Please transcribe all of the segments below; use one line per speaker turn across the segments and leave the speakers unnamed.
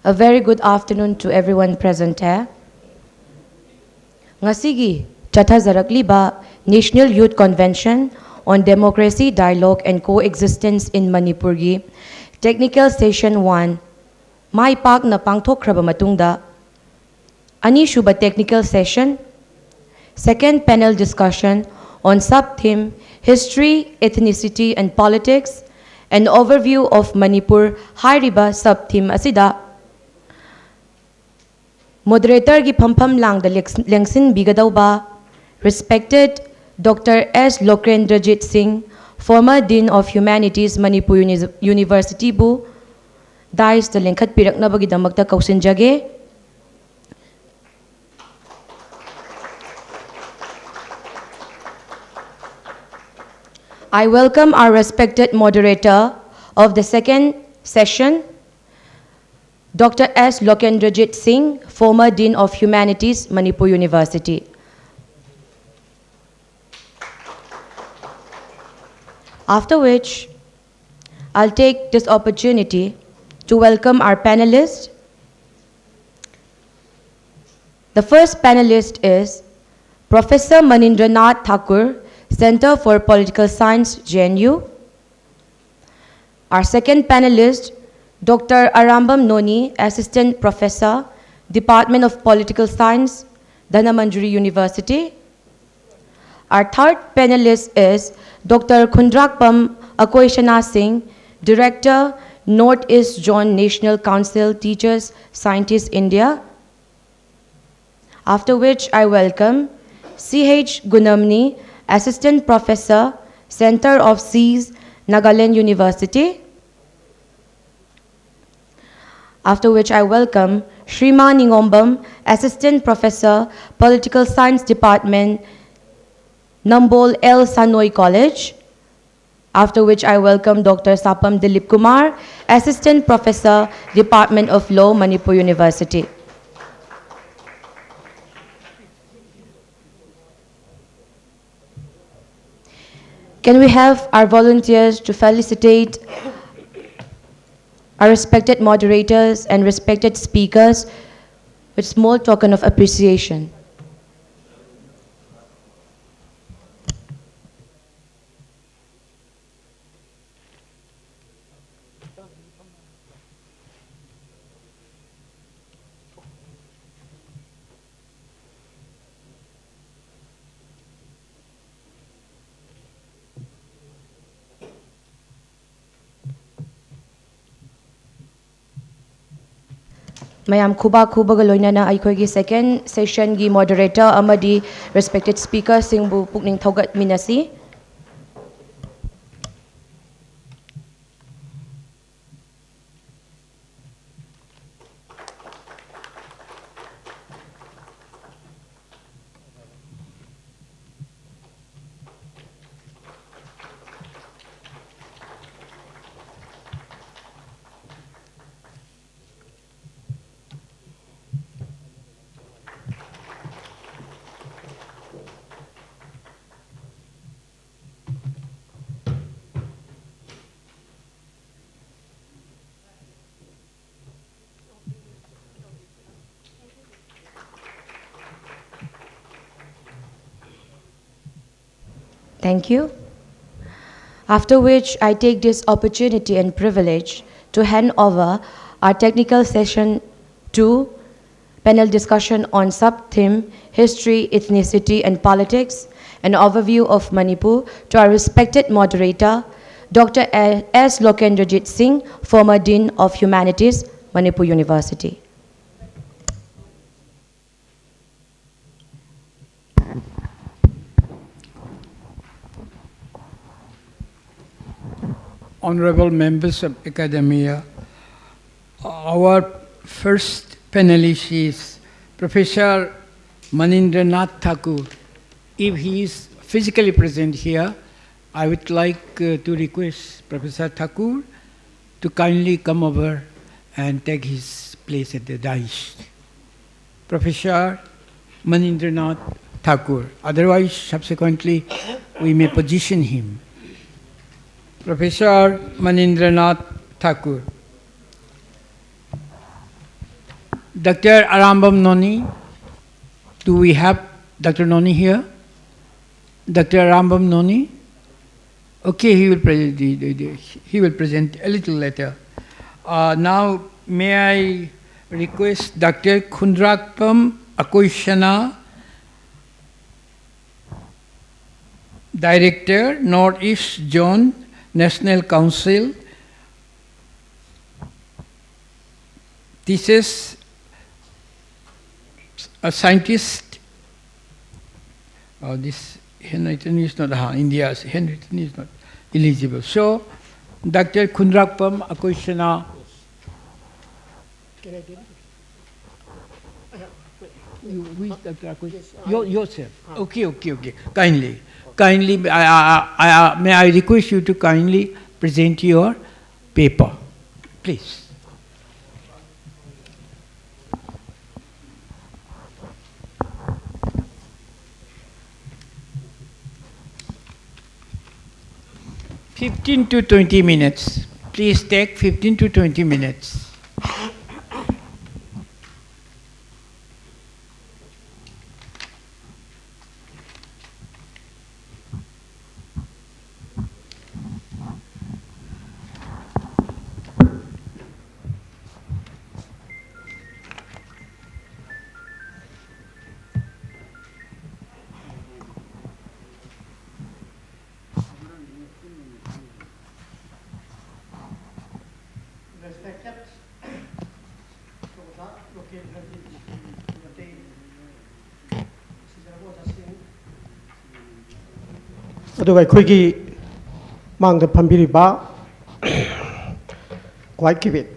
A very good afternoon to everyone present here. Ngasigi Chathazarakliba National Youth Convention on Democracy, Dialogue and Coexistence in Manipur gi Technical Session 1 Mai Pak na pangthokhraba matungda Ani Shuba Technical Session Second Panel Discussion on Sub-Theme History, Ethnicity and Politics, an Overview of Manipur Hairiba Sub-Theme Asida Moderator gi phampham lang da lengsin bigadauba respected Dr. S. Lokendrajit Singh, former Dean of Humanities, Manipur University bu dais da lengkhat piraknabagi damakta kausinjage. I welcome our respected moderator of the second session, Dr. S. Lokendrajit Singh, former Dean of Humanities, Manipur University. After which, I'll take this opportunity to welcome our panelists. The first panelist is Professor Manindranath Thakur, Center for Political Science, JNU. Our second panelist, Dr. Arambam Noni, Assistant Professor, Department of Political Science, Dhanamanjuri University. Our third panelist is Dr. Khundrakpam Akoishana Singh, Director, Northeast Zone National Council, Teachers, Scientists, India. After which I welcome C.H. Gunamni, Assistant Professor, Center of Seas, Nagaland University. After which I welcome Shrima Ningombam, Assistant Professor, Political Science Department, Nambol L. Sanoy College. After which I welcome Dr. Sapam Dilip Kumar, Assistant Professor, Department of Law, Manipur University. Can we have our volunteers to felicitate our respected moderators and respected speakers with small token of appreciation. Mayam Kuba Galoina Aikogi second session gi moderator Amadi respected speaker Singbu Pukning Thogat Minasi. Thank you. After which, I take this opportunity and privilege to hand over our technical session 2 panel discussion on sub-theme History, Ethnicity and Politics, an overview of Manipur to our respected moderator, Dr. S. Lokendrajit Singh, former Dean of Humanities, Manipur University.
Honorable members of academia, our first panelist is Professor Manindranath Thakur. If he is physically present here, I would like to request Professor Thakur to kindly come over and take his place at the dais. Professor Manindranath Thakur. Otherwise, subsequently, we may position him. Professor Manindranath Thakur. Dr. Arambam Noni, do we have Dr. Noni here? Dr. Arambam Noni? Okay, he will present a little later. Now, may I request Dr. Khundrakpam Akoishana, Director, Northeast Zone, National Council, teaches a scientist. This handwritten is not, India's handwritten is not eligible. So, Dr. Khundrakpam Akoishana.
Can I get it?
Who is Dr. Akoishana? Yourself. Okay. Kindly, may I request you to kindly present your paper, please. $15 to 20 minutes. Please take 15 to 20 minutes.
ꯑꯗꯨꯒ ꯑꯩꯈꯣꯏꯒꯤ ꯃꯥꯡꯗ ꯐꯝꯕꯤꯔꯤꯕ ꯀ꯭ꯋꯥꯏ ꯀꯤꯕꯦꯛ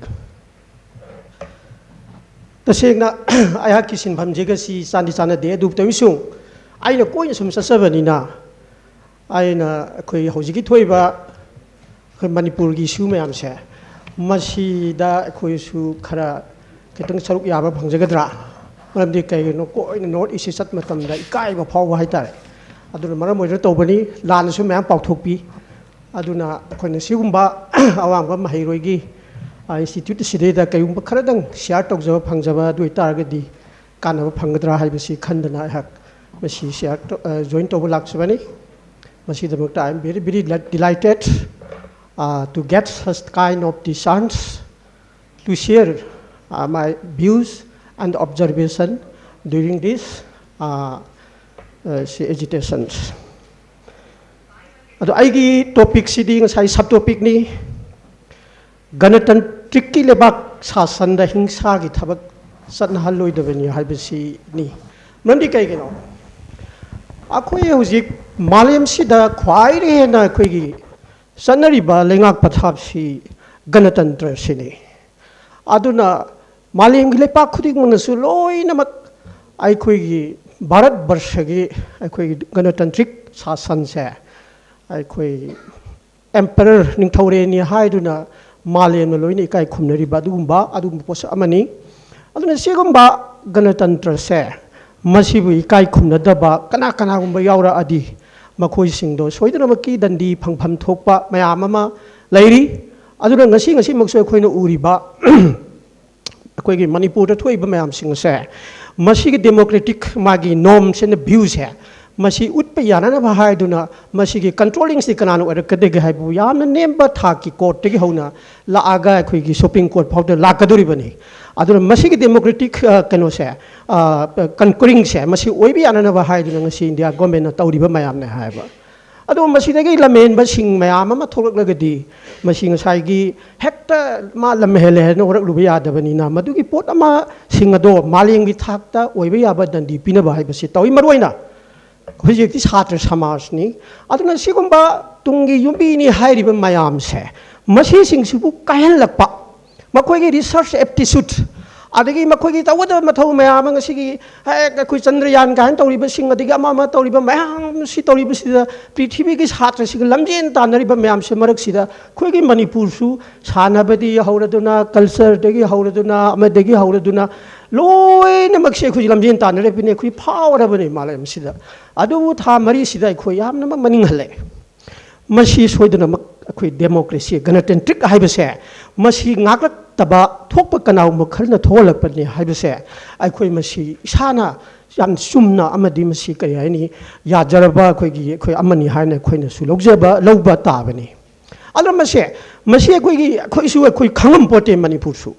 ꯇꯁꯦꯡꯅ ꯑꯩꯍꯥꯛꯀꯤ ꯁꯤꯟꯐꯝꯁꯤꯒꯁꯤ ꯆꯥꯟꯗꯤ ꯆꯥꯟꯅꯗꯦ ꯑꯗꯨꯕꯨ ꯇꯧꯏꯁꯨꯡ ꯑꯩꯅ ꯀꯣꯏꯅ ꯁꯨꯝ ꯆꯠꯆꯕꯅꯤꯅ ꯑꯩꯅ ꯑꯩꯈꯣꯏ ꯍꯧꯖꯤꯛꯀꯤ ꯊꯣꯛꯏꯕ ꯑꯩꯈꯣꯏ ꯃꯅꯤꯄꯨꯔꯒꯤ ꯏꯁꯨ ꯃꯌꯥꯝꯁꯦ ꯃꯁꯤꯗ ꯑꯩꯈꯣꯏꯁꯨ ꯈꯔ ꯈꯤꯇꯪ ꯁꯔꯨꯛ ꯌꯥꯕ ꯐꯪꯖꯒꯗ꯭ꯔꯥ ꯃꯔꯝꯗꯤ ꯀꯩꯒꯤꯅꯣ ꯀꯣꯏꯅ ꯅꯣꯔꯠ ꯏꯁꯠ ꯆꯠꯄ ꯃꯇꯝꯗ ꯏꯀꯥꯏꯕ ꯐꯥꯎꯕ ꯍꯥꯏꯇꯥꯔꯦ ꯑꯗꯨꯅ ꯃꯔꯝ ꯑꯣꯏꯔꯒ ꯇꯧꯕꯅꯤ ꯂꯥꯟꯅꯁꯨ ꯃꯌꯥꯝ ꯄꯥꯎꯊꯣꯛꯄꯤ ꯑꯗꯨꯅ ꯑꯩꯈꯣꯏꯅ ꯁꯤꯒꯨꯝꯕ ꯑꯋꯥꯡꯕ ꯃꯍꯩꯔꯣꯏꯒꯤ ꯏꯟꯁꯇꯤꯇ꯭ꯌꯨꯠ ꯑꯁꯤꯗꯩꯗ ꯀꯩꯒꯨꯝꯕ ꯈꯔꯗꯪ ꯁꯤꯌꯥꯔ ꯇꯧꯖꯕ ꯐꯪꯖꯕ ꯑꯗꯨ ꯑꯣꯏꯇꯥꯔꯒꯗꯤ ꯀꯥꯟꯅꯕ ꯐꯪꯒꯗ꯭ꯔꯥ ꯍꯥꯏꯕꯁꯤ ꯈꯟꯗꯅ ꯑꯩꯍꯥꯛ ꯃꯁꯤ ꯖꯣꯏꯟ ꯇꯧꯕ ꯂꯥꯛꯆꯕꯅꯤ ꯃꯁꯤꯗꯃꯛꯇ I am very delighted to get such kind of the chance to share my views and observation during this agitations. I topic sitting as subtopic Ganatan tricky lebak sasan da hingsa gi thabak satna haloi dabani haibasi ni mandi kai gino akhoi hojik malem sida khwai re na khoi gi sanari ba lengak pathap si ganatantra sini aduna malem gi lepak khudik mun su loi namak ai khoi gi bharat barsha gi ai khoi gi ganatantrik sasan se ai khoi emperor ningthore ni haiduna Malem na loy ni kai khumnari ba dugumba posa amani aduna segumba ganatantra se masibu ikai khumnadaba kana gumba yaura adi makhoi singdo soidana maki dandi phangpham thokpa mayam ama lairi aduna ngasi makso khoina uriba akoi gi Manipur da thoiba mayam sing se masigi democratic magi norms and views hai masi utpa yana ba haiduna masigi controlling si kanano erakadege haibu yamna nemba thaki court tegi hona la aga khoi gi shopping court phawda la kaduri bani aduna masigi democratic kano se conquering se masi oibi yana ba haiduna ngasi India government na tawriba mayam ne haiba adu masi degi lamen ba sing mayam ama tholak lagadi masi ngasai gi hekta ma lamhele no rak lubi yadabani na madugi pot ama singado maleng gi thakta oibi yaba dandi pina ba haibasi tawi maroina Hujikti Satra Samasni, Aduna Sigumba, Tungi Yumbini Hairiba Mayamse, Masi Sing Sibu Kayan Lapa, Makogi research aptitude, Adagi Makogi, Tawada Mato Mayamang Sigi, Kuchandrian Gan, Toriba Sing, Adigama, Toriba Mayam, Sitoribusida, Pritibigis Hatra Sigalamjin, Tanariba Mayam Semaraxida, Kogi Manipursu, Sanabadi, Hauraduna, Culture, Degi Hauraduna, Amadegi Hauraduna. Loy na magshe khu jilam jin tan re pine khu power abani malam sida adu tha mari sida khu yam na maning hale mashi soidana mak khu democracy ganatantric haibase mashi ngak ꯐꯠꯇꯕ ꯊꯣꯛꯄ ꯀꯅꯥꯒꯨꯝꯕ ꯈꯔꯅ ꯊꯣꯛꯍꯜꯂꯛꯄꯅꯤ ꯍꯥꯏꯕꯁꯦ ꯑꯩꯈꯣꯏ ꯃꯁꯤ ꯏꯁꯥꯅ ꯌꯥꯝ ꯆꯨꯝꯅ ꯑꯃꯗꯤ ꯃꯁꯤ ꯀꯔꯤ ꯍꯥꯏꯅꯤ ꯌꯥꯖꯔꯕ ꯑꯩꯈꯣꯏ ꯑꯃꯅꯤ ꯍꯥꯏꯅ ꯑꯩꯈꯣꯏꯅꯁꯨ ꯂꯧꯕ ꯇꯥꯕꯅꯤ ꯑꯗꯨꯅ ꯃꯁꯤ ꯑꯩꯈꯣꯏꯁꯨ ꯑꯩꯈꯣꯏ ꯈꯪꯉꯝ ꯄꯣꯠꯇꯦ ꯃꯅꯤꯄꯨꯔꯁꯨ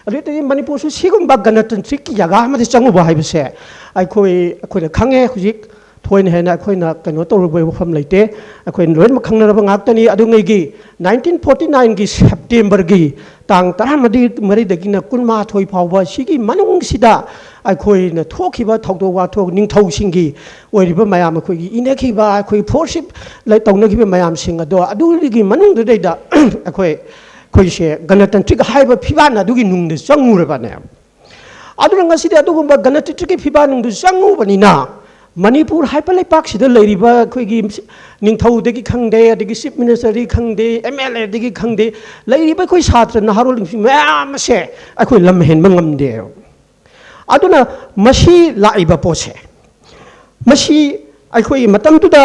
ꯑꯗꯨꯗꯤ ꯃꯅꯤꯄꯨꯔꯁꯨ ꯁꯤꯒꯨꯝꯕ ꯒꯅꯇꯟꯇ꯭ꯔꯤꯛꯀꯤ ꯖꯒꯥ ꯑꯃꯗ ꯆꯪꯉꯨꯕ ꯍꯥꯏꯕꯁꯦ ꯑꯩꯈꯣꯏꯅ ꯈꯪꯉꯦ ꯍꯧꯖꯤꯛ ꯊꯣꯏꯅ ꯍꯦꯟꯅ ꯑꯩꯈꯣꯏꯅ ꯀꯩꯅꯣ ꯇꯧꯔꯨꯕ ꯋꯥꯐꯝ ꯂꯩꯇꯦ ꯑꯩꯈꯣꯏꯅ ꯂꯣꯏꯅꯃꯛ ꯈꯪꯅꯔꯕ ꯉꯥꯛꯇꯅꯤ ꯑꯗꯨꯉꯩꯒꯤ 1949ꯒꯤ ꯁꯦꯞꯇꯦꯝꯕꯔꯒꯤ ꯇꯥꯡ 14ꯗꯒꯤꯅ 12 ꯐꯥꯎꯕ ꯁꯤꯒꯤ ꯃꯅꯨꯡꯁꯤꯗ ꯑꯩꯈꯣꯏꯅ ꯊꯣꯛꯈꯤꯕ ꯊꯧꯗꯣꯛ ꯋꯥꯊꯣꯛ ꯅꯤꯡꯊꯧꯁꯤꯡꯒꯤ ꯑꯣꯏꯔꯤꯕ ꯃꯌꯥꯝ ꯑꯩꯈꯣꯏꯒꯤ ꯏꯅꯈꯤꯕ ꯑꯩꯈꯣꯏ ꯐꯣꯔꯁꯤꯞ ꯇꯧꯅꯈꯤꯕ ꯃꯌꯥꯝꯁꯤꯡ ꯑꯗꯣ ꯑꯗꯨꯒꯤ ꯃꯅꯨꯡꯗꯨꯗꯩꯗ ꯑꯩꯈꯣꯏꯁꯦ ꯒꯅꯇꯟꯇ꯭ꯔꯤꯛ ꯍꯥꯏꯕ ꯐꯤꯕꯥꯟ ꯑꯗꯨꯒꯤ ꯅꯨꯡꯗ ꯆꯪꯉꯨꯔꯕꯅꯦ ꯑꯗꯨꯅ ꯉꯁꯤꯗꯤ ꯑꯗꯨꯒꯨꯝꯕ ꯒꯅꯇꯟꯇ꯭ꯔꯤꯛꯀꯤ ꯐꯤꯕꯥꯟ ꯅꯨꯡꯗ ꯆꯪꯉꯨꯕꯅꯤ나 ꯃꯅꯤꯄꯨꯔ ꯍꯥꯏꯕ ꯂꯩꯄꯥꯛꯁꯤꯗ ꯂꯩꯔꯤꯕ ꯑꯩꯈꯣꯏꯒꯤ ꯅꯤꯡꯊꯧꯗꯒꯤ ꯈꯪꯗꯦ ꯑꯗꯒꯤ ꯆꯤꯞ ꯃꯤꯅꯤꯁꯇꯔꯗꯒꯤ ꯈꯪꯗꯦ MLAꯗꯒꯤ ꯈꯪꯗꯦ ꯂꯩꯔꯤꯕ ꯑꯩꯈꯣꯏ ꯁꯥꯇ꯭ꯔ ꯅꯍꯥꯔꯣꯜꯁꯤꯡ ꯃꯌꯥꯝ ꯑꯁꯦ ꯑꯩꯈꯣꯏ ꯂꯝ ꯍꯦꯟꯕ ꯉꯝꯗꯦ ꯑꯗꯨꯅ ꯃꯁꯤ ꯂꯥꯛꯏꯕ ꯄꯣꯠꯁꯦ ꯃꯁꯤ ꯑꯩꯈꯣꯏ ꯃꯇꯝꯗꯨꯗ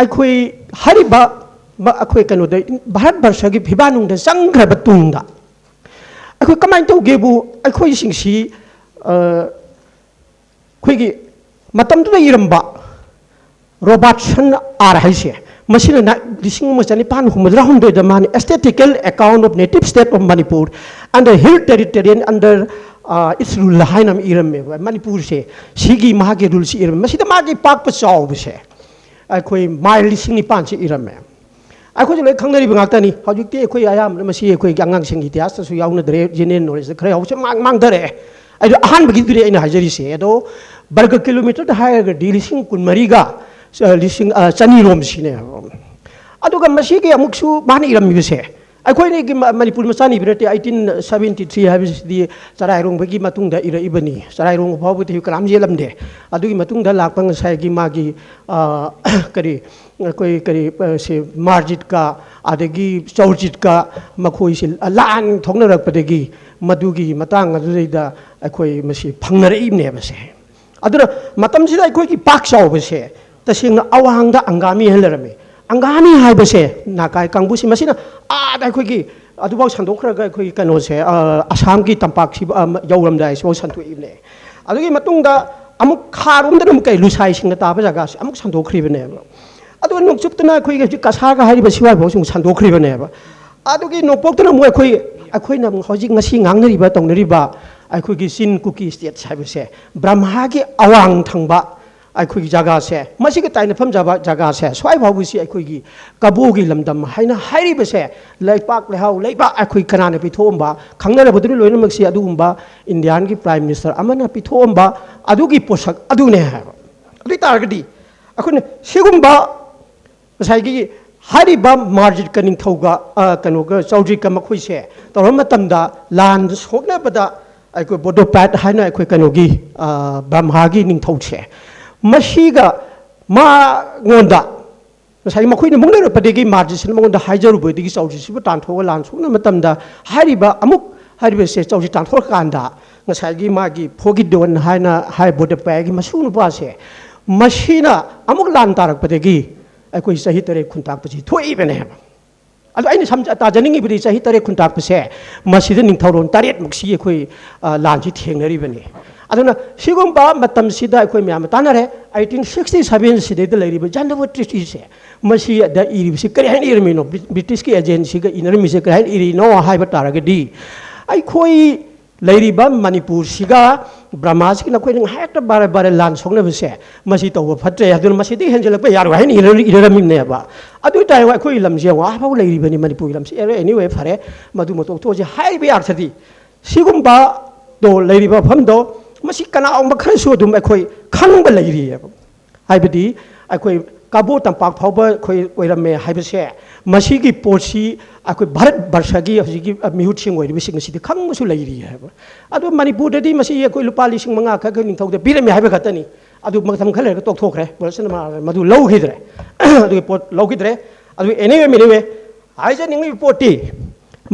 ꯑꯩꯈꯣꯏ ꯍꯥꯏꯔꯤꯕ ꯑꯩꯈꯣꯏ ꯀꯩꯅꯣꯗ ꯚꯥꯔꯠ ꯕꯔꯁꯒꯤ ꯐꯤꯕꯥꯟꯅꯨꯡꯗ ꯆꯪꯈ꯭ꯔꯕ ꯇꯨꯡꯗ ꯑꯩꯈꯣꯏ ꯀꯃꯥꯏꯅ ꯇꯧꯒꯦꯕꯨ ꯑꯩꯈꯣꯏꯁꯤꯡꯁꯤ ꯑꯩꯈꯣꯏꯒꯤ ꯃꯇꯝꯗꯨꯗ ꯏꯔꯝꯕ ꯔꯣꯕꯥꯔꯠꯁꯟ R ꯍꯥꯏꯁꯦ ꯃꯁꯤꯅ 1962 ꯃꯥꯅ aesthetical account of native state of Manipur under hill territorial under its rule ꯍꯥꯏꯅ ꯏꯔꯝꯃꯦꯕ ꯃꯅꯤꯄꯨꯔꯁꯦ ꯁꯤꯒꯤ ꯃꯥꯒꯤ ꯔꯨꯜꯁꯤ ꯏꯔꯝꯃꯦ ꯃꯁꯤꯗ ꯃꯥꯒꯤ ꯄꯥꯛꯄ ꯆꯥꯎꯕꯁꯦ ꯑꯩꯈꯣꯏ ꯃꯥꯏꯜ 9,000ꯁꯤ ꯏꯔꯝꯃꯦ ꯑꯩꯈꯣꯏꯁꯨ ꯂꯣꯏ ꯈꯪꯅꯔꯤꯕ ꯉꯥꯛꯇꯅꯤ ꯍꯧꯖꯤꯛꯇꯤ ꯑꯩꯈꯣꯏ ꯑꯌꯥꯝꯕꯅ ꯃꯁꯤ ꯑꯩꯈꯣꯏꯒꯤ ꯑꯉꯥꯡꯁꯤꯡꯒꯤ ꯏꯇꯤꯍꯥꯁꯇꯁꯨ ꯌꯥꯎꯅꯗ꯭ꯔꯦ ꯖꯦꯅꯔꯦꯜ ꯅꯣꯂꯦꯖꯇ ꯈꯔ ꯌꯥꯎꯕꯁꯦ ꯃꯥꯡꯊꯔꯛꯑꯦ ꯑꯗꯣ ꯑꯍꯥꯟꯕꯒꯤꯗꯨꯗꯤ ꯑꯩꯅ ꯍꯥꯏꯖꯔꯤꯁꯦ ꯑꯗꯣ ꯕꯔꯒ ꯀꯤꯂꯣꯃꯤꯇꯔꯗ ꯍꯥꯏꯔꯒꯗꯤ 14,200 ꯁꯤꯅꯦꯕ ꯑꯗꯨꯒ ꯃꯁꯤꯒꯤ ꯑꯃꯨꯛꯁꯨ ꯃꯥꯅ ꯏꯔꯝꯃꯤꯕꯁꯦ ꯑꯩꯈꯣꯏꯅ ꯃꯅꯤꯄꯨꯔ ꯃꯆꯥꯅꯤꯕ ꯅꯠꯇꯦ 1873 ꯍꯥꯏꯕꯁꯤꯗꯤ ꯆꯔꯥꯏꯔꯣꯡꯕꯒꯤ ꯃꯇꯨꯡꯗ ꯏꯔꯛꯏꯕꯅꯤ ꯆꯔꯥꯏꯔꯣꯡꯕ ꯐꯥꯎꯕꯗꯤ ꯀꯅꯥꯝ ꯌꯦꯜꯂꯝꯗꯦ ꯑꯗꯨꯒꯤ ꯃꯇꯨꯡꯗ ꯂꯥꯛꯄ ꯉꯁꯥꯏꯒꯤ ꯃꯥꯒꯤ ꯑꯩꯈꯣꯏ ꯃꯥꯔꯖꯤꯠꯀ ꯑꯗꯒꯤ ꯆꯧꯔꯖꯤꯠꯀ ꯃꯈꯣꯏꯁꯤ ꯂꯥꯟ ꯊꯣꯛꯅꯔꯛꯄꯗꯒꯤ ꯃꯗꯨꯒꯤ ꯃꯇꯥꯡ ꯑꯗꯨꯗꯩꯗ ꯑꯩꯈꯣꯏ ꯃꯁꯤ ꯐꯪꯅꯔꯛꯏꯕꯅꯦꯕꯁꯦ ꯑꯗꯨꯅ ꯃꯇꯝꯁꯤꯗ ꯑꯩꯈꯣꯏꯒꯤ ꯄꯥꯛ ꯆꯥꯎꯕꯁꯦ ꯇꯁꯦꯡꯅ ꯑꯋꯥꯡꯗ ꯑꯪꯒꯥꯃꯤ ꯍꯥꯏꯅꯔꯝꯃꯤ ꯑꯪꯒꯥꯃꯤ ꯍꯥꯏꯕꯁꯦ ꯅꯥꯒꯥꯏ ꯀꯥꯡꯕꯨꯁꯤ ꯃꯁꯤꯅ ꯑꯥꯗ ꯑꯩꯈꯣꯏꯒꯤ ꯑꯗꯨꯐꯥꯎ ꯁꯟꯗꯣꯛꯈ꯭ꯔꯒ ꯑꯩꯈꯣꯏꯒꯤ ꯀꯩꯅꯣꯁꯦ ꯑꯁꯥꯝꯒꯤ ꯇꯝꯄꯥꯛꯁꯤꯕ ꯌꯧꯔꯝꯗꯥꯏ ꯁꯤꯐꯥꯎ ꯁꯟꯗꯣꯛꯏꯕꯅꯦ ꯑꯗꯨꯒꯤ ꯃꯇꯨꯡꯗ ꯑꯃꯨꯛ ꯈꯥꯔꯣꯝꯗꯅ ꯑꯃꯨꯛ ꯂꯨꯁꯥꯏꯁꯤꯡꯅ ꯇꯥꯕ ꯖꯒꯥꯁꯦ ꯑꯃꯨꯛ ꯁꯟꯗꯣꯛꯈ꯭ꯔꯤꯕꯅꯦꯕ ꯑꯗꯨꯒ ꯅꯣꯡꯆꯨꯞꯇꯅ ꯑꯩꯈꯣꯏꯒꯤ ꯍꯧꯖꯤꯛ ꯀꯁꯥꯔꯒ ꯍꯥꯏꯔꯤꯕ ꯁꯤꯋꯥꯏꯐꯥꯎꯁꯨ ꯑꯃꯨꯛ ꯁꯟꯗꯣꯛꯈ꯭ꯔꯤꯕꯅꯦꯕ ꯑꯗꯨꯒꯤ ꯅꯣꯡꯄꯣꯛꯇꯅ ꯑꯃꯨꯛ ꯑꯩꯈꯣꯏꯅ ꯍꯧꯖꯤꯛ ꯉꯁꯤ ꯉꯥꯡꯅꯔꯤꯕ ꯇꯧꯅꯔꯤꯕ ꯑꯩꯈꯣꯏꯒꯤ ꯆꯤꯟ ꯀꯨꯀꯤ ꯁ꯭ꯇꯦꯠꯁ ꯍꯥꯏꯕꯁꯦ ꯕ꯭ꯔꯍ꯭ꯃꯥꯒꯤ ꯑꯋꯥꯡ ꯊꯪꯕ ꯑꯩꯈꯣꯏꯒꯤ ꯖꯒꯥꯁꯦ ꯃꯁꯤꯒ ꯇꯥꯏꯅꯐꯝ ꯖꯒꯥꯁꯦ ꯁ꯭ꯋꯥꯏ ꯐꯥꯎꯕꯁꯤ ꯑꯩꯈꯣꯏꯒꯤ ꯀꯕꯣꯒꯤ ꯂꯝꯗꯝ ꯍꯥꯏꯅ ꯍꯥꯏꯔꯤꯕꯁꯦ ꯂꯩꯄꯥꯛ ꯂꯩꯍꯥꯎ ꯂꯩꯕꯥꯛ ꯑꯩꯈꯣꯏ ꯀꯅꯥꯅ ꯄꯤꯊꯣꯛꯑꯝꯕ ꯈꯪꯅꯔꯕꯗꯨꯅ ꯂꯣꯏꯅꯃꯛꯁꯤ ꯑꯗꯨꯒꯨꯝꯕ ꯏꯟꯗꯤꯌꯥꯟꯒꯤ ꯄ꯭ꯔꯥꯏꯝ ꯃꯤꯅꯤꯁꯇꯔ ꯑꯃꯅ ꯄꯤꯊꯣꯛꯑꯝꯕ ꯑꯗꯨꯒꯤ ꯄꯣꯠꯁꯛ ꯑꯗꯨꯅꯦ ꯍꯥꯏꯕ ꯑꯗꯨ ꯑꯣꯏꯇꯥꯔꯒꯗꯤ ꯑꯩꯈꯣꯏꯅ ꯁꯤꯒꯨꯝꯕ ꯉꯁꯥꯏꯒꯤ ꯍꯥꯏꯔꯤꯕ ꯃꯥꯔꯖꯤꯠꯀ ꯅꯤꯡꯊꯧꯒ ꯀꯩꯅꯣꯒ ꯆꯧꯗ꯭ꯔꯤꯛꯀ ꯃꯈꯣꯏꯁꯦ ꯇꯧꯔ ꯃꯇꯝꯗ ꯂꯥꯟ ꯁꯣꯛꯅꯕꯗ ꯑꯩꯈꯣꯏ ꯕꯣꯗꯣꯄꯦꯠ ꯍꯥꯏꯅ ꯑꯩꯈꯣꯏ ꯀꯩꯅꯣꯒꯤ ꯕ꯭ꯔꯍ꯭ꯃꯥꯒꯤ ꯅꯤꯡꯊꯧꯁꯦ ꯃꯁꯤꯒ ꯃꯉꯣꯟꯗ ꯉꯁꯥꯏ ꯃꯈꯣꯏꯅ ꯃꯨꯛꯅꯔꯛꯄꯗꯒꯤ ꯃꯥꯔꯖꯤꯠꯁꯤꯅ ꯃꯉꯣꯟꯗ ꯍꯥꯏꯖꯔꯨꯕꯗꯒꯤ ꯆꯧꯗ꯭ꯔꯤꯠꯁꯤꯕꯨ ꯇꯥꯟꯊꯣꯛꯑꯒ ꯂꯥꯟ ꯁꯣꯛꯅꯕ ꯃꯇꯝꯗ ꯍꯥꯏꯔꯤꯕꯁꯦ ꯆꯧꯗ꯭ꯔꯤꯠ ꯇꯥꯟꯊꯣꯛꯑꯀꯥꯟꯗ ꯉꯁꯥꯏꯒꯤ ꯃꯥꯒꯤ ꯐꯣꯒꯤꯗꯣꯟ ꯍꯥꯏꯅ ꯕꯣꯗꯣꯄꯦꯠꯒꯤ ꯃꯁꯨ ꯅꯨꯄꯥꯁꯦ ꯃꯁꯤꯅ ꯑꯃꯨꯛ ꯂꯥꯟ ꯇꯥꯔꯛꯄꯗꯒꯤ ꯑꯩꯈꯣꯏ ꯆꯍꯤ 9 ꯈꯨꯟꯇꯥꯛꯄꯁꯤ ꯊꯣꯛꯏꯕꯅꯦꯕ ꯑꯗꯣ ꯑꯩꯅ ꯇꯥꯖꯅꯤꯡꯉꯤꯕꯗꯤ ꯆꯍꯤ 9 ꯈꯨꯟꯇꯥꯛꯄꯁꯦꯃꯁꯤꯗ ꯅꯤꯡꯊꯧꯔꯣꯟ 8 ꯁꯤ ꯑꯩꯈꯣꯏ ꯂꯥꯟꯁꯤ ꯊꯦꯡꯅꯔꯤꯕꯅꯤ ꯑꯗꯨꯅ ꯁꯤꯒꯨꯝꯕ ꯃꯇꯝꯁꯤꯗ ꯑꯩꯈꯣꯏ ꯃꯌꯥꯝꯅ ꯇꯥꯟꯅꯔꯦ 1867 ꯁꯤꯗꯩꯗ ꯂꯩꯔꯤꯕ ꯖꯟꯗꯕꯔ ꯇ꯭ꯔꯤꯇꯤꯁꯦ ꯃꯁꯤꯗ ꯏꯔꯤꯕꯁꯤ ꯀꯔꯤ ꯍꯥꯏꯅ ꯏꯔꯝꯃꯤꯅꯣ ꯕ꯭ꯔꯤꯇꯤꯁꯀꯤ ꯑꯦꯖꯦꯟꯁꯤꯒ ꯏꯅꯔꯝꯃꯤꯁꯦ ꯀꯔꯤ ꯍꯥꯏꯅ ꯏꯔꯤꯅꯣ ꯍꯥꯏꯕ ꯇꯥꯔꯒꯗꯤ ꯑꯩꯈꯣꯏ ꯂꯩꯔꯤꯕ ꯃꯅꯤꯄꯨꯔꯁꯤꯒ ꯕ꯭ꯔꯍ꯭ꯃꯥꯁꯤꯒ ꯑꯩꯈꯣꯏꯅ ꯍꯦꯛꯇ ꯕꯥꯔꯦ ꯂꯥꯟ ꯁꯣꯛꯅꯕꯁꯦ ꯃꯁꯤ ꯇꯧꯕ ꯐꯠꯇ꯭ꯔꯦ ꯑꯗꯨꯅ ꯃꯁꯤꯗꯒꯤ ꯍꯦꯟꯖꯜꯂꯛꯄ ꯌꯥꯔꯣꯏ ꯍꯥꯏꯅ ꯏꯔꯝꯃꯤꯕꯅꯦꯕ ꯑꯗꯨ ꯑꯣꯏꯇꯥꯔꯗꯤ ꯑꯩꯈꯣꯏꯒꯤ ꯂꯝꯁꯦ ꯋꯥꯐꯥꯎ ꯂꯩꯔꯤꯕꯅꯤ ꯃꯅꯤꯄꯨꯔꯒꯤ ꯂꯝꯁꯦ ꯑꯦꯅꯤꯋꯦ ꯐꯔꯦ ꯃꯗꯨ ꯇꯣꯛꯊꯣꯛꯑꯁꯤ ꯍꯥꯏꯔꯤꯕ ꯑꯥꯔꯊꯗꯤ ꯁꯤꯒꯨꯝꯕꯗꯣ ꯂꯩꯔꯤꯕ ꯃꯐꯝꯗꯣ ꯃꯁꯤ ꯀꯅꯥꯒꯨꯝꯕ ꯈꯔꯁꯨ ꯑꯗꯨꯝ ꯑꯩꯈꯣꯏ ꯈꯪꯕ ꯂꯩꯔꯤꯑꯕ ꯍꯥꯏꯕꯗꯤ ꯑꯩꯈꯣꯏ ꯀꯥꯕꯣ ꯇꯝꯄꯥꯛ ꯐꯥꯎꯕ ꯑꯩꯈꯣꯏ ꯑꯣꯏꯔꯝꯃꯦ ꯍꯥꯏꯕꯁꯦ ꯃꯁꯤꯒꯤ ꯄꯣꯠꯁꯤ ꯑꯩꯈꯣꯏ ꯚꯥꯔꯠ ꯕꯔꯁꯒꯤ ꯍꯧꯖꯤꯛꯀꯤ ꯃꯤꯍꯨꯠꯁꯤꯡ ꯑꯣꯏꯔꯤꯕꯁꯤꯡ ꯑꯁꯤꯗꯤ ꯈꯪꯕꯁꯨ ꯂꯩꯔꯤ ꯍꯥꯏꯕ ꯑꯗꯨ ꯃꯅꯤꯄꯨꯔꯗꯗꯤ ꯃꯁꯤ ꯑꯩꯈꯣꯏ ꯂꯨꯄꯥ 5,000 ꯈꯛ ꯅꯤꯡꯊꯧꯗ ꯄꯤꯔꯝꯃꯦ ꯍꯥꯏꯕ ꯈꯛꯇꯅꯤ ꯑꯗꯨ ꯃꯇꯝ ꯈꯔ ꯂꯩꯔꯒ ꯇꯣꯛꯊꯣꯛꯈ꯭ꯔꯦ ꯃꯗꯨ ꯂꯧꯈꯤꯗ꯭ꯔꯦ ꯑꯗꯨꯒꯤ ꯄꯣꯠ ꯂꯧꯈꯤꯗ꯭ꯔꯦ ꯑꯗꯨ ꯑꯦꯅꯤꯋꯦ ꯍꯥꯏꯖꯅꯤꯡꯂꯤꯕ ꯄꯣꯠꯇꯤ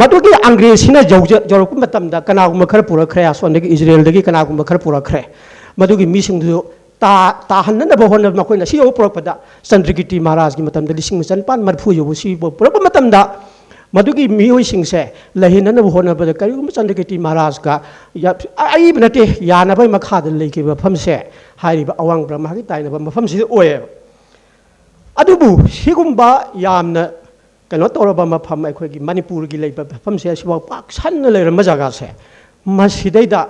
ꯃꯗꯨꯒꯤ ꯑꯪꯒ꯭ꯔꯦꯖꯁꯤꯅ ꯌꯧꯔꯛꯄ ꯃꯇꯝꯗ ꯀꯅꯥꯒꯨꯝꯕ ꯈꯔ ꯄꯨꯔꯛꯈ꯭ꯔꯦ ꯑꯁꯣꯝꯗꯒꯤ ꯏꯖꯔꯦꯜꯗꯒꯤ ꯀꯅꯥꯒꯨꯝꯕ ꯈꯔ ꯄꯨꯔꯛꯈ꯭ꯔꯦ ꯃꯗꯨꯒꯤ ꯃꯤꯁꯤꯡꯗꯨ ꯇꯥꯍꯟꯅꯅꯕ ꯍꯣꯠꯅꯕ ꯃꯈꯣꯏꯅ ꯁꯤ ꯌꯧꯕ ꯄꯨꯔꯛꯄꯗ ꯆꯟꯗ꯭ꯔꯒꯤꯇꯤ ꯃꯍꯥꯔꯥꯖꯒꯤ ꯃꯇꯝꯗ 1960 ꯌꯧꯕ ꯁꯤ ꯄꯨꯔꯛꯄ ꯃꯇꯝꯗ मधुकी मियोइसिंगसे लहिननब होनबद करिगुम चंद्रकेटी महाराज का आई बनते यानबय मखाद लेके मफमसे हारिबा अवांग ब्रह्मागी ताइनबा मफमसिदे ओये अदुबु सिगुम्बा यामना कनो तोरबा मफम अखोगी मणिपुर की लेबा मफमसे सिबा पाक सन लेरम जगासे मसिदैदा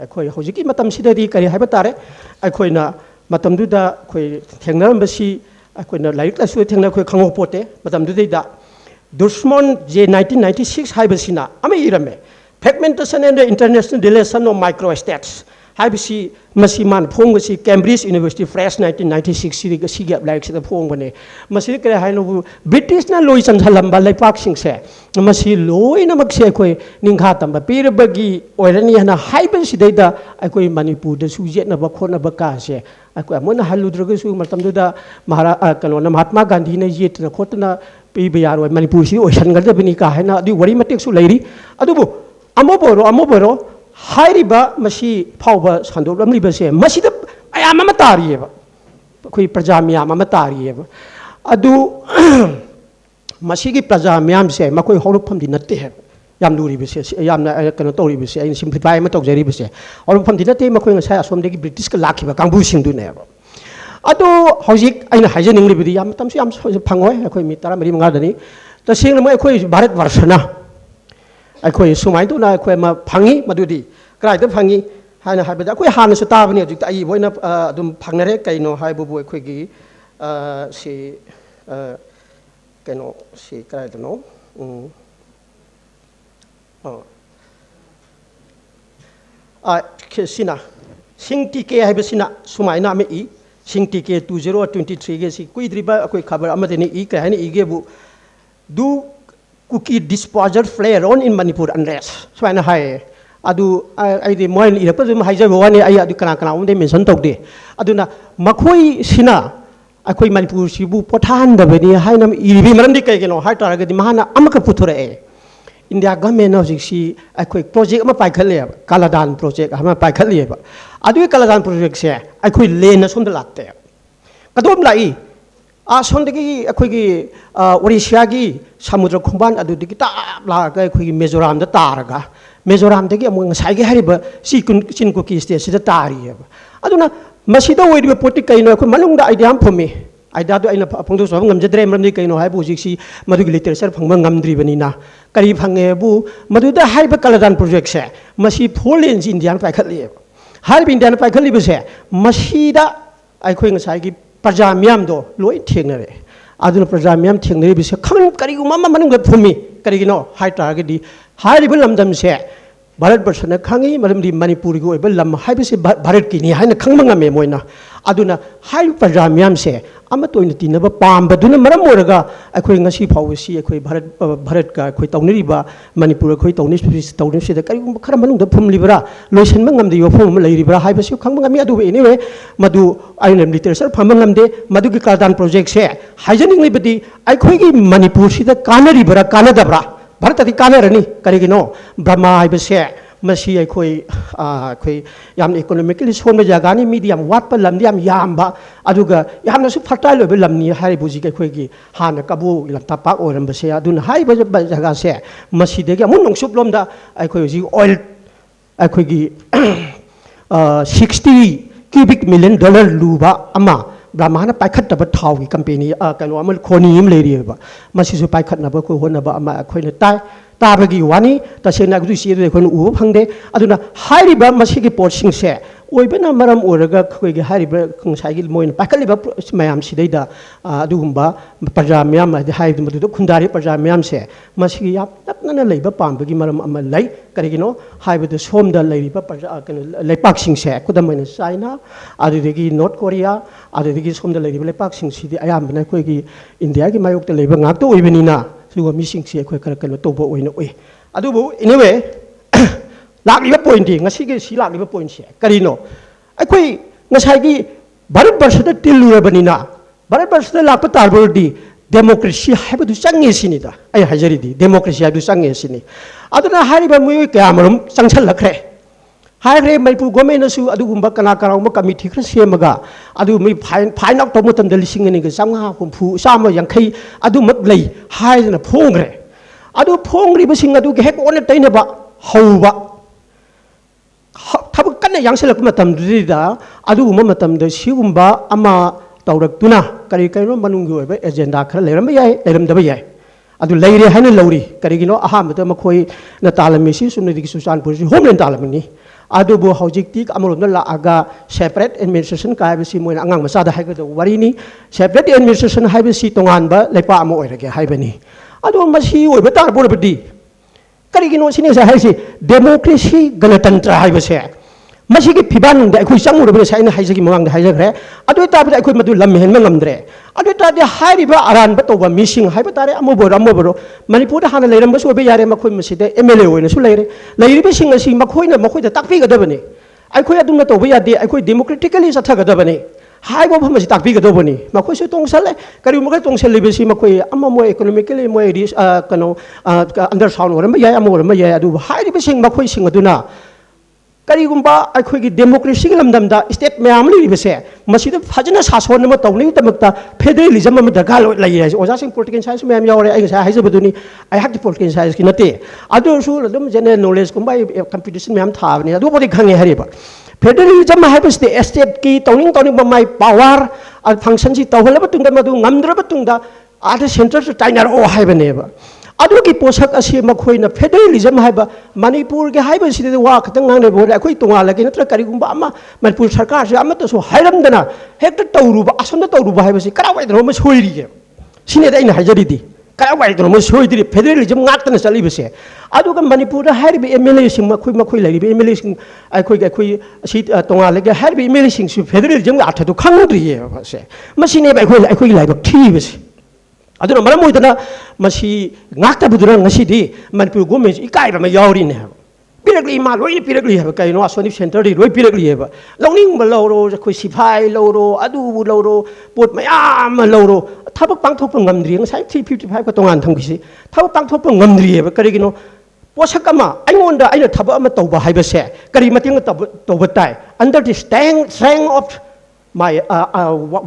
अखोय होजिकी मतम सिददी करि हाइबा तारे अखोयना मतमदुदा अखोय थेंगनरमबसी अखोयना लाइक लासु थेंगना अखोय खंगो पोते मतमदुदैदा दुश्मन जे 1996 हाइबसिना अमे इरमे fragmentation and international relation of micro states हाइबसी मसी मान फोंगसी कैम्ब्रिज यूनिवर्सिटी फ्रेश 1996 सिरिग सिगे लाइक सिदा फोंगबने मसी करे हाइनो ब्रिटिश ना लोई चंझलंबा लेपाक सिंगसे मसी लोइना मक्से कोइ निंखा तंबा पीरबगी ओइरनी हना हाइबसिदैदा अकोइ मणिपुर द सुजेना बखोना बकासे अकोइ मन हलुद्रगसु मतमदुदा महारा कनोना महात्मा गांधी ने येतना खोतना पीब यारोय मणिपुर सी ओइसनगदबनी का हैना अदु वरी मटेक्सु लेरी अदुबु अमोबोरो हाइरिबा मसी फावबा संदोलमलिबसे मसीदा अयाम अमा तारियेबा अखोइ प्रजा म्याम अमा तारियेबा अदु मसीगी प्रजा म्याम से मकोइ हौरफमदि नत्ते है याम लुरिबसे यामना कनो तौरिबसे इन सिम्प्लिफाई अमा तौजरिबसे हौरफमदि नत्ते मकोइ ngasai असोमदेगी ब्रिटिश का लाखिबा कांगबु सिंदुनेबा अदु हौजिक आइना हाइजनिंगलिबदि याम तमसे याम फंगोय अखोइ मी 13 मंगादनि तसेंग म अखोइ भारत वर्षना अखोइ सुमाइ तुना अखोइ मा फंगी मदुदि क्राइद फंगी हाना हाइबदा अखोइ हानसु ताबनि हजिक आई बोइना अदुम फंगनरे कैनो हाइबुबु अखोइगी सि कैनो सि क्राइदनो सिना सिंगटी के हाइबसिना सुमाइना मे इ सिंगटी के 2023 के सि कुइद्रिबा अखोइ खबर अमदेनि इ कहनि इगेबु दु Kuki disposer flare on in Manipur unless स्वाइना हाय अदु आइदि मोइन इरपजम हाइजबो वाने आई अदु कना कना उमदे मेंशन तौदे अदुना मखोइ सिना अखोइ मणिपुर सिबु पोथानदबनि हाइनम इरिबि मरमदि कैगेनो हाइ तारगदि महाना अमक पुथुरए इंडिया गवर्नमेंट हजिसी अखोइ प्रोजेक्ट अमा पाइखले कालादान प्रोजेक्ट अमा पाइखलेबा अदु कालादान प्रोजेक्ट से अखोइ लेन सोंद लाते कदोम लाई सोंदगी अखोइगी ओडिशा की समुद्र खोंबान अदुदगी ताप लागा अखोइगी मिजोराम दा तारगा मिजोराम दगी अमु ngसाइगे हरिबा चिनकुकी स्टेट सिदा तारियबा अदुना मसिदा ओइरिबा पोटि कैनो अखोइ मनुंगदा आइडिया हम फमी आइडिया दो आइना फंदो सब ngamjadre मरमदि कैनो हाइबु जिक्सी मदुगी लिटरेचर फंगबा ngamद्रिबनिना करि फंगेबु मदुदा हाइबा कलादान प्रोजेक्ट से मसी फोर लेन्स इंडिया पाइखलियबा हाइबा इंडिया पाइखलिबसे मसिदा अखोइ ngसाइगी प्रजा म्याम दो लोई थेंगनरे अदुना प्रजा म्याम थेंगनरे बिसे खमन करिगुमा मनुंग फुमी करिगिनो हाइ तारगदि हाइरिबा लमदम से भारत वर्षना खंगी मरमदि मणिपुर की ओइबा लम हाइबसे भारत की नि हाइना खंगमंगमे मोइना अदुना हाइ प्रजा म्याम से अमा तोइना तिनबा पामबदुना मरम ओरगा अखोइ ngasi फावसी अखोइ भारत का अखोइ तौनरिबा मणिपुर अखोइ तौनिसिदा करिगुम खरा मनुंगदा फुमलिबरा लोइसनबा ngamदि योफम लैरिबरा हाइबसु खंगमंगमी अदु एनीवे मदु आइना लिटरेचर फमंगमदे मदुगी कालादान प्रोजेक्ट से हाइजनिंगलिबदि अखोइगी मणिपुर सिदा कानरिबरा कानदबरा भारत अति कानरनी करिगिनो ब्रह्मा हाइबसे मसी अखोइ अखोइ याम इकोनॉमिकली सोन जगानी मीडियम वाटप लमदि याम यामबा अदुगा यामनसु फर्टाइल ओइबे लमनी हाइबुजी अखोइगी हाना कबु लमतापा ओरमबसे अदुना हाइबा जगा से मसीदेगी अमु नोंसुप लोमदा अखोइ जी ऑयल अखोइगी 60 cubic million dollar लुबा अमा ब्रह्माना पाइखटब थाव की कंपनी कनो अमल खोनी इम लेरिबा मसिसु पाइखटनब को होनबा अमा अखोइना ताइ ताबगी वानी तसेना गुदु सिरे खोन उ फंगदे अदुना हाइरिबा मसिगी पोर्टसिंग से ओइबना मरम ओरगा खोइगी हाइरिबा खंसाइगी मोइन पाइखलिबा मयाम सिदैदा अदुगुम्बा प्रजा म्याम हाइदु मदु खुंदारि प्रजा म्याम से मसिगी याम तपना लेबा पामबगी मरम अमा लै करिगिनो हाइबदु सोमदा लेरिबा प्रजा कनो लेपाक्सिंग से कुदमैना चाइना अदुदगी नॉर्थ कोरिया अदुदगी सोमदा लेरिबा लेपाक्सिंग सिदि अयामबना खोइगी इंडिया की मायोक्ता लेबा ngakto ओइबनिना सुगो मिसिंग से अखोइ खरा कनो तोबो ओइना ओइ अदुबु एनीवे लागिबा पॉइंट ngasiगे सि लागिबा पॉइंट से करिनो अखोइ ngसाइगी भारत वर्षदा तिलुरबनिना भारत वर्षदा लाप तारबोदि डेमोक्रेसी हाइबदु चंगे सिनिदा आइ हाइजरिदि डेमोक्रेसी हाइबदु चंगे सिनि अदुना हारिबा मुय क्यामरम चंगसल लखरे हाइरे मणिपुर गवर्नमेंटसु अदुगुम्बा कना कनाउमा कमिटी खर सेमगा अदु मै फाइन आउट तमतम द लिसिंग नि ग 500 हुम्फु 150 अदु मत लै हाइना फोंग्रे ꯑꯗꯨ ꯐꯣꯡꯂꯤꯕꯁꯤꯡ ꯑꯗꯨꯒꯤ ꯍꯦꯛ ꯑꯣꯟꯅ ꯇꯩꯅꯕ ꯍꯧꯕ ꯊꯕꯛ ꯀꯟꯅ ꯌꯥꯡꯁꯤꯜꯂꯛꯄ ꯃꯇꯝꯗꯨꯗ ꯑꯗꯨꯒꯨꯝꯕ ꯃꯇꯝꯗ ꯁꯤꯒꯨꯝꯕ ꯑꯃ ꯇꯧꯔꯛꯇꯨꯅ ꯀꯔꯤ ꯀꯔꯤꯅꯣ ꯃꯅꯨꯡꯒꯤ ꯑꯣꯏꯕ ꯑꯦꯖꯦꯟꯗꯥ ꯈꯔ ꯂꯩꯔꯝꯕ ꯌꯥꯏ ꯂꯩꯔꯝꯗꯕ ꯌꯥꯏ ꯑꯗꯨ ꯂꯩꯔꯦ ꯍꯥꯏꯅ ꯂꯧꯔꯤ ꯀꯔꯤꯒꯤꯅꯣ ꯑꯍꯥꯟꯕꯗ ꯃꯈꯣꯏꯅ ꯇꯥꯜꯂꯝꯃꯤꯁꯤ ꯆꯨꯝꯅꯗꯒꯤ ꯆꯨꯔꯆꯥꯟꯄꯨꯔꯁꯤ ꯍꯣꯝꯂꯦꯟ ꯇꯥꯜꯂꯝꯃꯤꯅꯤ ꯑꯗꯨꯕꯨ ꯍꯧꯖꯤꯛꯇꯤ ꯑꯃꯔꯣꯝꯗ ꯂꯥꯛꯑꯒ ꯁꯦꯄꯔꯦꯠ ꯑꯦꯗꯃꯤꯅꯤꯁꯇ꯭ꯔꯦꯁꯟ ꯍꯥꯏꯕꯁꯤ ꯃꯣꯏꯅ ꯑꯉꯥꯡ ꯃꯆꯥꯗ ꯍꯥꯏꯒꯗꯕ ꯋꯥꯔꯤꯅꯤ ꯁꯦꯄꯔꯦꯠ ꯑꯦꯗꯃꯤꯅꯤꯁꯇ꯭ꯔꯦꯁꯟ ꯍꯥꯏꯕꯁꯤ ꯇꯣꯉꯥꯟꯕ ꯂꯩꯄꯥꯛ ꯑꯃ ꯑꯣꯏꯔꯒꯦ ꯍꯥꯏꯕꯅꯤ ꯑꯗꯣ ꯃꯁꯤ ꯑꯣꯏꯕ ꯇꯥꯔꯕꯗꯤ ꯀꯔꯤꯒꯤꯅꯣ ꯁꯤꯅꯤ ꯉꯁꯥꯏ ꯍꯥꯏꯁꯤ ꯗꯦꯃꯣꯀ꯭ꯔꯦꯁꯤ ꯒꯅꯇꯟꯇ꯭ꯔ ꯍꯥꯏꯕꯁꯦ ꯃꯁꯤꯒꯤ ꯐꯤꯕꯝꯗ ꯑꯩꯈꯣꯏ ꯆꯪꯉꯨꯔꯕ ꯉꯁꯥꯏ ꯑꯩꯅ ꯍꯥꯏꯖꯈꯤ ꯃꯃꯥꯡꯗ ꯍꯥꯏꯖꯈ꯭ꯔꯦ ꯑꯗꯨ ꯑꯣꯏꯇꯥꯔꯕꯗꯤ ꯑꯩꯈꯣꯏ ꯃꯗꯨ ꯂꯝ ꯍꯦꯟꯕ ꯉꯝꯗ꯭ꯔꯦ ꯑꯗꯨ ꯑꯣꯏꯇꯥꯔꯗꯤ ꯍꯥꯏꯔꯤꯕ ꯑꯔꯥꯟꯕ ꯇꯧꯕ ꯃꯤꯁꯤꯡ ꯍꯥꯏꯕ ꯇꯥꯔꯦ ꯑꯃꯕꯨ ꯑꯣꯏꯔꯣ ꯃꯅꯤꯄꯨꯔꯗ ꯍꯥꯟꯅ ꯂꯩꯔꯝꯕꯁꯨ ꯑꯣꯏꯕ ꯌꯥꯔꯦ ꯃꯈꯣꯏ ꯃꯁꯤꯗ MLA ꯑꯣꯏꯅꯁꯨ ꯂꯩꯔꯦ ꯂꯩꯔꯤꯕꯁꯤꯡ ꯑꯁꯤ ꯃꯈꯣꯏꯗ ꯇꯥꯛꯄꯤꯒꯗꯕꯅꯤ ꯑꯩꯈꯣꯏ ꯑꯗꯨꯝꯅ ꯇꯧꯕ ꯌꯥꯗꯦ ꯑꯩꯈꯣꯏ ꯗꯦꯃꯣꯀ꯭ꯔꯦꯇꯤꯀꯦꯂꯤ ꯆꯠꯊꯒꯗꯕꯅꯤ ꯍꯥꯏꯕ ꯃꯐꯝ ꯑꯁꯤ ꯇꯥꯛꯄꯤꯒꯗꯕꯅꯤ ꯃꯈꯣꯏꯁꯨ ꯇꯣꯡꯁꯜꯂꯦ ꯀꯔꯤꯒꯨꯝꯕ ꯈꯔ ꯇꯣꯡꯁꯜꯂꯤꯕꯁꯤ ꯃꯈꯣꯏ ꯑꯃ ꯃꯣꯏ ꯏꯀꯣꯅꯣꯃꯤꯀꯦꯂꯤ ꯃꯣꯏ ꯀꯩꯅꯣ ꯑꯟꯗꯔ ꯁꯥꯎꯟ ꯑꯣꯏꯔꯝꯕ ꯌꯥꯏ ꯑꯃ ꯑꯣꯏꯔꯝꯕ ꯌꯥꯏ ꯑꯗꯨꯕꯨ ꯍꯥꯏꯔꯤꯕꯁꯤꯡ ꯃꯈꯣꯏꯁꯤꯡ ꯑꯗꯨꯅ ꯀꯔꯤꯒꯨꯝꯕ ꯑꯩꯈꯣꯏꯒꯤ ꯗꯦꯃꯣꯀ꯭ꯔꯦꯁꯤꯒꯤ ꯂꯝꯗꯝꯗ ꯁ꯭ꯇꯦꯠ ꯃꯌꯥꯝ ꯂꯩꯔꯤꯕꯁꯦ ꯃꯁꯤꯗ ꯐꯖꯅ ꯁꯥꯁꯣꯟ ꯑꯃ ꯇꯧꯅꯕꯒꯤꯗꯃꯛꯇ ꯐꯦꯗꯔꯦꯂꯤꯖꯝ ꯑꯃ ꯗꯔꯀꯥꯔ ꯂꯩ ꯍꯥꯏꯁꯦ ꯑꯣꯖꯥꯁꯤꯡ ꯄꯣꯂꯤꯇꯤꯀꯦꯜ ꯁꯥꯏꯟꯁ ꯃꯌꯥꯝ ꯌꯥꯎꯔꯦ ꯑꯩ ꯉꯁꯥꯏ ꯍꯥꯏꯖꯕꯗꯨꯅꯤ ꯑꯩꯍꯥꯛꯀꯤ ꯄꯣꯂꯤꯇꯤꯀꯦꯜ ꯁꯥꯏꯟꯁꯀꯤ ꯅꯠꯇꯦ ꯑꯗꯨ ꯑꯣꯏꯔꯁꯨ ꯑꯗꯨꯝ ꯖꯦꯅꯔꯦꯜ ꯅꯣꯂꯦꯖꯀꯨꯝꯕ ꯑꯩ ꯀꯝꯄꯤꯇꯤꯁꯟ ꯃꯌꯥꯝ ꯊꯥꯕꯅꯤ ꯑꯗꯨꯕꯨꯗꯤ ꯈꯪꯉꯦ ꯍꯥꯏꯔꯤꯕ ꯐꯦꯗꯔꯦꯂꯤꯖꯝ ꯍꯥꯏꯕꯁꯤꯗꯤ ꯁ꯭ꯇꯦꯠꯀꯤ ꯇꯧꯅꯤꯡꯕ ꯃꯥꯏ ꯄꯥꯋꯔ ꯐꯪꯁꯟꯁꯤ ꯇꯧꯍꯜꯂꯕ ꯃꯇꯨꯡꯗ ꯃꯗꯨ ꯉꯝꯗ꯭ꯔꯕ ꯃꯇꯨꯡꯗ ꯑꯥꯗ ꯁꯦꯟꯇꯔꯁꯨ ꯇꯥꯏꯅꯔꯛꯑꯣ ꯍꯥꯏꯕꯅꯦꯕ ꯑꯗꯨꯒꯤ ꯄꯣꯠꯁꯛ ꯑꯁꯤ ꯃꯈꯣꯏꯅ ꯐꯦꯗꯔꯦꯂꯤꯖꯝ ꯍꯥꯏꯕ ꯃꯅꯤꯄꯨꯔꯒꯤ ꯍꯥꯏꯕꯁꯤꯗꯤ ꯋꯥ ꯈꯛꯇꯪ ꯉꯥꯡꯅꯕ ꯑꯣꯏꯔꯦ ꯑꯩꯈꯣꯏ ꯇꯣꯉꯥꯜꯂꯒꯦ ꯅꯠꯇ꯭ꯔꯒ ꯀꯔꯤꯒꯨꯝꯕ ꯑꯃ ꯃꯅꯤꯄꯨꯔ ꯁꯔꯀꯥꯔꯁꯤ ꯑꯃꯠꯇꯁꯨ ꯍꯥꯏꯔꯝꯗꯅ ꯍꯦꯛꯇ ꯇꯧꯔꯨꯕ ꯑꯁꯣꯝꯗ ꯇꯧꯔꯨꯕ ꯍꯥꯏꯕꯁꯤ ꯀꯔꯥꯏꯋꯥꯏꯗꯅꯣꯃ ꯁꯣꯏꯔꯤꯒꯦ ꯁꯤꯅꯦꯗ ꯑꯩꯅ ꯍꯥꯏꯖꯔꯤꯗꯤ ꯀꯔꯥꯏꯋꯥꯏꯗꯅꯣꯃ ꯁꯣꯏꯗ꯭ꯔꯤ ꯐꯦꯗꯔꯦꯂꯤꯖꯝ ꯉꯥꯛꯇꯅ ꯆꯠꯂꯤꯕꯁꯦ ꯑꯗꯨꯒ ꯃꯅꯤꯄꯨꯔꯗ ꯍꯥꯏꯔꯤꯕ MLAꯁꯤꯡ ꯃꯈꯣꯏ ꯂꯩꯔꯤꯕ MLAꯁꯤꯡ ꯑꯩꯈꯣꯏ ꯑꯁꯤ ꯇꯣꯉꯥꯜꯂꯒꯦ ꯍꯥꯏꯔꯤꯕ MLAꯁꯤꯡꯁꯨ ꯐꯦꯗꯔꯦꯂꯤꯖꯝꯒꯤ ꯑꯥꯔꯊꯗꯨ ꯈꯪꯗ꯭ꯔꯤꯌꯦꯕ ꯃꯁꯦ ꯃꯁꯤꯅꯦꯕ ꯑꯩꯈꯣꯏꯒꯤ ꯂꯥꯏꯕꯛ ꯊꯤꯕꯁꯦ ꯑꯗꯨꯅ ꯃꯔꯝ ꯑꯣꯏꯗꯅ ꯃꯁꯤ ꯉꯥꯛꯇꯕꯗꯨꯅ ꯉꯁꯤꯗꯤ ꯃꯅꯤꯄꯨꯔ ꯒꯣꯔꯃꯦꯟꯁꯤ ꯏꯀꯥꯏꯕ ꯑꯃ ꯌꯥꯎꯔꯤꯅꯦ ꯍꯥꯏꯕ ꯄꯤꯔꯛꯂꯤ ꯃꯥ ꯂꯣꯏꯅ ꯄꯤꯔꯛꯂꯤ ꯍꯥꯏꯕ ꯀꯩꯅꯣ ꯑꯁꯣꯝꯒꯤ ꯁꯦꯟꯇꯔꯗꯤ ꯂꯣꯏ ꯄꯤꯔꯛꯂꯤꯑꯕ ꯂꯧꯅꯤꯡꯕ ꯂꯧꯔꯣ ꯑꯩꯈꯣꯏ ꯁꯤꯐꯥꯏ ꯂꯧꯔꯣ ꯑꯗꯨꯕꯨ ꯂꯧꯔꯣ ꯄꯣꯠ ꯃꯌꯥꯝ ꯑꯃ ꯂꯧꯔꯣ ꯊꯕꯛ ꯄꯥꯡꯊꯣꯛꯄ ꯉꯝꯗ꯭ꯔꯤꯌꯦ ꯉꯁꯥꯏ 355ꯀ ꯇꯣꯉꯥꯟ ꯊꯝꯈꯤꯁꯤ ꯊꯕꯛ ꯄꯥꯡꯊꯣꯛꯄ ꯉꯝꯗ꯭ꯔꯤꯑꯕ ꯀꯔꯤꯒꯤꯅꯣ ꯄꯣꯠꯁꯛ ꯑꯃ ꯑꯩꯅ ꯊꯕꯛ ꯑꯃ ꯇꯧꯕ ꯍꯥꯏꯕꯁꯦ ꯀꯔꯤ ꯃꯇꯦꯡ ꯇꯧꯕ ꯇꯥꯏ under the strength of my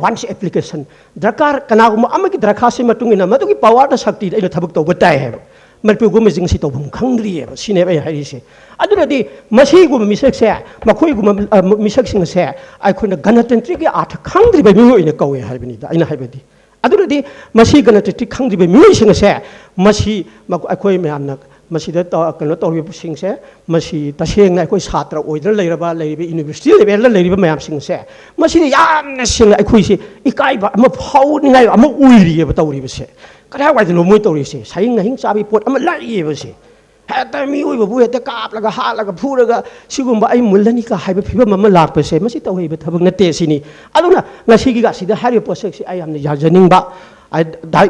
once application drakar kanaguma amagi drakasi matungina madugi power da sakti aina thabak tawba tai heba manipur gum jing si tawbum khangdri heba sine ai harise adunadi masi gum misak se makhoi gum misak sing se ai khona ganatantric gi arth khangdri ba mi oina kawe haibani da aina haibadi adunadi masi ganatantric khangdri ba mi sing se masi akhoi mayamna ꯃꯁꯤꯗ ꯀꯩꯅꯣ ꯇꯧꯔꯤꯕꯁꯤꯡꯁꯦ ꯃꯁꯤ ꯇꯁꯦꯡꯅ ꯑꯩꯈꯣꯏ ꯁꯥꯇ꯭ꯔ ꯑꯣꯏꯗꯅ ꯂꯩꯔꯕ university ꯂꯦꯚꯦꯜꯗ ꯂꯩꯔꯤꯕ ꯃꯌꯥꯝꯁꯤꯡꯁꯦ ꯃꯁꯤꯗ ꯌꯥꯝꯅ ꯁꯦꯡꯅ ꯑꯩꯈꯣꯏꯁꯦ ꯏꯀꯥꯏꯕ ꯑꯃ ꯐꯥꯎꯅꯤꯡꯉꯥꯏ ꯑꯃ ꯑꯣꯏꯔꯤꯑꯕ ꯇꯧꯔꯤꯕꯁꯦ ꯀꯗꯥꯏꯋꯥꯏꯗꯅꯣ ꯃꯣꯏ ꯇꯧꯔꯤꯁꯦ ꯁꯍꯤꯡ ꯅꯍꯤꯡ ꯆꯥꯕꯤ ꯄꯣꯠ ꯑꯃ ꯂꯥꯛꯏꯑꯕꯁꯦ ꯍꯦꯛꯇ ꯃꯤꯑꯣꯏꯕꯕꯨ ꯍꯦꯛꯇ ꯀꯥꯞꯂꯒ ꯍꯥꯠꯂꯒ ꯐꯨꯔꯒ ꯁꯤꯒꯨꯝꯕ ꯑꯩ ꯃꯨꯜꯂꯅꯤꯀ ꯍꯥꯏꯕ ꯐꯤꯕꯝ ꯑꯃ ꯂꯥꯛꯄꯁꯦ ꯃꯁꯤ ꯇꯧꯍꯩꯕ ꯊꯕꯛ ꯅꯠꯇꯦ ꯁꯤꯅꯤ ꯑꯗꯨꯅ ꯉꯁꯤꯒꯤ ꯑꯁꯤꯗ ꯍꯥꯏꯔꯤꯕ ꯄꯣꯠꯁꯛꯁꯤ ꯑꯩ ꯌꯥꯝꯅ ꯌꯥꯖꯅꯤꯡꯕ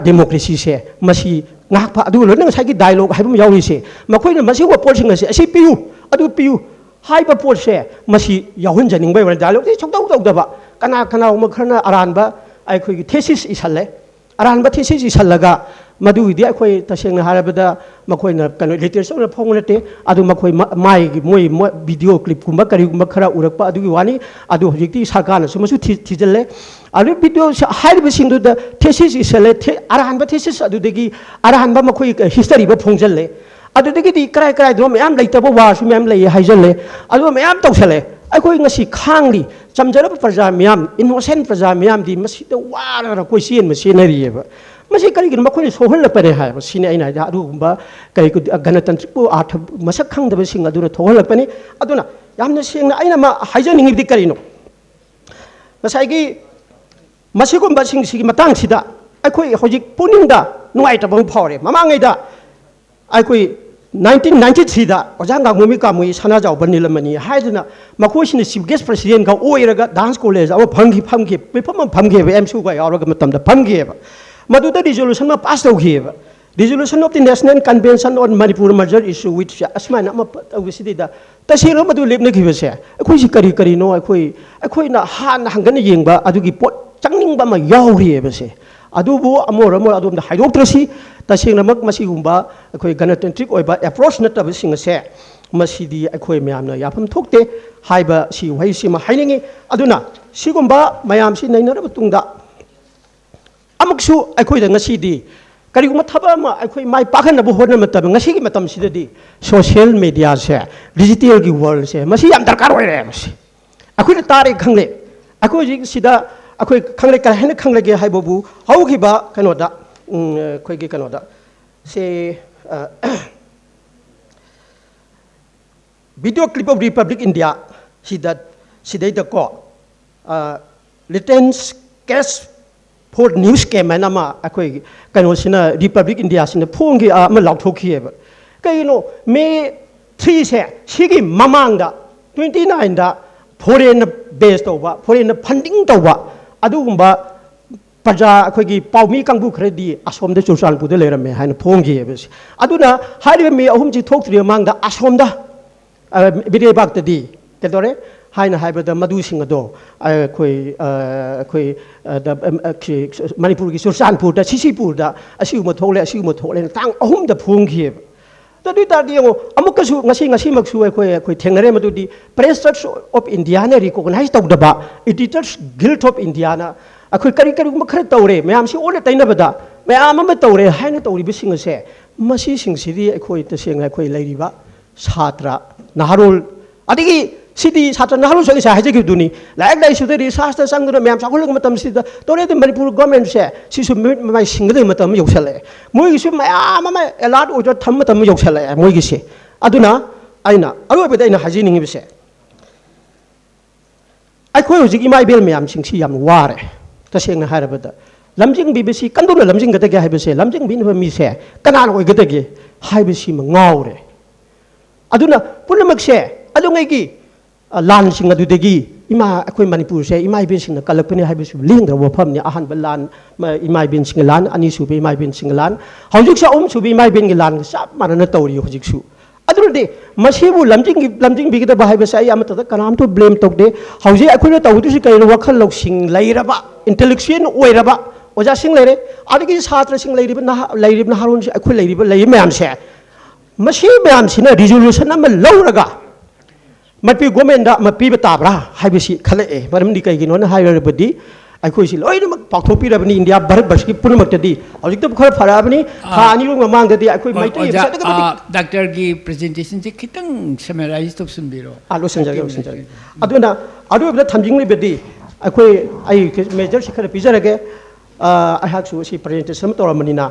ꯗꯦꯃꯣꯀ꯭ꯔꯦꯁꯤꯁꯦ ꯃꯁꯤ ꯉꯥꯛꯄ ꯑꯗꯨꯒ ꯂꯣꯏꯅ ꯉꯁꯥꯏꯒꯤ ꯗꯥꯏꯂꯣഗ് ꯍꯥꯏꯕ ꯑꯃ ꯌꯥꯎꯔꯤꯁꯦ ꯃꯈꯣꯏꯅ ꯃꯁꯤꯒꯨꯝꯕ ꯄꯣꯠꯁꯤꯡ ꯑꯁꯤ ꯄꯤꯌꯨ ꯑꯗꯨ ꯄꯤꯌꯨ ꯍꯥꯏꯕ ꯄꯣꯠꯁꯦ ꯃꯁꯤ ꯌꯥꯎꯍꯟꯖꯅꯤꯡꯕ ꯑꯣꯏꯅ ꯗꯥꯏꯂꯣꯒꯇꯤ ꯁꯨꯡꯇꯧ ꯇꯧꯗꯕ ꯀꯅꯥꯒꯨꯝꯕ ꯈꯔꯅ ꯑꯔꯥꯟꯕ ꯑꯩꯈꯣꯏꯒꯤ ꯊꯦꯁꯤꯁ ꯏꯁꯜꯂꯦ ꯑꯔꯥꯟꯕ ꯊꯦꯁꯤꯁ ꯏꯁꯜꯂꯒ ꯃꯗꯨꯒꯤꯗꯤ ꯑꯩꯈꯣꯏ ꯇꯁꯦꯡꯅ ꯍꯥꯏꯔꯕꯗ ꯃꯈꯣꯏꯅ ꯀꯩꯅꯣ ꯂꯤꯇꯔꯦꯆꯔ ꯑꯣꯏꯅ ꯐꯣꯡꯕ ꯅꯠꯇꯦ ꯑꯗꯨ ꯃꯣꯏ ꯚꯤꯗꯤꯑꯣ ꯀ꯭ꯂꯤꯞꯀꯨꯝꯕ ꯀꯔꯤꯒꯨꯝꯕ ꯈꯔ ꯎꯔꯛꯄ ꯑꯗꯨꯒꯤ ꯋꯥꯅꯤ ꯑꯗꯨ ꯍꯧꯖꯤꯛꯇꯤ ꯁꯔꯀꯥꯔꯅꯁꯨ ꯃꯁꯨ ꯊꯤꯖꯤꯜꯂꯦ ꯑꯗꯨ ꯚꯤꯗꯤꯑꯣ ꯍꯥꯏꯔꯤꯕꯁꯤꯡꯗꯨꯗ ꯊꯦꯁꯤꯁ ꯏꯁꯜꯂꯦ ꯑꯔꯥꯟꯕ ꯊꯦꯁꯤꯁ ꯑꯗꯨꯗꯒꯤ ꯑꯔꯥꯟꯕ ꯃꯈꯣꯏ ꯍꯤꯁꯇꯔꯤꯕ ꯐꯣꯡꯖꯜꯂꯦ ꯑꯗꯨꯗꯒꯤꯗꯤ ꯀꯗꯥꯏꯗꯅꯣ ꯃꯌꯥꯝ ꯂꯩꯇꯕ ꯋꯥꯔꯁꯨ ꯃꯌꯥꯝ ꯂꯩꯌꯦ ꯍꯥꯏꯖꯜꯂꯦ ꯑꯗꯨꯒ ꯃꯌꯥꯝ ꯇꯧꯁꯜꯂꯦ ꯑꯩꯈꯣꯏ ꯉꯁꯤ ꯈꯥꯡꯂꯤ ꯆꯝꯖꯔꯕ ꯄ꯭ꯔꯖꯥ ꯃꯌꯥꯝ ꯏꯅꯣꯁꯦꯟ ꯄ꯭ꯔꯖꯥ ꯃꯌꯥꯝꯗꯤ ꯃꯁꯤꯗ ꯋꯥꯔꯒ ꯑꯩꯈꯣꯏ ꯆꯦꯟꯅꯔꯤꯑꯕ ꯃꯁꯤ ꯀꯔꯤꯒꯤꯅꯣ ꯃꯈꯣꯏꯅ ꯁꯣꯛꯍꯜꯂꯛꯄꯅꯦ ꯍꯥꯏꯕ ꯁꯤꯅꯤ ꯑꯩꯅ ꯍꯥꯏꯗꯤ ꯑꯗꯨꯒꯨꯝꯕ ꯀꯔꯤ ꯒꯅꯇꯟꯇ꯭ꯔꯤꯛꯄꯨ ꯑꯥꯔꯊ ꯃꯁꯛ ꯈꯪꯗꯕꯁꯤꯡ ꯑꯗꯨꯅ ꯊꯣꯛꯍꯜꯂꯛꯄꯅꯤ ꯑꯗꯨꯅ ꯌꯥꯝꯅ ꯁꯦꯡꯅ ꯑꯩꯅ ꯍꯥꯏꯖꯅꯤꯡꯉꯤꯕꯗꯤ ꯀꯔꯤꯅꯣ ꯉꯁꯥꯏꯒꯤ ꯃꯁꯤꯒꯨꯝꯕꯁꯤꯡꯁꯤꯒꯤ ꯃꯇꯥꯡꯁꯤꯗ ꯑꯩꯈꯣꯏ ꯍꯧꯖꯤꯛ ꯄꯨꯛꯅꯤꯡꯗ ꯅꯨꯡꯉꯥꯏꯇꯕ ꯑꯃ ꯐꯥꯎꯔꯦ ꯃꯃꯥꯡꯉꯩꯗ ꯑꯩꯈꯣꯏ 1993ꯗ ꯑꯣꯖꯥ ꯉꯥꯡꯃꯨꯃꯤ ꯀꯥꯃꯨꯏ ꯁꯅꯥꯖꯥꯎꯕ ꯅꯤꯂꯃꯅꯤ ꯍꯥꯏꯗꯨꯅ ꯃꯈꯣꯏꯁꯤꯅ ꯆꯤꯐ ꯒꯦꯁ ꯄ꯭ꯔꯁꯤꯗꯦꯟꯠꯒ ꯑꯣꯏꯔꯒ ꯗꯥꯟꯁ ꯀꯣꯂꯦꯖ ꯑꯃ ꯐꯝꯈꯤ ꯃꯤꯐꯝ ꯑꯃ ꯐꯝꯈꯤꯕ MSUꯒ ꯌꯥꯎꯔꯒ ꯃꯇꯝꯗ ꯐꯝꯈꯤꯕ ꯃꯗꯨꯗ ꯔꯤꯖꯣꯂꯨꯁꯟ ꯑꯃ ꯄꯥꯁ ꯇꯧꯈꯤꯕ resolution of the national convention on Manipur merger issue with ꯑꯁꯨꯃꯥꯏꯅ ꯑꯃ ꯇꯧꯕꯁꯤꯗ ꯇꯁꯦꯡꯅ ꯃꯗꯨ ꯂꯦꯞꯅꯈꯤꯕꯁꯦ ꯑꯩꯈꯣꯏꯁꯤ ꯀꯔꯤꯅꯣ ꯑꯩꯈꯣꯏꯅ ꯍꯥꯟꯅ ꯍꯪꯒꯠꯅ ꯌꯦꯡꯕ ꯑꯗꯨꯒꯤ ꯄꯣꯠ ꯆꯪꯅꯤꯡꯕ ꯑꯃ ꯌꯥꯎꯔꯤꯑꯕꯁꯦ ꯑꯗꯨꯕꯨ ꯑꯃꯣꯔ ꯑꯗꯣꯝꯗ ꯍꯥꯏꯗꯣꯛꯇ꯭ꯔꯁꯤ ꯇꯁꯦꯡꯅꯃꯛ ꯃꯁꯤꯒꯨꯝꯕ ꯑꯩꯈꯣꯏ ꯒꯅꯇꯟꯇ꯭ꯔꯤꯛ ꯑꯣꯏꯕ ꯑꯦꯄ꯭ꯔꯣꯆ ꯅꯠꯇꯕꯁꯤꯡ ꯑꯁꯦ ꯃꯁꯤꯗꯤ ꯑꯩꯈꯣꯏ ꯃꯌꯥꯝꯅ ꯌꯥꯐꯝ ꯊꯣꯛꯇꯦ ꯍꯥꯏꯕ ꯁꯤ ꯋꯥꯍꯩꯁꯤꯃ ꯍꯥꯏꯅꯤꯡꯉꯤ ꯑꯗꯨꯅ ꯁꯤꯒꯨꯝꯕ ꯃꯌꯥꯝꯁꯤ ꯅꯩꯅꯔꯕ ꯃꯇꯨꯡꯗ ꯑꯃꯨꯛꯁꯨ ꯑꯩꯈꯣꯏꯗ ꯉꯁꯤꯗꯤ ꯀꯔꯤꯒꯨꯝꯕ ꯊꯕꯛ ꯑꯃ ꯑꯩꯈꯣꯏ ꯃꯥꯏ ꯄꯥꯛꯍꯟꯅꯕ ꯍꯣꯠꯅꯕ ꯃꯇꯝꯗ ꯉꯁꯤꯒꯤ ꯃꯇꯝꯁꯤꯗꯗꯤ ꯁꯣꯁꯤꯌꯦꯜ ꯃꯦꯗꯤꯌꯥꯁꯦ ꯗꯤꯖꯤꯇꯦꯜꯒꯤ ꯋꯥꯔꯜꯁꯦ ꯃꯁꯤ ꯌꯥꯝ ꯗꯔꯀꯥꯔ ꯑꯣꯏꯔꯦ ꯃꯁꯤ ꯑꯩꯈꯣꯏꯅ ꯇꯥꯔꯦ ꯈꯪꯂꯦ ꯑꯩꯈꯣꯏ ꯍꯧꯖꯤꯛ ꯁꯤꯗ ꯑꯩꯈꯣꯏ ꯈꯪꯂꯦ ꯀꯔꯤ ꯍꯥꯏꯅ ꯈꯪꯂꯒꯦ ꯍꯥꯏꯕꯕꯨ ꯍꯧꯈꯤꯕ ꯀꯩꯅꯣꯗ ꯑꯩꯈꯣꯏꯒꯤ ꯀꯩꯅꯣꯗ ꯁꯦ video clip of Republic India ꯁꯤꯗꯩꯗꯀꯣ ꯂꯤꯇꯦꯟꯁ ꯀꯦꯁ ꯐꯣꯔ ꯅ꯭ꯌꯨꯁ ꯀꯦꯝ ꯍꯥꯏꯅ ꯑꯃ ꯑꯩꯈꯣꯏꯒꯤ ꯀꯩꯅꯣꯁꯤꯅ ꯔꯤꯄꯕ꯭ꯂꯤꯛ ꯏꯟꯗꯤꯌꯥꯁꯤꯅ ꯐꯣꯡꯈꯤ ꯑꯃ ꯂꯥꯎꯊꯣꯛꯈꯤꯑꯕ ꯀꯩꯒꯤꯅꯣ ꯃꯦ 3ꯁꯦ ꯁꯤꯒꯤ ꯃꯃꯥꯡꯗ 29ꯗ ꯐꯣꯔꯦꯟꯅ ꯕꯦꯁ ꯇꯧꯕ ꯐꯣꯔꯦꯟꯅ ꯐꯟꯗꯤꯡ ꯇꯧꯕ ꯑꯗꯨꯒꯨꯝꯕ ꯄ꯭ꯔꯖꯥ ꯑꯩꯈꯣꯏꯒꯤ ꯄꯥꯎꯃꯤ ꯀꯥꯡꯕꯨ ꯈꯔꯗꯤ ꯑꯁꯣꯝꯗ ꯆꯨꯔꯆꯥꯟꯄꯨꯔꯗ ꯂꯩꯔꯝꯃꯦ ꯍꯥꯏꯅ ꯐꯣꯡꯈꯤꯑꯕ ꯑꯗꯨꯅ ꯍꯥꯏꯔꯤꯕ ꯃꯦ 3ꯁꯤ ꯊꯣꯛꯇ꯭ꯔꯤꯉꯩ ꯃꯃꯥꯡꯗ ꯑꯁꯣꯝꯗ ꯕꯤꯔꯦꯕꯥꯛꯇꯗꯤ ꯀꯩꯗꯧꯔꯦ ꯍꯥꯏꯅ ꯍꯥꯏꯕꯗ ꯃꯗꯨꯁꯤꯡ ꯑꯗꯣ ꯑꯩꯈꯣꯏ ꯃꯅꯤꯄꯨꯔꯒꯤ ꯆꯨꯔꯆꯥꯟꯄꯨꯔꯗ ꯁꯤꯁꯤꯄꯨꯔꯗ ꯑꯁꯤꯒꯨꯝꯕ ꯊꯣꯛꯂꯦꯅ ꯇꯥꯡ 3ꯗ ꯐꯣꯡꯈꯤꯑꯕ ꯑꯗꯨ ꯑꯣꯏꯇꯥꯔꯗꯤ ꯌꯦꯡꯉꯣ ꯑꯃꯨꯛꯀꯁꯨ ꯉꯁꯤꯃꯛꯁꯨ ꯑꯩꯈꯣꯏ ꯊꯦꯡꯅꯔꯦ ꯃꯗꯨꯗꯤ ꯄ꯭ꯔꯦꯁ ꯆꯔꯆ ꯑꯣꯐ ꯏꯟꯗꯤꯌꯥꯅ ꯔꯤꯀꯣꯒꯅꯥꯏꯖ ꯇꯧꯗꯕ ꯏꯗꯤꯇꯔꯁ ꯒꯤꯜꯠ ꯑꯣꯐ ꯏꯟꯗꯤꯌꯥꯅ ꯑꯩꯈꯣꯏ ꯀꯔꯤꯒꯨꯝꯕ ꯈꯔ ꯇꯧꯔꯦ ꯃꯌꯥꯝꯁꯤ ꯑꯣꯟꯅ ꯇꯩꯅꯕꯗ ꯃꯌꯥꯝ ꯑꯃ ꯇꯧꯔꯦ ꯍꯥꯏꯅ ꯇꯧꯔꯤꯕꯁꯤꯡ ꯑꯁꯦ ꯃꯁꯤꯁꯤꯡꯁꯤꯗꯤ ꯑꯩꯈꯣꯏ ꯇꯁꯦꯡꯅ ꯑꯩꯈꯣꯏ ꯂꯩꯔꯤꯕ ꯁꯥꯇ꯭ꯔ ꯅꯍꯥꯔꯣꯜ ꯑꯗꯒꯤ ꯁꯤꯗꯤ ꯁꯥꯇ꯭ꯔ ꯅꯍꯥꯔꯣꯜꯁꯨ ꯉꯁꯥꯏ ꯍꯥꯏꯖꯈꯤꯕꯗꯨꯅꯤ ꯂꯥꯏꯔꯤꯛ ꯂꯥꯏꯁꯨꯗ ꯔꯤꯁꯥꯔꯁꯇ ꯆꯪꯗꯨꯅ ꯃꯌꯥꯝ ꯆꯥꯎꯈꯠꯂꯛꯄ ꯃꯇꯝꯁꯤꯗ ꯇꯧꯔꯦꯗꯤ ꯃꯅꯤꯄꯨꯔ ꯒꯣꯔꯃꯦꯟꯁꯦ ꯁꯤꯁꯨ ꯃꯤꯠ ꯃꯃꯥꯏ ꯁꯤꯡꯒꯗꯕ ꯃꯇꯝ ꯑꯃ ꯌꯧꯁꯜꯂꯛꯑꯦ ꯃꯣꯏꯒꯤꯁꯨ ꯃꯌꯥꯝ ꯑꯃ ꯑꯦꯂꯥꯔꯠ ꯑꯣꯏꯗ ꯊꯝꯕ ꯃꯇꯝ ꯑꯃ ꯌꯧꯁꯜꯂꯛꯑꯦ ꯃꯣꯏꯒꯤꯁꯦ ꯑꯗꯨꯅ ꯑꯔꯣꯏꯕꯗ ꯑꯩꯅ ꯍꯥꯏꯖꯅꯤꯡꯉꯤꯕꯁꯦ ꯑꯩꯈꯣꯏ ꯍꯧꯖꯤꯛ ꯏꯃꯥ ꯏꯕꯦꯜ ꯃꯌꯥꯝꯁꯤꯡꯁꯤ ꯌꯥꯝ ꯋꯥꯔꯦ ꯇꯁꯦꯡꯅ ꯍꯥꯏꯔꯕꯗ ꯂꯝꯖꯤꯡꯕꯤꯕꯁꯤ ꯀꯟꯗꯨꯅ ꯂꯝꯖꯤꯡꯒꯗꯒꯦ ꯍꯥꯏꯕꯁꯦ ꯂꯝꯖꯤꯡꯕꯤꯅꯕ ꯃꯤꯁꯦ ꯀꯅꯥꯅ ꯑꯣꯏꯒꯗꯒꯦ ꯍꯥꯏꯕꯁꯤꯃ ꯉꯥꯎꯔꯦ ꯑꯗꯨꯅ ꯄꯨꯝꯅꯃꯛꯁꯦ ꯑꯗꯨꯉꯩꯒꯤ ꯂꯥꯟꯁꯤꯡ ꯑꯗꯨꯗꯒꯤ ꯑꯩꯈꯣꯏ ꯃꯅꯤꯄꯨꯔꯁꯦ ꯏꯃꯥ ꯏꯕꯦꯜꯁꯤꯡꯅ ꯀꯜꯂꯛꯄꯅꯤ ꯍꯥꯏꯕꯁꯨ ꯂꯦꯡꯗ꯭ꯔꯕ ꯋꯥꯐꯝꯅꯤ ꯑꯍꯥꯟꯕ ꯂꯥꯟ ꯏꯃꯥ ꯏꯕꯦꯜꯁꯤꯡꯒꯤ ꯂꯥꯟ ꯑꯅꯤꯁꯨꯕ ꯏꯃꯥ ꯏꯕꯦꯜꯁꯤꯡꯒꯤ ꯂꯥꯟ ꯍꯧꯖꯤꯛꯁꯨ ꯑꯍꯨꯝꯁꯨꯕ ꯏꯃꯥ ꯏꯕꯦꯜꯒꯤ ꯂꯥꯟꯒ ꯆꯞ ꯃꯥꯟꯅꯅ ꯇꯧꯔꯤ ꯍꯧꯖꯤꯛꯁꯨ ꯑꯗꯨꯅꯗꯤ ꯃꯁꯤꯕꯨ ꯂꯝꯖꯤꯡꯕꯤꯒꯗꯕ ꯍꯥꯏꯕꯁꯦ ꯑꯩ ꯑꯃꯠꯇꯗ ꯀꯅꯥꯝꯇ ꯕ꯭ꯂꯦꯝ ꯇꯧꯗꯦ ꯍꯧꯖꯤꯛ ꯑꯩꯈꯣꯏꯅ ꯇꯧꯗꯣꯏꯁꯤ ꯀꯩꯅꯣ ꯋꯥꯈꯜ ꯂꯧꯁꯤꯡ ꯂꯩꯔꯕ ꯏꯟꯇꯦꯂꯦꯛꯆꯨꯌꯦꯜ ꯑꯣꯏꯔꯕ ꯑꯣꯖꯥꯁꯤꯡ ꯂꯩꯔꯦ ꯑꯗꯒꯤ ꯁꯥꯇ꯭ꯔꯁꯤꯡ ꯂꯩꯔꯤꯕ ꯅꯍꯥꯔꯣꯟꯁꯤꯡ ꯑꯩꯈꯣꯏ ꯂꯩꯔꯤꯕ ꯃꯌꯥꯝꯁꯦ ꯃꯁꯤ ꯃꯌꯥꯝꯁꯤꯅ ꯔꯤꯖꯣꯂꯨꯁꯟ ꯑꯃ ꯂꯧꯔꯒ ꯃꯅꯤꯄꯨꯔ ꯒꯣꯔꯃꯦꯟꯗ ꯑꯃ ꯄꯤꯕ ꯇꯥꯕ꯭ꯔꯥ ꯍꯥꯏꯕꯁꯤ ꯈꯜꯂꯛꯑꯦ ꯃꯔꯝꯗꯤ ꯀꯩꯒꯤꯅꯣꯅ ꯍꯥꯏꯔꯕꯗꯤ ꯑꯩꯈꯣꯏꯁꯤ ꯂꯣꯏꯅꯃꯛ ꯄꯥꯎꯊꯣꯛꯄꯤꯔꯕꯅꯤ ꯏꯟꯗꯤꯌꯥ ꯚꯥꯔꯠꯕꯔꯁꯀꯤ ꯄꯨꯝꯅꯃꯛꯇꯗꯤ ꯍꯧꯖꯤꯛꯇꯕꯨ ꯈꯔ ꯐꯔꯛꯑꯕꯅꯤ ꯊꯥ ꯑꯅꯤꯔꯣꯝ ꯃꯃꯥꯡꯗꯗꯤ ꯑꯩꯈꯣꯏ ꯃꯩꯇꯩ
ꯗꯥꯛꯇꯔꯒꯤ ꯄ꯭ꯔꯖꯦꯟꯇꯦꯁꯟꯁꯤ ꯈꯤꯇꯪ ꯁꯃꯔꯥꯏꯖ ꯇꯧꯁꯤꯟꯕꯤꯔꯣ
ꯂꯣꯏꯁꯤꯟꯖꯔꯒꯦ ꯑꯗꯨꯅ ꯑꯔꯣꯏꯕꯗ ꯊꯝꯖꯅꯤꯡꯂꯤꯕꯗꯤ ꯑꯩ ꯃꯦꯖꯔꯁꯤ ꯈꯔ ꯄꯤꯖꯔꯒꯦ ꯑꯩꯍꯥꯛꯁꯨ ꯁꯤ ꯄ꯭ꯔꯖꯦꯟꯇꯦꯁꯟ ꯑꯃ ꯇꯧꯔꯝꯕꯅꯤ나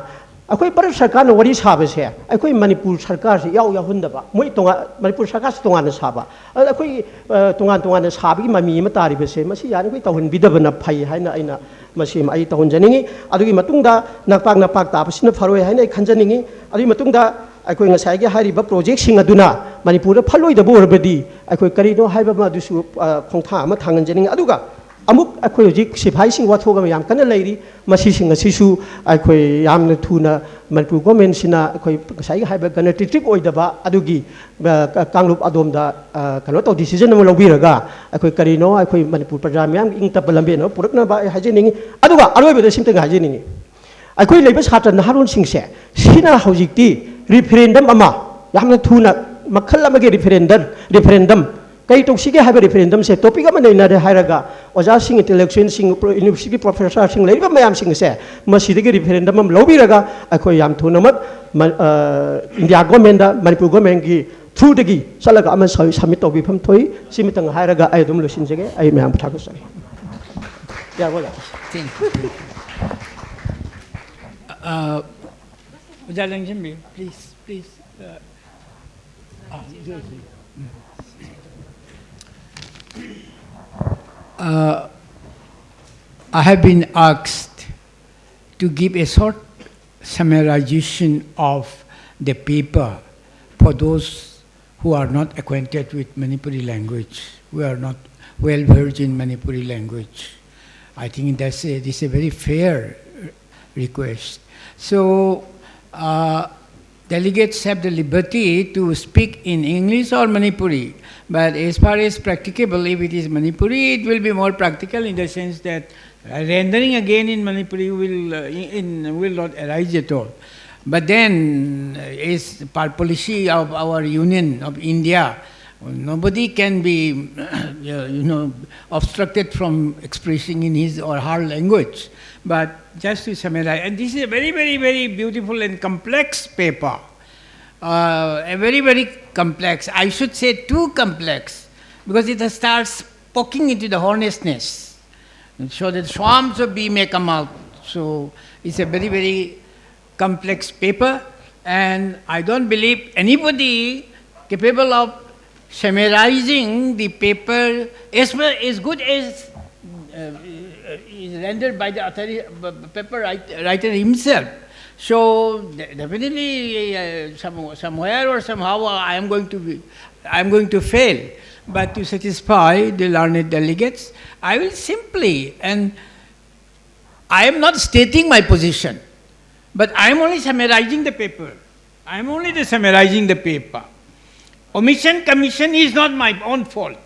ꯑꯩꯈꯣꯏ ꯚꯥꯔꯠ ꯁꯔꯀꯥꯔꯅ ꯋꯥꯔꯤ ꯁꯥꯕꯁꯦ ꯑꯩꯈꯣꯏ ꯃꯅꯤꯄꯨꯔ ꯁꯔꯀꯥꯔꯁꯤ ꯌꯥꯎꯍꯟꯗꯕ ꯃꯣꯏ ꯃꯅꯤꯄꯨꯔ ꯁꯔꯀꯥꯔꯁꯤ ꯇꯣꯉꯥꯟꯅ ꯁꯥꯕ ꯑꯗ ꯑꯩꯈꯣꯏꯒꯤ ꯇꯣꯉꯥꯟꯅ ꯁꯥꯕꯒꯤ ꯃꯃꯤ ꯑꯃ ꯇꯥꯔꯤꯕꯁꯦ ꯃꯁꯤ ꯌꯥꯔꯤꯈꯩ ꯇꯧꯍꯟꯕꯤꯗꯕꯅ ꯐꯩ ꯍꯥꯏꯅ ꯑꯩꯅ ꯃꯁꯤ ꯑꯩ ꯇꯧꯍꯟꯖꯅꯤꯡꯉꯤ ꯑꯗꯨꯒꯤ ꯃꯇꯨꯡꯗ ꯅꯄꯥꯛ ꯇꯥꯕꯁꯤꯅ ꯐꯔꯣꯏ ꯍꯥꯏꯅ ꯑꯩ ꯈꯟꯖꯅꯤꯡꯉꯤ ꯑꯗꯨꯒꯤ ꯃꯇꯨꯡꯗ ꯑꯩꯈꯣꯏ ꯉꯁꯥꯏꯒꯤ ꯍꯥꯏꯔꯤꯕ ꯄ꯭ꯔꯣꯖꯦꯛꯁꯤꯡ ꯑꯗꯨꯅ ꯃꯅꯤꯄꯨꯔꯗ ꯐꯜꯂꯣꯏꯗꯕ ꯑꯣꯏꯔꯕꯗꯤ ꯑꯩꯈꯣꯏ ꯀꯔꯤꯅꯣ ꯍꯥꯏꯕ ꯑꯃ ꯑꯗꯨꯁꯨ ꯈꯣꯡꯊꯥꯡ ꯑꯃ ꯊꯥꯡꯍꯟꯖꯅꯤꯡꯉꯤ ꯑꯗꯨꯒ ꯑꯃꯨꯛ ꯑꯩꯈꯣꯏ ꯍꯧꯖꯤꯛ ꯁꯤꯐꯥꯏꯁꯤꯡ ꯋꯥꯊꯣꯛ ꯑꯃ ꯌꯥꯝ ꯀꯟꯅ ꯂꯩꯔꯤ ꯃꯁꯤꯁꯤꯡ ꯑꯁꯤꯁꯨ ꯑꯩꯈꯣꯏ ꯌꯥꯝꯅ ꯊꯨꯅ ꯃꯅꯤꯄꯨꯔ ꯒꯣꯔꯃꯦꯟꯁꯤꯅ ꯑꯩꯈꯣꯏ ꯉꯁꯥꯏꯒꯤ ꯍꯥꯏꯕ ꯒꯅꯇ꯭ꯔꯤꯛ ꯑꯣꯏꯗꯕ ꯑꯗꯨꯒꯤ ꯀꯥꯡꯂꯨꯞ ꯑꯗꯣꯝꯗ ꯀꯩꯅꯣ ꯗꯤꯁꯤꯖꯟ ꯑꯃ ꯂꯧꯕꯤꯔꯒ ꯑꯩꯈꯣꯏ ꯀꯔꯤꯅꯣ ꯑꯩꯈꯣꯏ ꯃꯅꯤꯄꯨꯔ ꯄ꯭ꯔꯖꯥ ꯃꯌꯥꯝꯒꯤ ꯏꯪ ꯇꯞꯄ ꯂꯝꯕꯦꯟ ꯑꯃ ꯄꯨꯔꯛꯅꯕ ꯑꯩ ꯍꯥꯏꯖꯅꯤꯡꯉꯤ ꯑꯗꯨꯒ ꯑꯔꯣꯏꯕꯗ ꯁꯤꯝꯇꯪ ꯍꯥꯏꯖꯅꯤꯡꯉꯤ ꯑꯩꯈꯣꯏ ꯂꯩꯕ ꯁꯥꯇ꯭ꯔ ꯅꯍꯥꯔꯣꯟꯁꯤꯡꯁꯦ ꯁꯤꯅ ꯍꯧꯖꯤꯛꯇꯤ ꯔꯤꯐꯔꯦꯟꯗꯝ ꯑꯃ ꯌꯥꯝꯅ ꯊꯨꯅ ꯃꯈꯜ ꯑꯃꯒꯤ ꯔꯤꯐꯔꯦꯟꯗꯝ ꯀꯩ ꯇꯧꯁꯤꯒꯦ ꯍꯥꯏꯕ ꯔꯤꯐꯔꯦꯟꯗꯝꯁꯦ ꯇꯣꯄꯤꯛ ꯑꯃ ꯅꯩꯅꯔꯦ ꯍꯥꯏꯔꯒ ꯑꯣꯖꯥꯁꯤꯡ ꯏꯟꯇꯦꯂꯦꯛꯆꯨꯌꯦꯜꯁꯤꯡ ꯌꯨꯅꯤꯚꯔꯁꯤꯇꯤ ꯄ꯭ꯔꯣꯐꯦꯁꯔꯁꯤꯡ ꯂꯩꯔꯤꯕ ꯃꯌꯥꯝꯁꯤꯡꯁꯦ ꯃꯁꯤꯗꯒꯤ ꯔꯤꯐꯔꯦꯟꯗꯝ ꯑꯃ ꯂꯧꯕꯤꯔꯒ ꯑꯩꯈꯣꯏ ꯌꯥꯝ ꯊꯨꯅꯃꯛ ꯏꯟꯗꯤꯌా ꯒꯣꯔꯃꯦꯟꯗ ꯃꯅꯤꯄꯨꯔ ꯒꯣꯔꯃꯦꯟꯒꯤ ꯊ꯭ꯔꯨꯗꯒꯤ ꯆꯠꯂꯒ ꯑꯃ ꯁꯕꯃꯤꯠ ꯇꯧꯕꯤꯐꯝ ꯊꯣꯛꯏ ꯁꯤꯃꯇꯪ ꯍꯥꯏꯔꯒ ꯑꯩ ꯑꯗꯨꯝ ꯂꯣꯏꯁꯤꯟꯖꯒꯦ ꯑꯩ ꯃꯌꯥꯝꯕꯨ ꯊꯥꯒꯠꯆꯔꯤ ꯌꯥꯔꯕꯣ
ꯑꯣꯖꯥ ꯂꯪꯖꯟꯕꯤꯌꯨ please I have been asked to give a short summarization of the paper for those who are not acquainted with Manipuri language, who are not well versed in Manipuri language. I think this is a very fair request. So, delegates have the liberty to speak in English or Manipuri, but as far as practicable, if it is Manipuri, it will be more practical in the sense that rendering again in Manipuri will not arise at all. But then, as per policy of our Union of India, nobody can be, obstructed from expressing in his or her language. But just to summarize, and this is a very, very, very beautiful and complex paper. A very, very complex, I should say too complex, because it starts poking into the hornet's nest, so that swarms of bee may come out. So it's a very, very complex paper, and I don't believe anybody capable of summarizing the paper as good as is rendered by the paper writer himself. So definitely somewhere or somehow I am going to fail. But to satisfy the learned delegates, I will simply, and I am not stating my position, but I am only summarizing the paper. I am only summarizing the paper. Omission commission is not my own fault.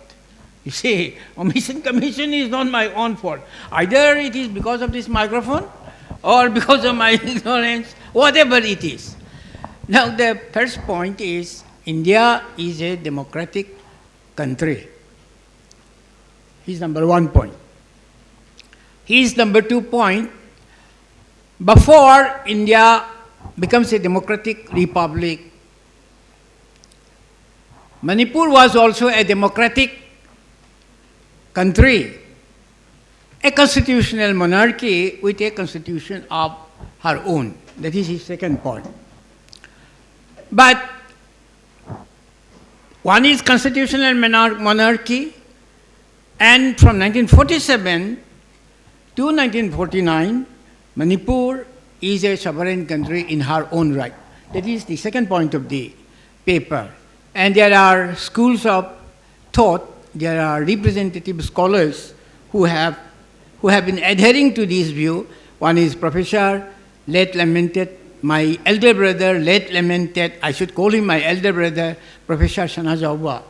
You see, omission commission is not my own fault. Either it is because of this microphone or because of my ignorance, whatever it is. Now the first point is, India is a democratic country. Here's number 1 point. Here's number 2 point. Before India becomes a democratic republic, Manipur was also a democratic country, a constitutional monarchy with a constitution of her own. That is his second point. But one is constitutional monarchy, and from 1947 to 1949, Manipur is a sovereign country in her own right. That is the second point of the paper. And there are schools of thought, there are representative scholars who have been adhering to this view. One is Professor, late lamented, my elder brother, late lamented, I should call him my elder brother, Professor Shanajawa.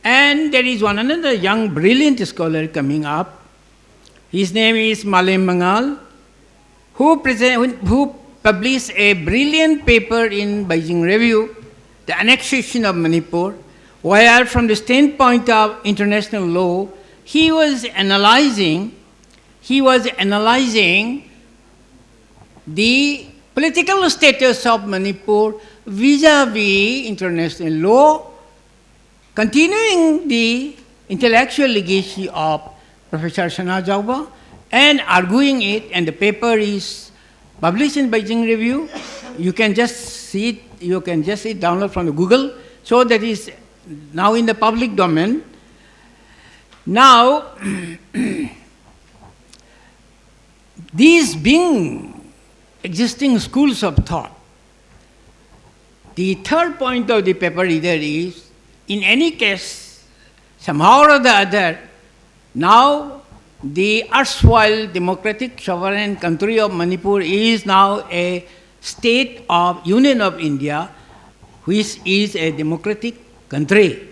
And there is one another young, brilliant scholar coming up. His name is Malem Mangal, who published a brilliant paper in Beijing Review, The Annexation of Manipur, where from the standpoint of international law, he was analyzing the political status of Manipur vis-a-vis international law, continuing the intellectual legacy of Professor Shanajawa and arguing it, and the paper is published in Beijing Review. You can just see it, download from the Google. So that is now in the public domain. Now, these being existing schools of thought, the third point of the paper reader is, in any case, somehow or the other, now the erstwhile democratic sovereign country of Manipur is now a state of Union of India, which is a democratic country.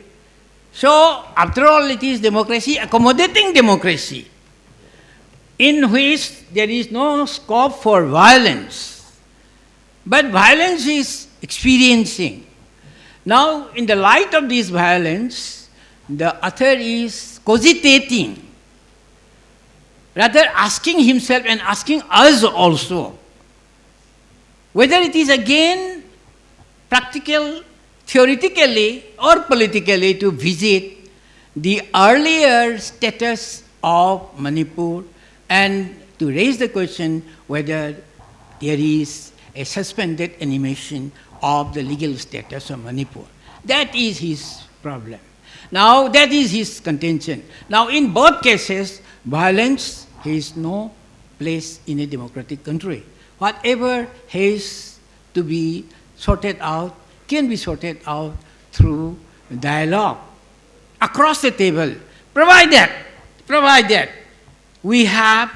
So, after all, it is democracy, accommodating democracy, in which there is no scope for violence, but violence is experiencing. Now, in the light of this violence, the author is cogitating, rather asking himself and asking us also, whether it is again practical, theoretically or politically, to visit the earlier status of Manipur and to raise the question whether there is a suspended animation of the legal status of Manipur. That is his problem. Now, that is his contention. Now, in both cases, violence has no place in a democratic country. Whatever has to be sorted out can be sorted out through dialogue across the table, provided we have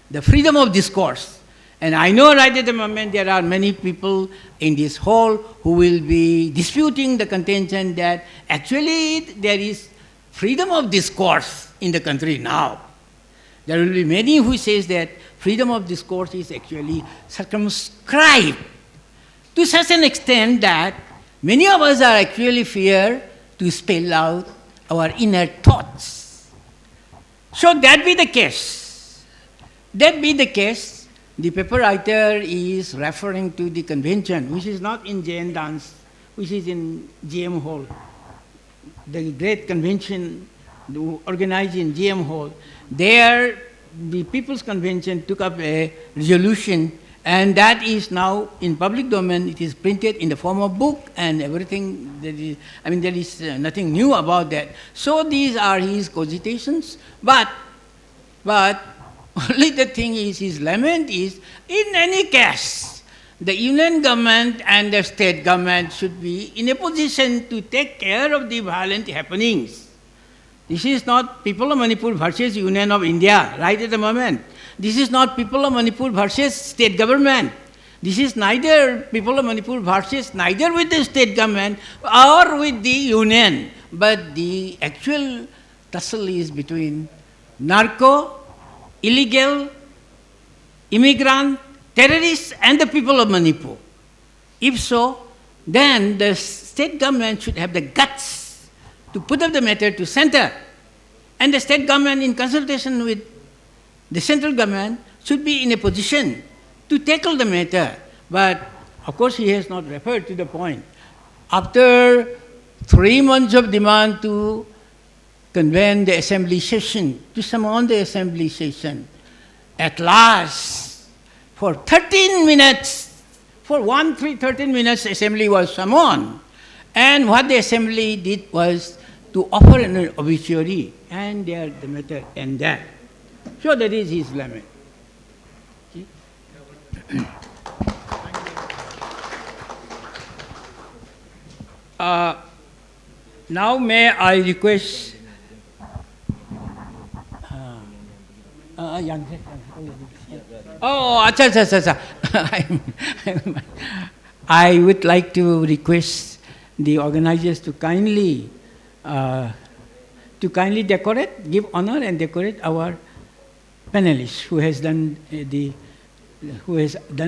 the freedom of discourse. And I know right at the moment there are many people in this hall who will be disputing the contention that actually there is freedom of discourse in the country now. There will be many who says that freedom of discourse is actually circumscribed to such an extent that many of us are actually fear to spell out our inner thoughts. So that be the case, the paper writer is referring to the convention, which is not in Jain dance, which is in GM Hall. The great convention organized in GM Hall. There, the People's Convention took up a resolution, and that is now in public domain. It is printed in the form of book and everything. There is nothing new about that. So these are his cogitations, but only the thing is, his lament is, in any case, the union government and the state government should be in a position to take care of the violent happenings. This is not people of Manipur versus Union of India right at the moment. This is not people of Manipur versus state government. This is neither people of Manipur versus neither with the state government or with the union, but the actual tussle is between narco, illegal, immigrant, terrorists and the people of Manipur. If so, then the state government should have the guts to put up the matter to center. And the state government, in consultation with the central government, should be in a position to tackle the matter. But of course he has not referred to the point. After 3 months of demand to convene the assembly session, to summon the assembly session, at last, for 13 minutes, for 13 minutes, assembly was summoned. And what the assembly did was to offer an obituary, and there the matter ended. So that is his lament. Now may I request I would like to request the organizers to kindly decorate, give honor and decorate our panelists who has done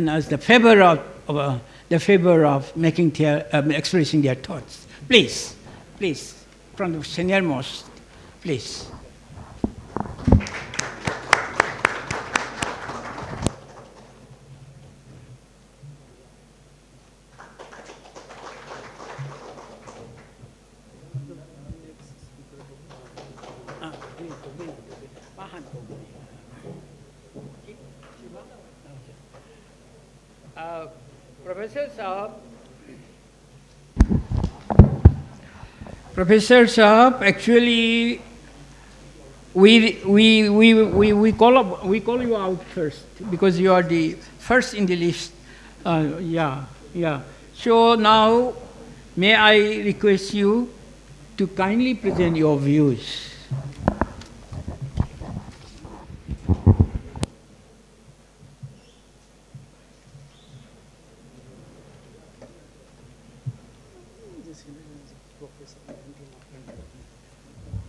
us the favor of making expressing their thoughts. Please, from the senior most, please. Professor Saab, actually, we call you out first because you are the first in the list. So now, may I request you to kindly present your views.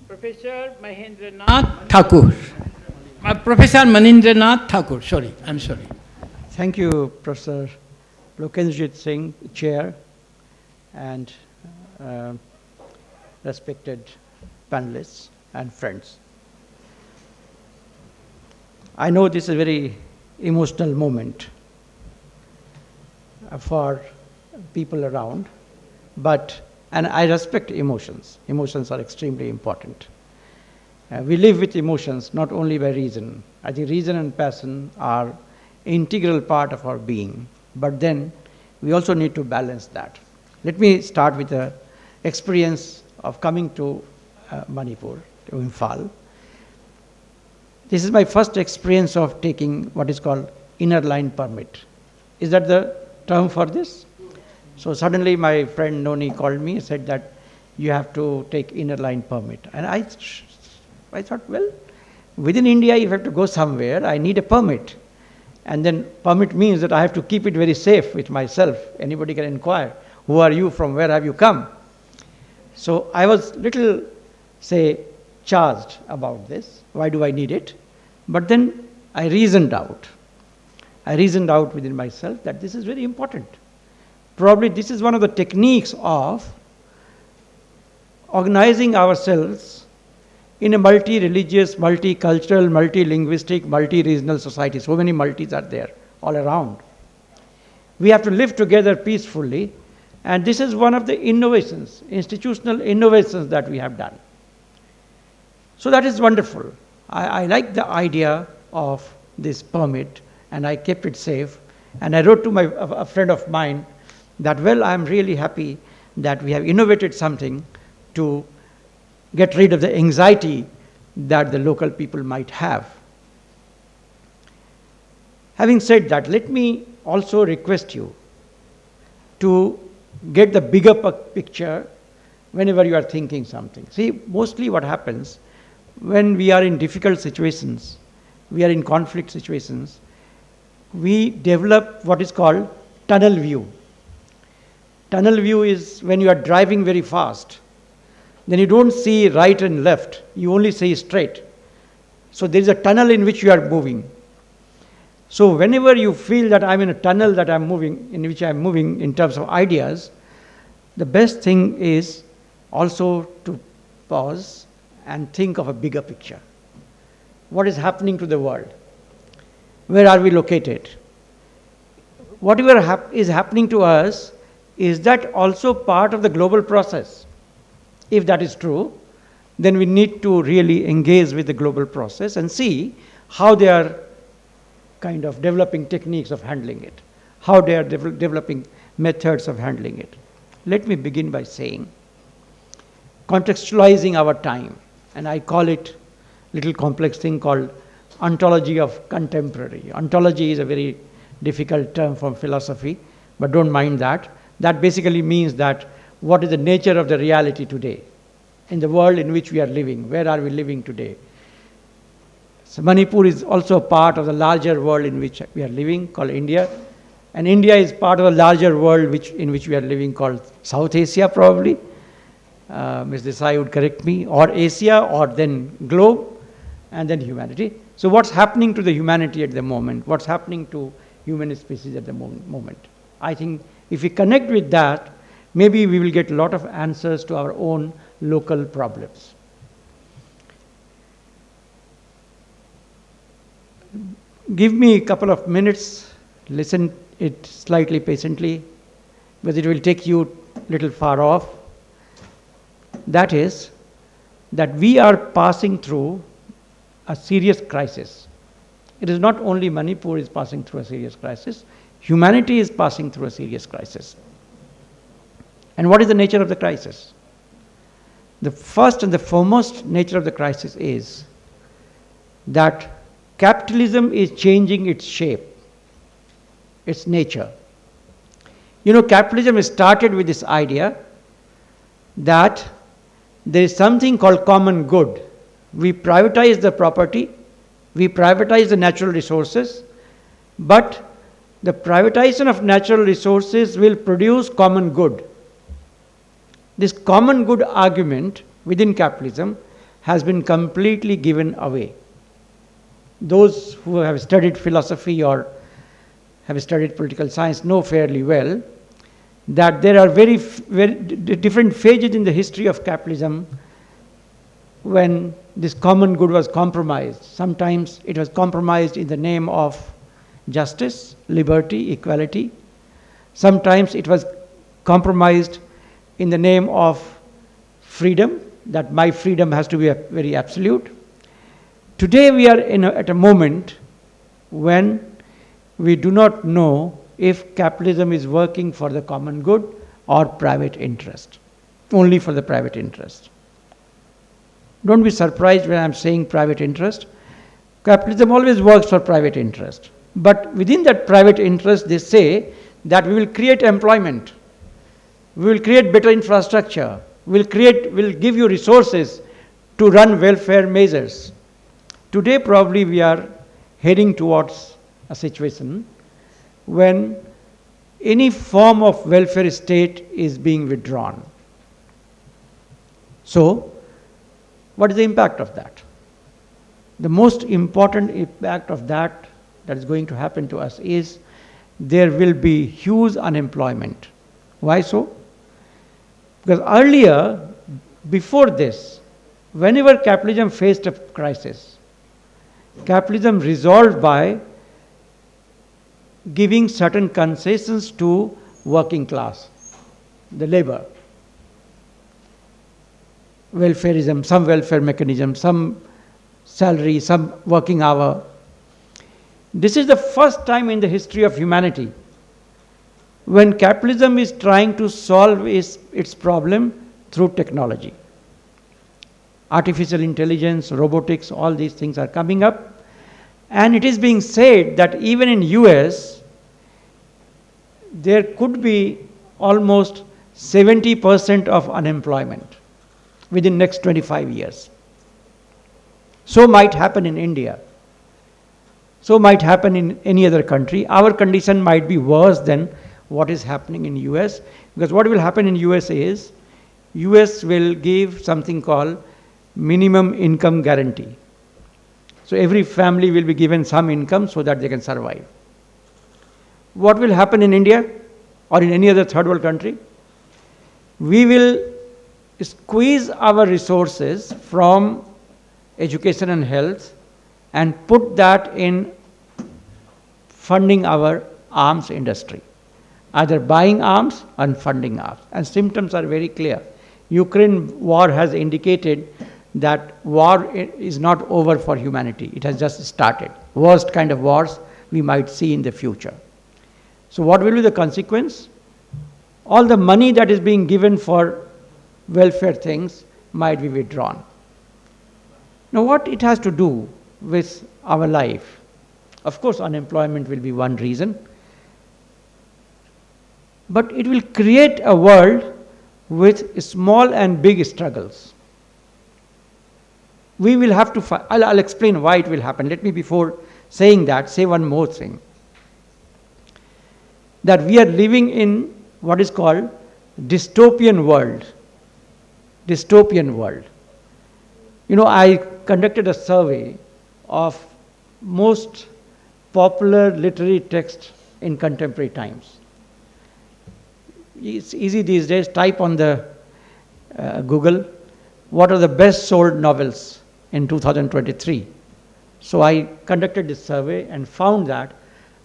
Professor Mahendranath Thakur. Professor Manindranath Thakur, I'm sorry.
Thank you, Professor Lokenjit Singh, Chair, and respected panelists and friends. I know this is a very emotional moment for people around, and I respect emotions. Emotions are extremely important. We live with emotions not only by reason. I think reason and passion are integral part of our being, but then we also need to balance that. Let me start with the experience of coming to Manipur, to Imphal. This is my first experience of taking what is called inner line permit. Is that the term for this? So suddenly my friend Noni called me and said that you have to take inner line permit. And I thought, well, within India, if I have to go somewhere, I need a permit. And then permit means that I have to keep it very safe with myself. Anybody can inquire, who are you, from where have you come? So I was little, charged about this. Why do I need it? But then I reasoned out. I reasoned out within myself that this is very important. Probably this is one of the techniques of organizing ourselves in a multi-religious, multicultural, multilinguistic, multi-regional society. So many multis are there. all around. We have to live together peacefully, and this is one of the innovations, institutional innovations that we have done. So that is wonderful. I like the idea of this permit, and I kept it safe. And I wrote to a friend of mine that, well, I'm really happy that we have innovated something to get rid of the anxiety that the local people might have. Having said that, let me also request you to get the bigger picture whenever you are thinking something. See, mostly what happens when we are in difficult situations, we are in conflict situations, we develop what is called tunnel view. Tunnel view is when you are driving very fast, then you don't see right and left, you only see straight. So there is a tunnel in which you are moving. So whenever you feel that I'm in a tunnel that I'm moving, in which I'm moving in terms of ideas, the best thing is also to pause and think of a bigger picture. What is happening to the world? Where are we located? Whatever is happening to us, is that also part of the global process? If that is true, then we need to really engage with the global process and see how they are kind of developing techniques of handling it, how they are developing methods of handling it. Let me begin by saying, contextualizing our time, and I call it a little complex thing called ontology of contemporary. Ontology is a very difficult term from philosophy, but don't mind that. That basically means that what is the nature of the reality today in the world in which we are living? Where are we living today? So Manipur is also a part of the larger world in which we are living, called India. And India is part of a larger world in which we are living, called South Asia, probably. Ms. Desai would correct me, or Asia, or then globe, and then humanity. So what's happening to the humanity at the moment? What's happening to human species at the moment? I think if we connect with that, maybe we will get a lot of answers to our own local problems. Give me a couple of minutes, listen it slightly patiently, because it will take you a little far off. That is, that we are passing through a serious crisis. It is not only Manipur is passing through a serious crisis, humanity is passing through a serious crisis. And what is the nature of the crisis? The first and the foremost nature of the crisis is that capitalism is changing its shape, its nature. You know, capitalism started with this idea that there is something called common good. We privatize the property, we privatize the natural resources, but the privatization of natural resources will produce common good. This common good argument within capitalism has been completely given away. Those who have studied philosophy or have studied political science know fairly well that there are very different phases in the history of capitalism when this common good was compromised. Sometimes it was compromised in the name of justice, liberty, equality. Sometimes it was compromised in the name of freedom, that my freedom has to be very absolute. Today we are at a moment when we do not know if capitalism is working for the common good or private interest, only for the private interest. Don't be surprised when I'm saying private interest. Capitalism always works for private interest. But within that private interest, they say that we will create employment, we will create better infrastructure, we'll give you resources to run welfare measures. Today, probably we are heading towards a situation when any form of welfare state is being withdrawn. So, what is the impact of that? The most important impact of that is going to happen to us is there will be huge unemployment. Why so? Because earlier, before this, whenever capitalism faced a crisis, capitalism resolved by giving certain concessions to working class, the labor. Welfareism, some welfare mechanism, some salary, some working hour. This is the first time in the history of humanity when capitalism is trying to solve its problem through technology. Artificial intelligence, robotics, all these things are coming up. And it is being said that even in US, there could be almost 70% of unemployment within next 25 years. So might happen in India. So might happen in any other country. Our condition might be worse than what is happening in US, because what will happen in US is, US will give something called minimum income guarantee. So every family will be given some income so that they can survive. What will happen in India or in any other third world country? We will squeeze our resources from education and health and put that in funding our arms industry, either buying arms and funding arms. And symptoms are very clear. Ukraine war has indicated that war is not over for humanity. It has just started. Worst kind of wars we might see in the future. So what will be the consequence? All the money that is being given for welfare things might be withdrawn. Now what it has to do with our life? Of course, unemployment will be one reason. But it will create a world with small and big struggles. We will have to, I'll explain why it will happen. Let me, before saying that, say one more thing. That we are living in what is called dystopian world. Dystopian world. You know, I conducted a survey of most popular literary texts in contemporary times. It's easy these days, type on the Google, what are the best sold novels in 2023. So I conducted this survey and found that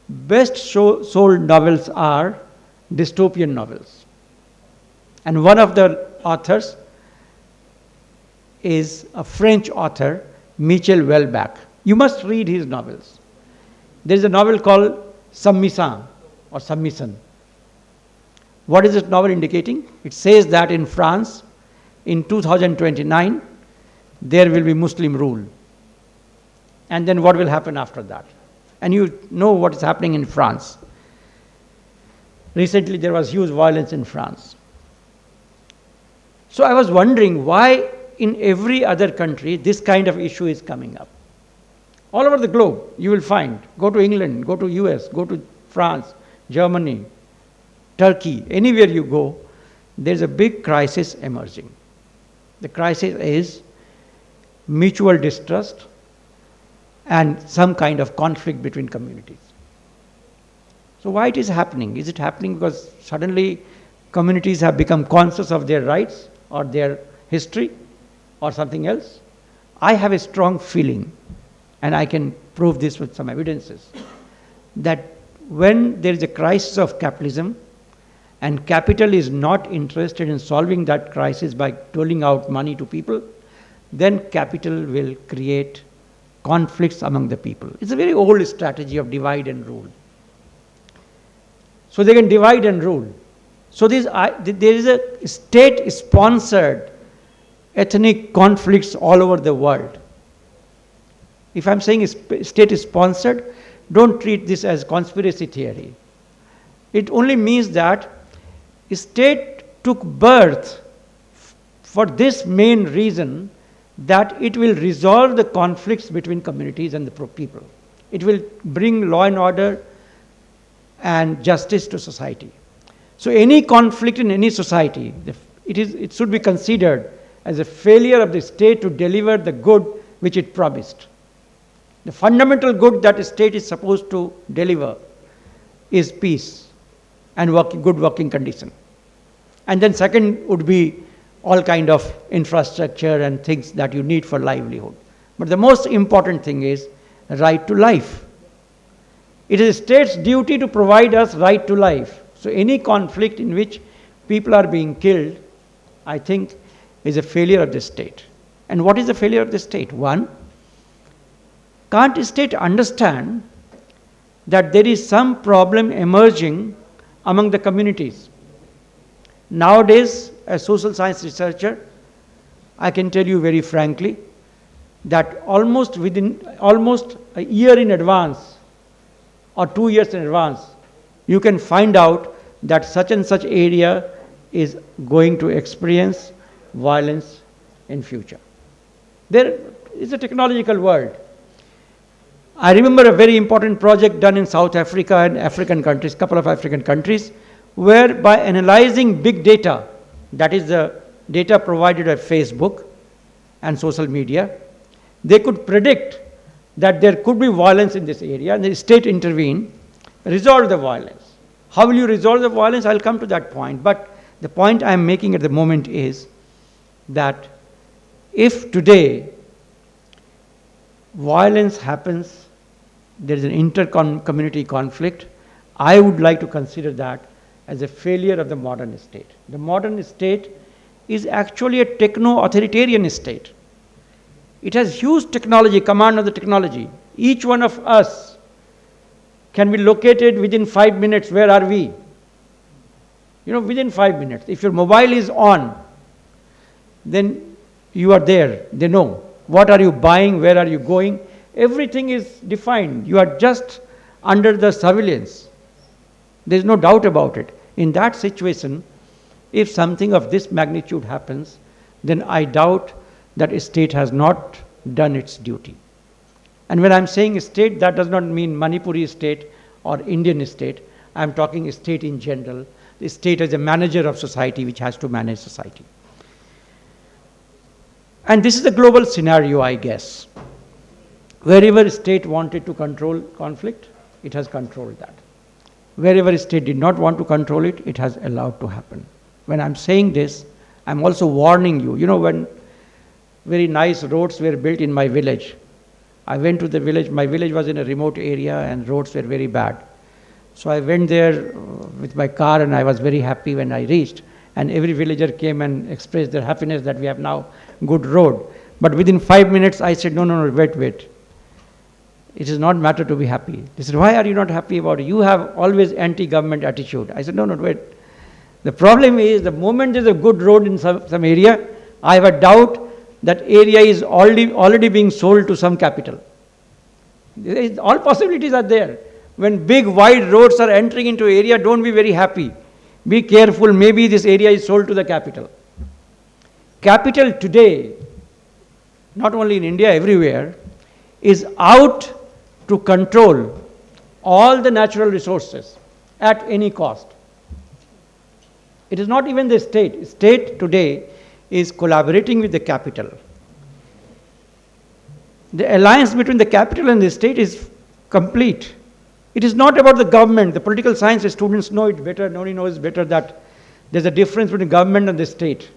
best sold novels are dystopian novels. And one of the authors is a French author, Michel Houellebecq. You must read his novels. There is a novel called Submission or Submission. What is this novel indicating? It says that in France, in 2029, there will be Muslim rule. And then what will happen after that? And you know what is happening in France. Recently, there was huge violence in France. So I was wondering why in every other country this kind of issue is coming up. All over the globe, you will find, go to England, go to US, go to France, Germany, Turkey, anywhere you go, there's a big crisis emerging. The crisis is mutual distrust and some kind of conflict between communities. So why it is happening? Is it happening because suddenly communities have become conscious of their rights or their history or something else? I have a strong feeling, and I can prove this with some evidences, that when there is a crisis of capitalism and capital is not interested in solving that crisis by doling out money to people, then capital will create conflicts among the people. It's a very old strategy of divide and rule. So they can divide and rule. So there is a state-sponsored ethnic conflicts all over the world. If I'm saying state-sponsored, don't treat this as conspiracy theory. It only means that state took birth for this main reason, that it will resolve the conflicts between communities and the people. It will bring law and order and justice to society. So any conflict in any society, it should be considered as a failure of the state to deliver the good which it promised. The fundamental good that a state is supposed to deliver is peace and good working condition. And then second would be all kind of infrastructure and things that you need for livelihood. But the most important thing is right to life. It is state's duty to provide us right to life. So any conflict in which people are being killed, I think, is a failure of the state. And what is the failure of the state? One, can't the state understand that there is some problem emerging among the communities? Nowadays, as social science researcher, I can tell you very frankly that almost a year in advance or 2 years in advance, you can find out that such and such area is going to experience violence in future. There is a technological world. I remember a very important project done in South Africa and African countries, couple of African countries, where by analyzing big data, that is the data provided by Facebook and social media, they could predict that there could be violence in this area, and the state intervened, resolved the violence. How will you resolve the violence? I'll come to that point. But the point I'm making at the moment is that if today violence happens, there is an inter-community conflict, I would like to consider that as a failure of the modern state. The modern state is actually a techno-authoritarian state. It has huge technology, command of the technology. Each one of us can be located within 5 minutes. Where are we? You know, within 5 minutes. If your mobile is on, then you are there. They know. What are you buying? Where are you going? Everything is defined. You are just under the surveillance. There is no doubt about it. In that situation, if something of this magnitude happens, then I doubt that a state has not done its duty. And when I'm saying state, that does not mean Manipuri state or Indian state. I'm talking state in general. The state as a manager of society which has to manage society. And this is a global scenario, I guess. Wherever state wanted to control conflict, it has controlled that. Wherever state did not want to control it, it has allowed to happen. When I'm saying this, I'm also warning you. You know, when very nice roads were built in my village, I went to the village. My village was in a remote area and roads were very bad. So I went there with my car and I was very happy when I reached. And every villager came and expressed their happiness that we have now good road. But within 5 minutes I said, no, wait. It is not matter to be happy. They said, why are you not happy about it? You have always anti-government attitude. I said, no, wait. The problem is the moment there's a good road in some area, I have a doubt that area is already being sold to some capital. All possibilities are there. When big wide roads are entering into area, don't be very happy. Be careful, maybe this area is sold to the capital. Capital today, not only in India, everywhere, is out to control all the natural resources at any cost. It is not even the state. State today is collaborating with the capital. The alliance between the capital and the state is complete. It is not about the government. The political science students know it better. Nobody knows better that there's a difference between government and the state.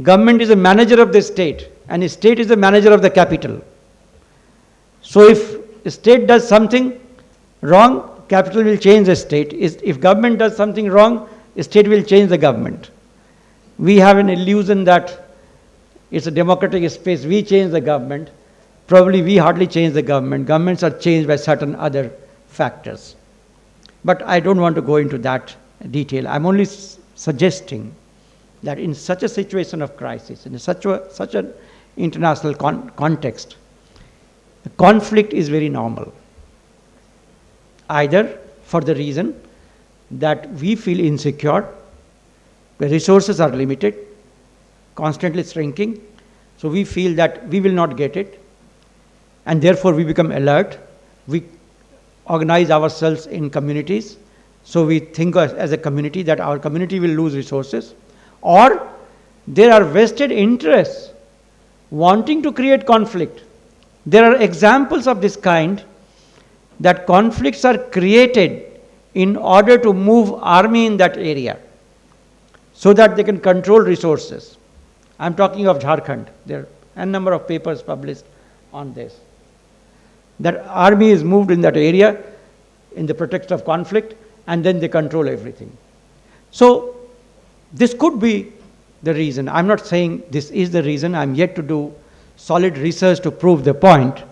Government is a manager of the state, and the state is the manager of the capital. So if the state does something wrong, capital will change the state. If government does something wrong, the state will change the government. We have an illusion that it's a democratic space. We change the government. Probably we hardly change the government. Governments are changed by certain other factors. But I don't want to go into that detail. I'm only suggesting that in such a situation of crisis, in such an international context, the conflict is very normal. Either for the reason that we feel insecure, the resources are limited, constantly shrinking, so we feel that we will not get it, and therefore we become alert. We organize ourselves in communities, so we think as a community that our community will lose resources, or there are vested interests wanting to create conflict. There are examples of this kind, that conflicts are created in order to move army in that area so that they can control resources. I'm talking of Jharkhand. There are a number of papers published on this. That army is moved in that area in the pretext of conflict, and then they control everything. So this could be the reason. I'm not saying this is the reason. I'm yet to do solid research to prove the point,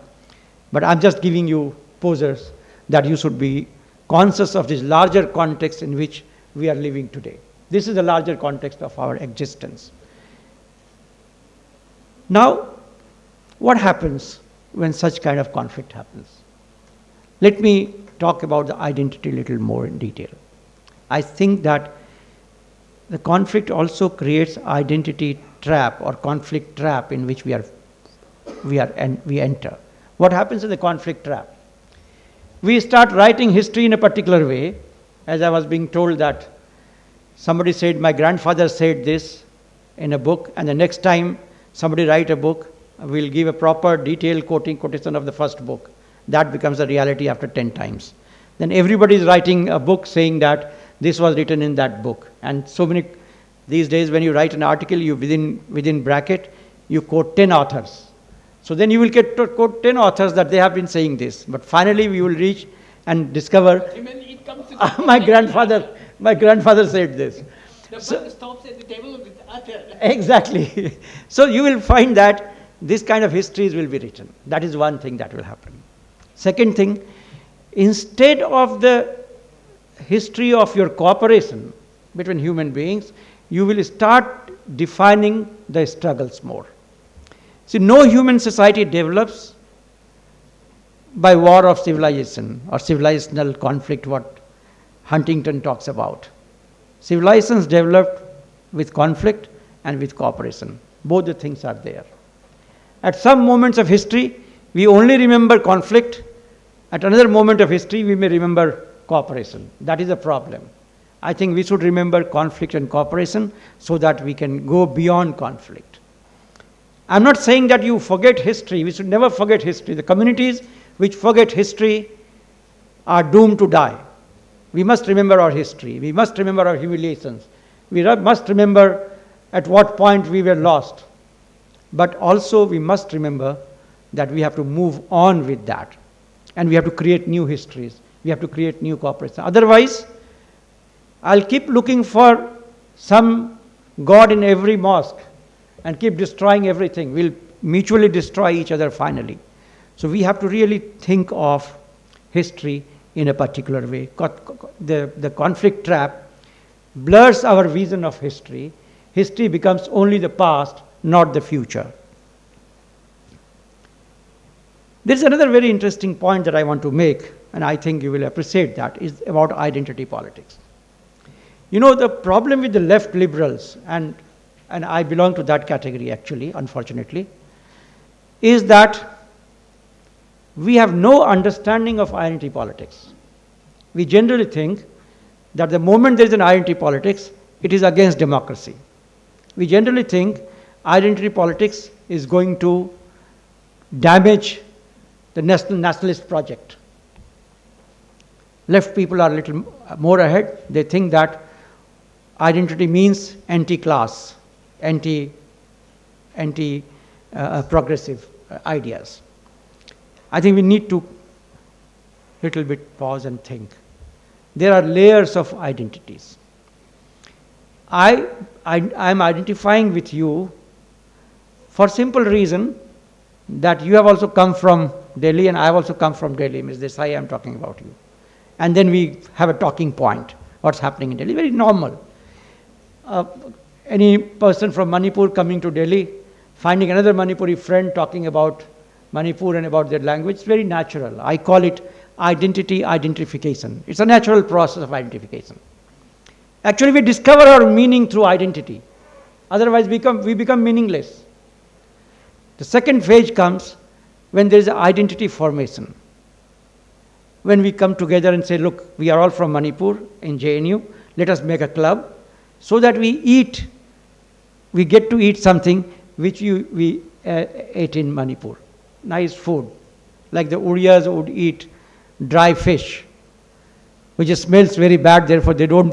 but I'm just giving you posers that you should be conscious of this larger context in which we are living today. This is the larger context of our existence. Now, what happens when such kind of conflict happens? Let me talk about the identity a little more in detail. I think that the conflict also creates identity trap or conflict trap in which we enter. What happens in the conflict trap? We start writing history in a particular way, as I was being told that somebody said, my grandfather said this in a book, and the next time somebody write a book, we'll give a proper detailed quotation of the first book. That becomes a reality after 10 times. Then everybody is writing a book saying that this was written in that book. And so many, these days when you write an article, you within bracket, you quote 10 authors. So then you will get to quote 10 authors that they have been saying this. But finally we will reach and discover, my grandfather said this.
The book stops at the table of the author.
Exactly. So you will find that this kind of histories will be written. That is one thing that will happen. Second thing, instead of the history of your cooperation between human beings, you will start defining the struggles more. See, no human society develops by war of civilization or civilizational conflict, what Huntington talks about. Civilizations developed with conflict and with cooperation. Both the things are there. At some moments of history, we only remember conflict. At another moment of history, we may remember cooperation. That is a problem. I think we should remember conflict and cooperation so that we can go beyond conflict. I'm not saying that you forget history. We should never forget history. The communities which forget history are doomed to die. We must remember our history. We must remember our humiliations. We must remember at what point we were lost. But also we must remember that we have to move on with that. And we have to create new histories. We have to create new cooperation. Otherwise, I'll keep looking for some God in every mosque and keep destroying everything. We'll mutually destroy each other finally. So we have to really think of history in a particular way. The conflict trap blurs our vision of history. History becomes only the past, not the future. There's another very interesting point that I want to make, and I think you will appreciate that, is about identity politics. You know, the problem with the left liberals, and I belong to that category actually, unfortunately, is that we have no understanding of identity politics. We generally think that the moment there is an identity politics, it is against democracy. We generally think identity politics is going to damage the nationalist project. Left people are a little more ahead. They think that identity means anti-class, anti-progressive ideas. I think we need to little bit pause and think. There are layers of identities. I'm identifying with you for simple reason that you have also come from Delhi and I have also come from Delhi. Ms. Desai, I'm talking about you. And then we have a talking point, what's happening in Delhi, very normal. Any person from Manipur coming to Delhi, finding another Manipuri friend talking about Manipur and about their language, it's very natural. I call it identity identification. It's a natural process of identification. Actually, we discover our meaning through identity. Otherwise, we become meaningless. The second phase comes when there is identity formation. When we come together and say, look, we are all from Manipur in JNU, let us make a club so that we get to eat something which we ate in Manipur. Nice food, like the Uriyas would eat dry fish, which smells very bad, therefore they don't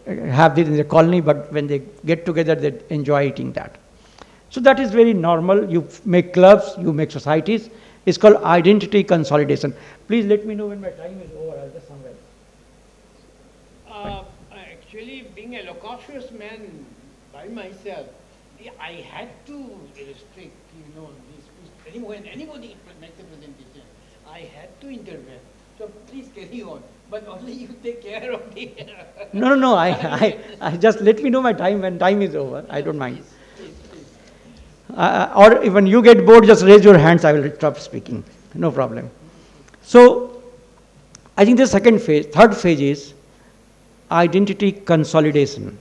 have it in the colony, but when they get together, they enjoy eating that. So that is very normal. You make clubs, you make societies. It's called identity consolidation. Please let me know when my time is over. I'll just summarize.
Actually, being a loquacious man by myself, I had to restrict, when anybody makes a presentation, I had to intervene. So please carry on, but only you take care of the...
No, I just let me know my time when time is over. I don't mind.
Please.
Or when you get bored, just raise your hands, I will stop speaking. No problem. So, I think the third phase is identity consolidation.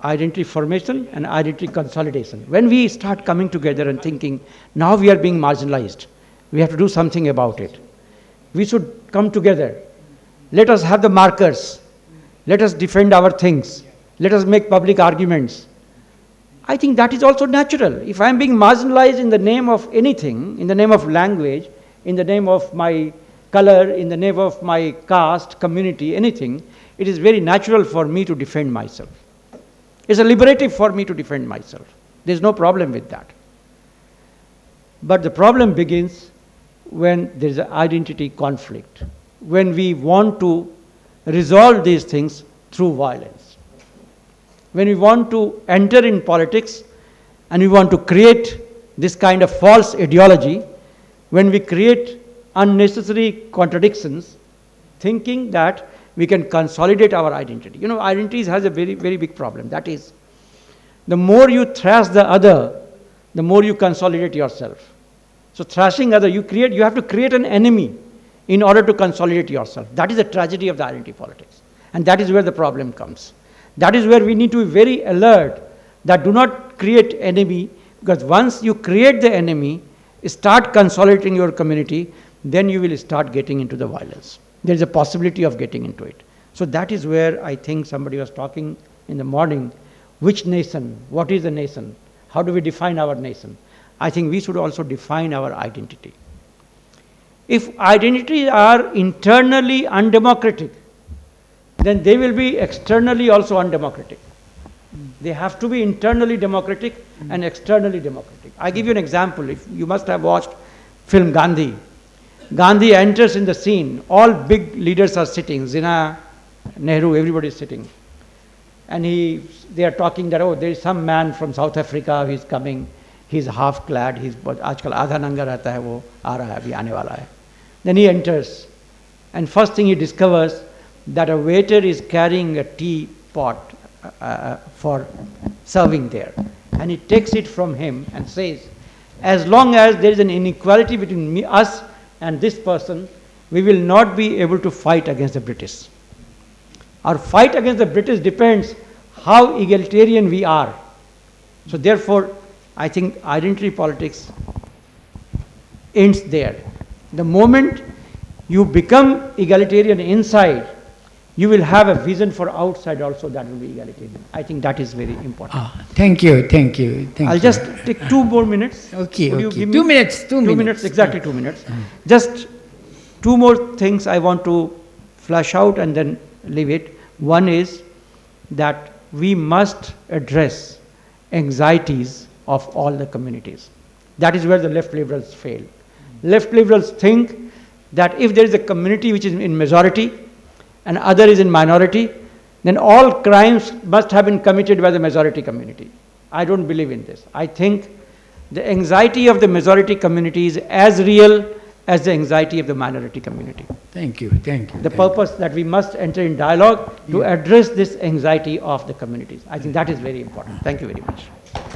Identity formation and identity consolidation. When we start coming together and thinking, now we are being marginalized, we have to do something about it. We should come together. Let us have the markers. Let us defend our things. Let us make public arguments. I think that is also natural. If I am being marginalized in the name of anything, in the name of language, in the name of my color, in the name of my caste, community, anything, it is very natural for me to defend myself. It's a liberative for me to defend myself. There's no problem with that. But the problem begins when there is an identity conflict, when we want to resolve these things through violence. When we want to enter in politics and we want to create this kind of false ideology, when we create unnecessary contradictions, thinking that we can consolidate our identity. Identity has a very, very big problem. That is, the more you thrash the other, the more you consolidate yourself. So thrashing other, you have to create an enemy in order to consolidate yourself. That is the tragedy of the identity politics. And that is where the problem comes. That is where we need to be very alert that do not create enemy, because once you create the enemy, start consolidating your community, then you will start getting into the violence. There is a possibility of getting into it. So that is where I think somebody was talking in the morning, which nation, what is a nation, how do we define our nation? I think we should also define our identity. If identities are internally undemocratic, then they will be externally also undemocratic. They have to be internally democratic and externally democratic. I give you an example. If you must have watched film Gandhi. Gandhi enters in the scene. All big leaders are sitting. Jinnah, Nehru, everybody is sitting. And they are talking that, oh, there is some man from South Africa who is coming. He's half clad. He's आजकल आधा नंगा रहता है वो आ रहा है अभी आने वाला है. Then he enters, and first thing he discovers that a waiter is carrying a tea pot for serving there, and he takes it from him and says, as long as there is an inequality between us and this person, we will not be able to fight against the British. Our fight against the British depends how egalitarian we are. So therefore, I think identity politics ends there. The moment you become egalitarian inside, you will have a vision for outside also that will be egalitarian. I think that is very important.
Thank you.
I'll just take 2 more minutes.
Okay.
Would you give me
2 minutes. 2 minutes.
Exactly 2 minutes. Just 2 more things I want to flash out and then leave it. One is that we must address anxieties of all the communities. That is where the left liberals fail. Left liberals think that if there is a community which is in majority and other is in minority, then all crimes must have been committed by the majority community. I don't believe in this. I think the anxiety of the majority community is as real as the anxiety of the minority community.
Thank you.
The purpose that we must enter in dialogue to address this anxiety of the communities. I think that is very important. Thank you very much.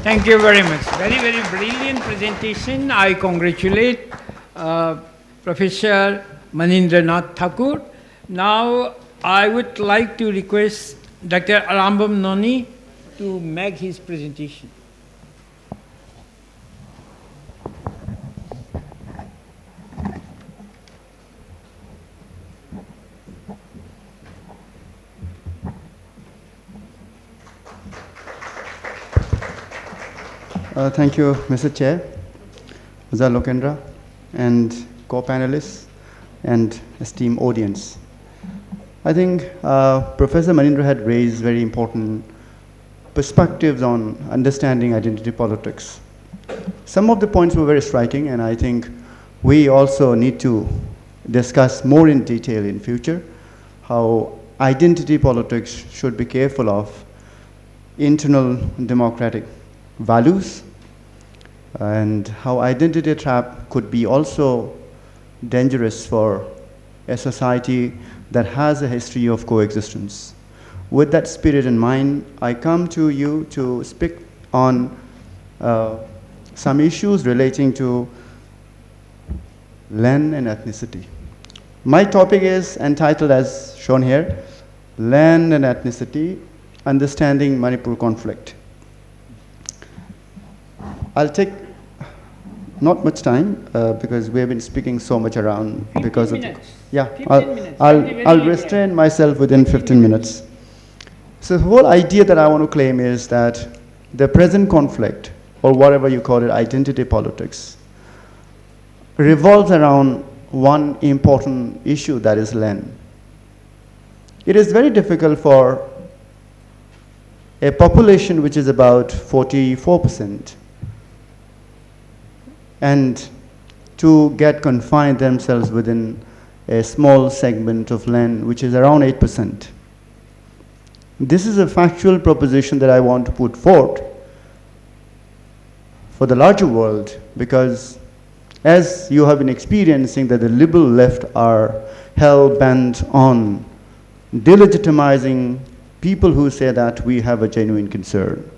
Thank you very much. Very, very brilliant presentation. I congratulate Professor Manindranath Thakur. Now, I would like to request Dr. Arambam Noni to make his presentation.
Thank you, Mr. Chair, Mr. Lokendra, and co-panelists, and esteemed audience. I think Professor Manindra had raised very important perspectives on understanding identity politics. Some of the points were very striking, and I think we also need to discuss more in detail in future how identity politics should be careful of internal democratic values, and how identity trap could be also dangerous for a society that has a history of coexistence. With that spirit in mind, I come to you to speak on some issues relating to land and ethnicity. My topic is entitled as shown here, Land and Ethnicity, Understanding Manipur Conflict. I'll take not much time because we have been speaking so much around because of
minutes.
yeah.
15 minutes.
I'll restrain myself within 15 minutes. So the whole idea that I want to claim is that the present conflict, or whatever you call it, identity politics, revolves around one important issue, that is land. It is very difficult for a population which is about 44% and to get confined themselves within a small segment of land which is around 8%. This is a factual proposition that I want to put forth for the larger world, because as you have been experiencing that the liberal left are hell-bent on delegitimizing people who say that we have a genuine concern.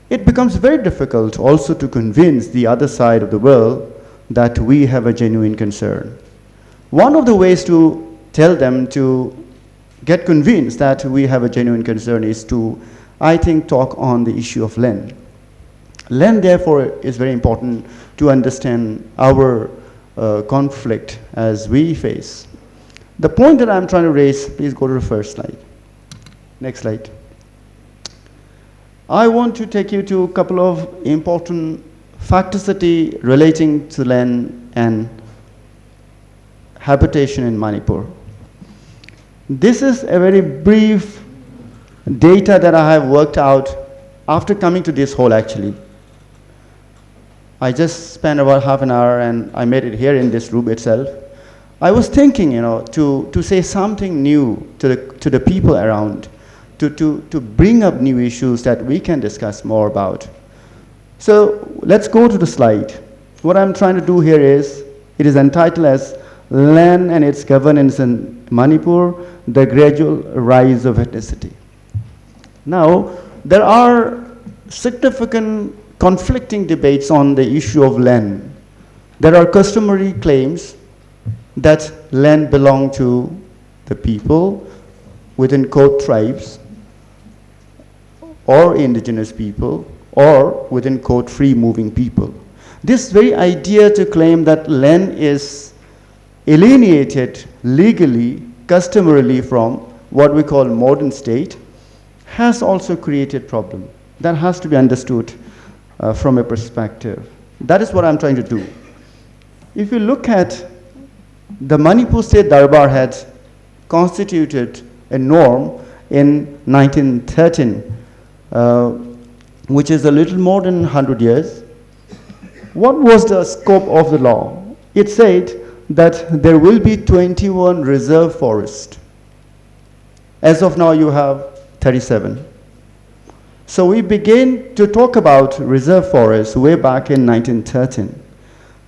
It becomes very difficult also to convince the other side of the world that we have a genuine concern. One of the ways to tell them to get convinced that we have a genuine concern is to, I think, talk on the issue of land. Land, therefore, is very important to understand our conflict as we face. The point that I'm trying to raise, please go to the first slide. Next slide. I want to take you to a couple of important facticity relating to land and habitation in Manipur. This is a very brief data that I have worked out after coming to this hall actually. I just spent about half an hour and I made it here in this room itself. I was thinking, to say something new to the people around, to bring up new issues that we can discuss more about. So let's go to the slide. What I'm trying to do here is, it is entitled as Land and Its Governance in Manipur, the Gradual Rise of Ethnicity. Now, there are significant conflicting debates on the issue of land. There are customary claims that land belongs to the people within quote tribes or indigenous people or within quote free moving people. This very idea to claim that land is alienated legally, customarily from what we call modern state has also created problem. That has to be understood from a perspective. That is what I'm trying to do. If you look at the Manipur State Darbar had constituted a norm in 1913, which is a little more than 100 years. What was the scope of the law? It said that there will be 21 reserve forests. As of now, you have 37. So we began to talk about reserve forests way back in 1913.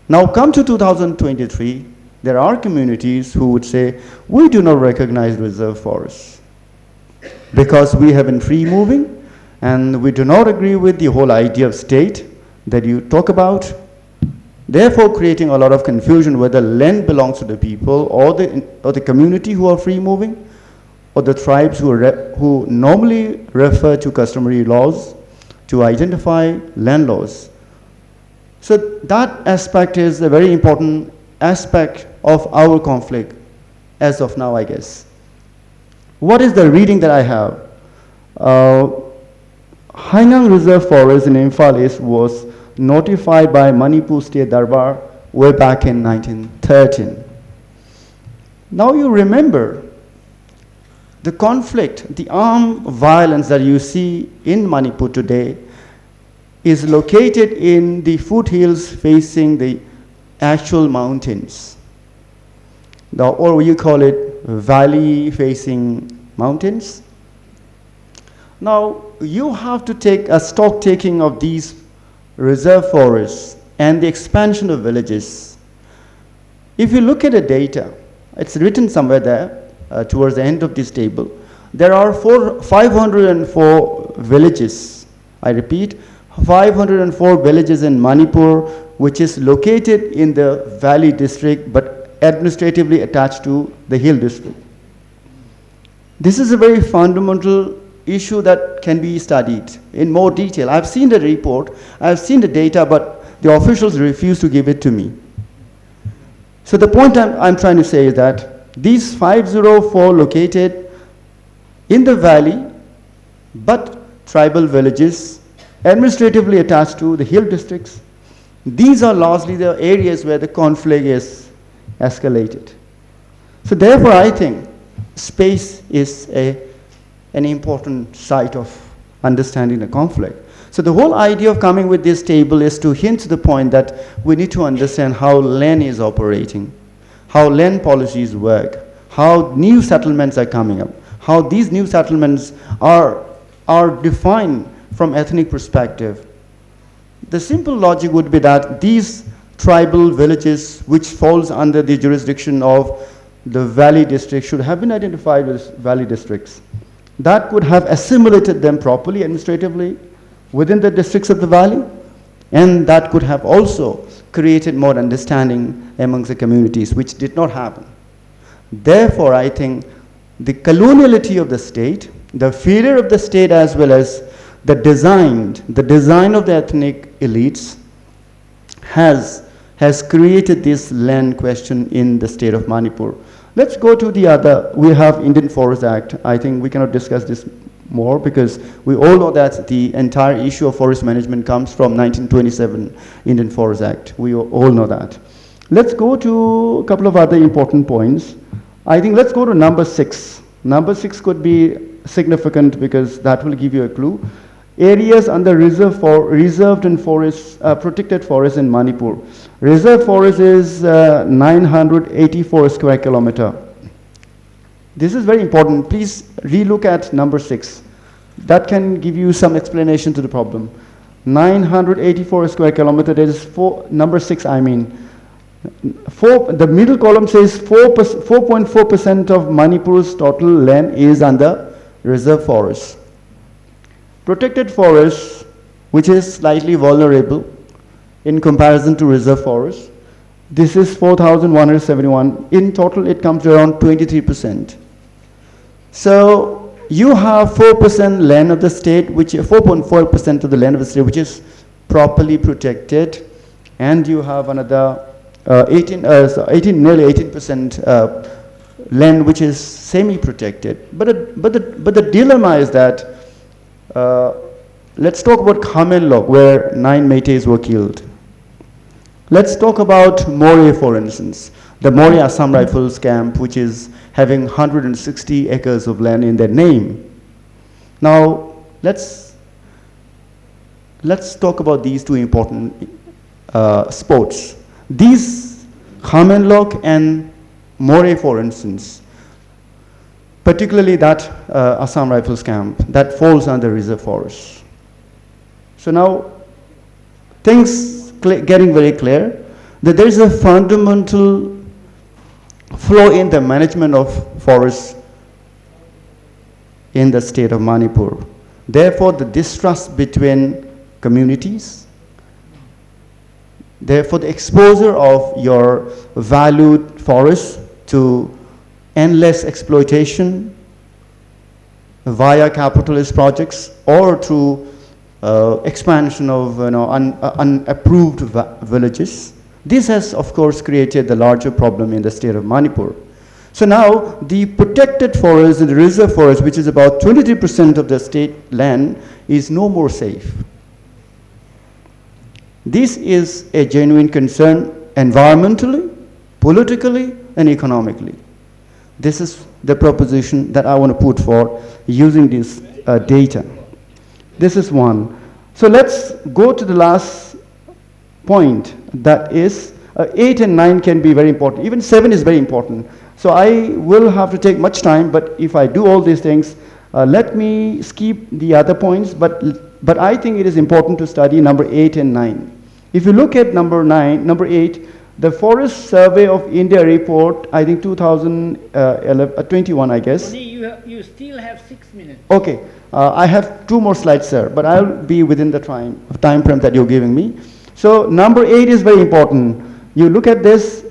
Now come to 2023, there are communities who would say, we do not recognize reserve forests because we have been free moving and we do not agree with the whole idea of state that you talk about, therefore creating a lot of confusion whether land belongs to the people or the community who are free moving, or the tribes who normally refer to customary laws to identify land laws. So that aspect is a very important aspect of our conflict as of now, I guess. What is the reading that I have? Hainang Reserve Forest in Imphal East was notified by Manipur State Darbar way back in 1913. Now you remember the conflict, the armed violence that you see in Manipur today is located in the foothills facing the actual mountains, or you call it valley-facing mountains. Now, you have to take a stock taking of these reserve forests and the expansion of villages. If you look at the data, it's written somewhere there towards the end of this table. There are 504 villages. I repeat, 504 villages in Manipur, which is located in the Valley district but administratively attached to the Hill district. This is a very fundamental issue that can be studied in more detail. I've seen the report, I've seen the data, but the officials refuse to give it to me. So the point I'm trying to say is that these 504 located in the valley, but tribal villages, administratively attached to the hill districts, these are largely the areas where the conflict is escalated. So therefore, I think space is an important site of understanding the conflict. So the whole idea of coming with this table is to hint to the point that we need to understand how land is operating, how land policies work, how new settlements are coming up, how these new settlements are defined from ethnic perspective. The simple logic would be that these tribal villages, which falls under the jurisdiction of the valley district, should have been identified as valley districts. That could have assimilated them properly, administratively, within the districts of the valley, and that could have also created more understanding amongst the communities, which did not happen. Therefore, I think the coloniality of the state, the failure of the state, as well as the design of the ethnic elites has created this land question in the state of Manipur. Let's go to the other. We have Indian Forest Act. I think we cannot discuss this more because we all know that the entire issue of forest management comes from 1927 Indian Forest Act. We all know that. Let's go to a couple of other important points. I think let's go to number 6. Number 6 could be significant because that will give you a clue. Areas under reserved and protected forests in Manipur. Reserved forest is 984 square kilometer. This is very important. Please relook at number 6. That can give you some explanation to the problem. 984 square kilometer, there is number 6, I mean. The middle column says 4.4% of Manipur's total land is under reserve forests. Protected forests, which is slightly vulnerable in comparison to reserve forests, this is 4,171. In total, it comes to around 23%. So you have 4% land of the state, which 4.4% of the land of the state, which is properly protected, and you have another nearly 18% land which is semi-protected. But the dilemma is that let's talk about Khamen Lok, where 9 Meiteis were killed. Let's talk about Moreh, for instance. The Moreh Assam Rifles camp, which is having 160 acres of land in their name. Now, let's talk about these two important sports. These Khamen Lok and Moreh, for instance, particularly that Assam Rifles camp, that falls under reserve forests. So now, things getting very clear that there is a fundamental flaw in the management of forests in the state of Manipur. Therefore, the distrust between communities, therefore the exposure of your valued forests to endless exploitation via capitalist projects or through expansion of unapproved villages. This has, of course, created the larger problem in the state of Manipur. So now, the protected forest and the reserve forest, which is about 23% of the state land, is no more safe. This is a genuine concern environmentally, politically, and economically. This is the proposition that I want to put forth using this data. This is one. So let's go to the last point, that is 8 and 9 can be very important. Even 7 is very important. So I will have to take much time, but if I do all these things, let me skip the other points, but I think it is important to study number 8 and 9. If you look at number 8, the Forest Survey of India report, I think 2021, I guess.
You still have 6 minutes.
Okay, I have 2 more slides, sir, but I'll be within the time frame that you're giving me. So number 8 is very important. You look at this,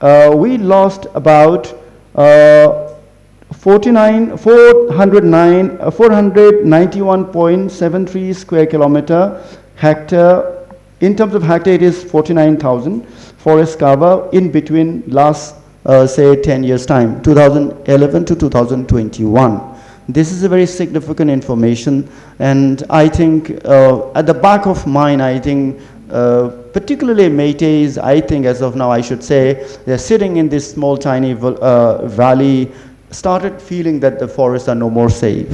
we lost about 491.73 square kilometer hectare. In terms of hectare, it is 49,000 forest cover in between last, say, 10 years time, 2011 to 2021. This is a very significant information, and I think at the back of mind, I think particularly Métis, I think as of now I should say, they're sitting in this small tiny valley, started feeling that the forests are no more safe.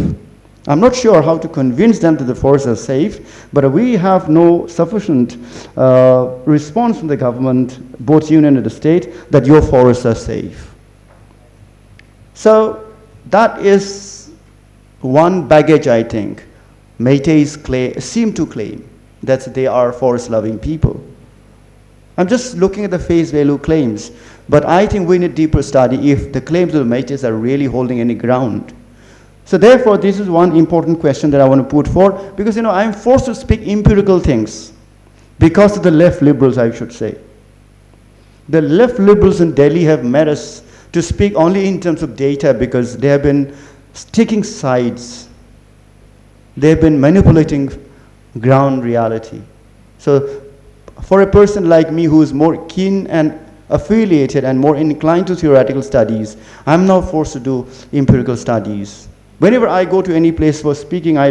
I'm not sure how to convince them that the forests are safe, but we have no sufficient response from the government, both union and the state, that your forests are safe. So that is one baggage, I think, Métis seem to claim, that they are forest-loving people. I'm just looking at the face value claims, but I think we need deeper study if the claims of the Métis are really holding any ground. So therefore, this is one important question that I want to put forward, because I'm forced to speak empirical things because of the left liberals, I should say. The left liberals in Delhi have made us to speak only in terms of data because they have been taking sides. They have been manipulating ground reality. So for a person like me who is more keen and affiliated and more inclined to theoretical studies, I'm now forced to do empirical studies. Whenever I go to any place for speaking, I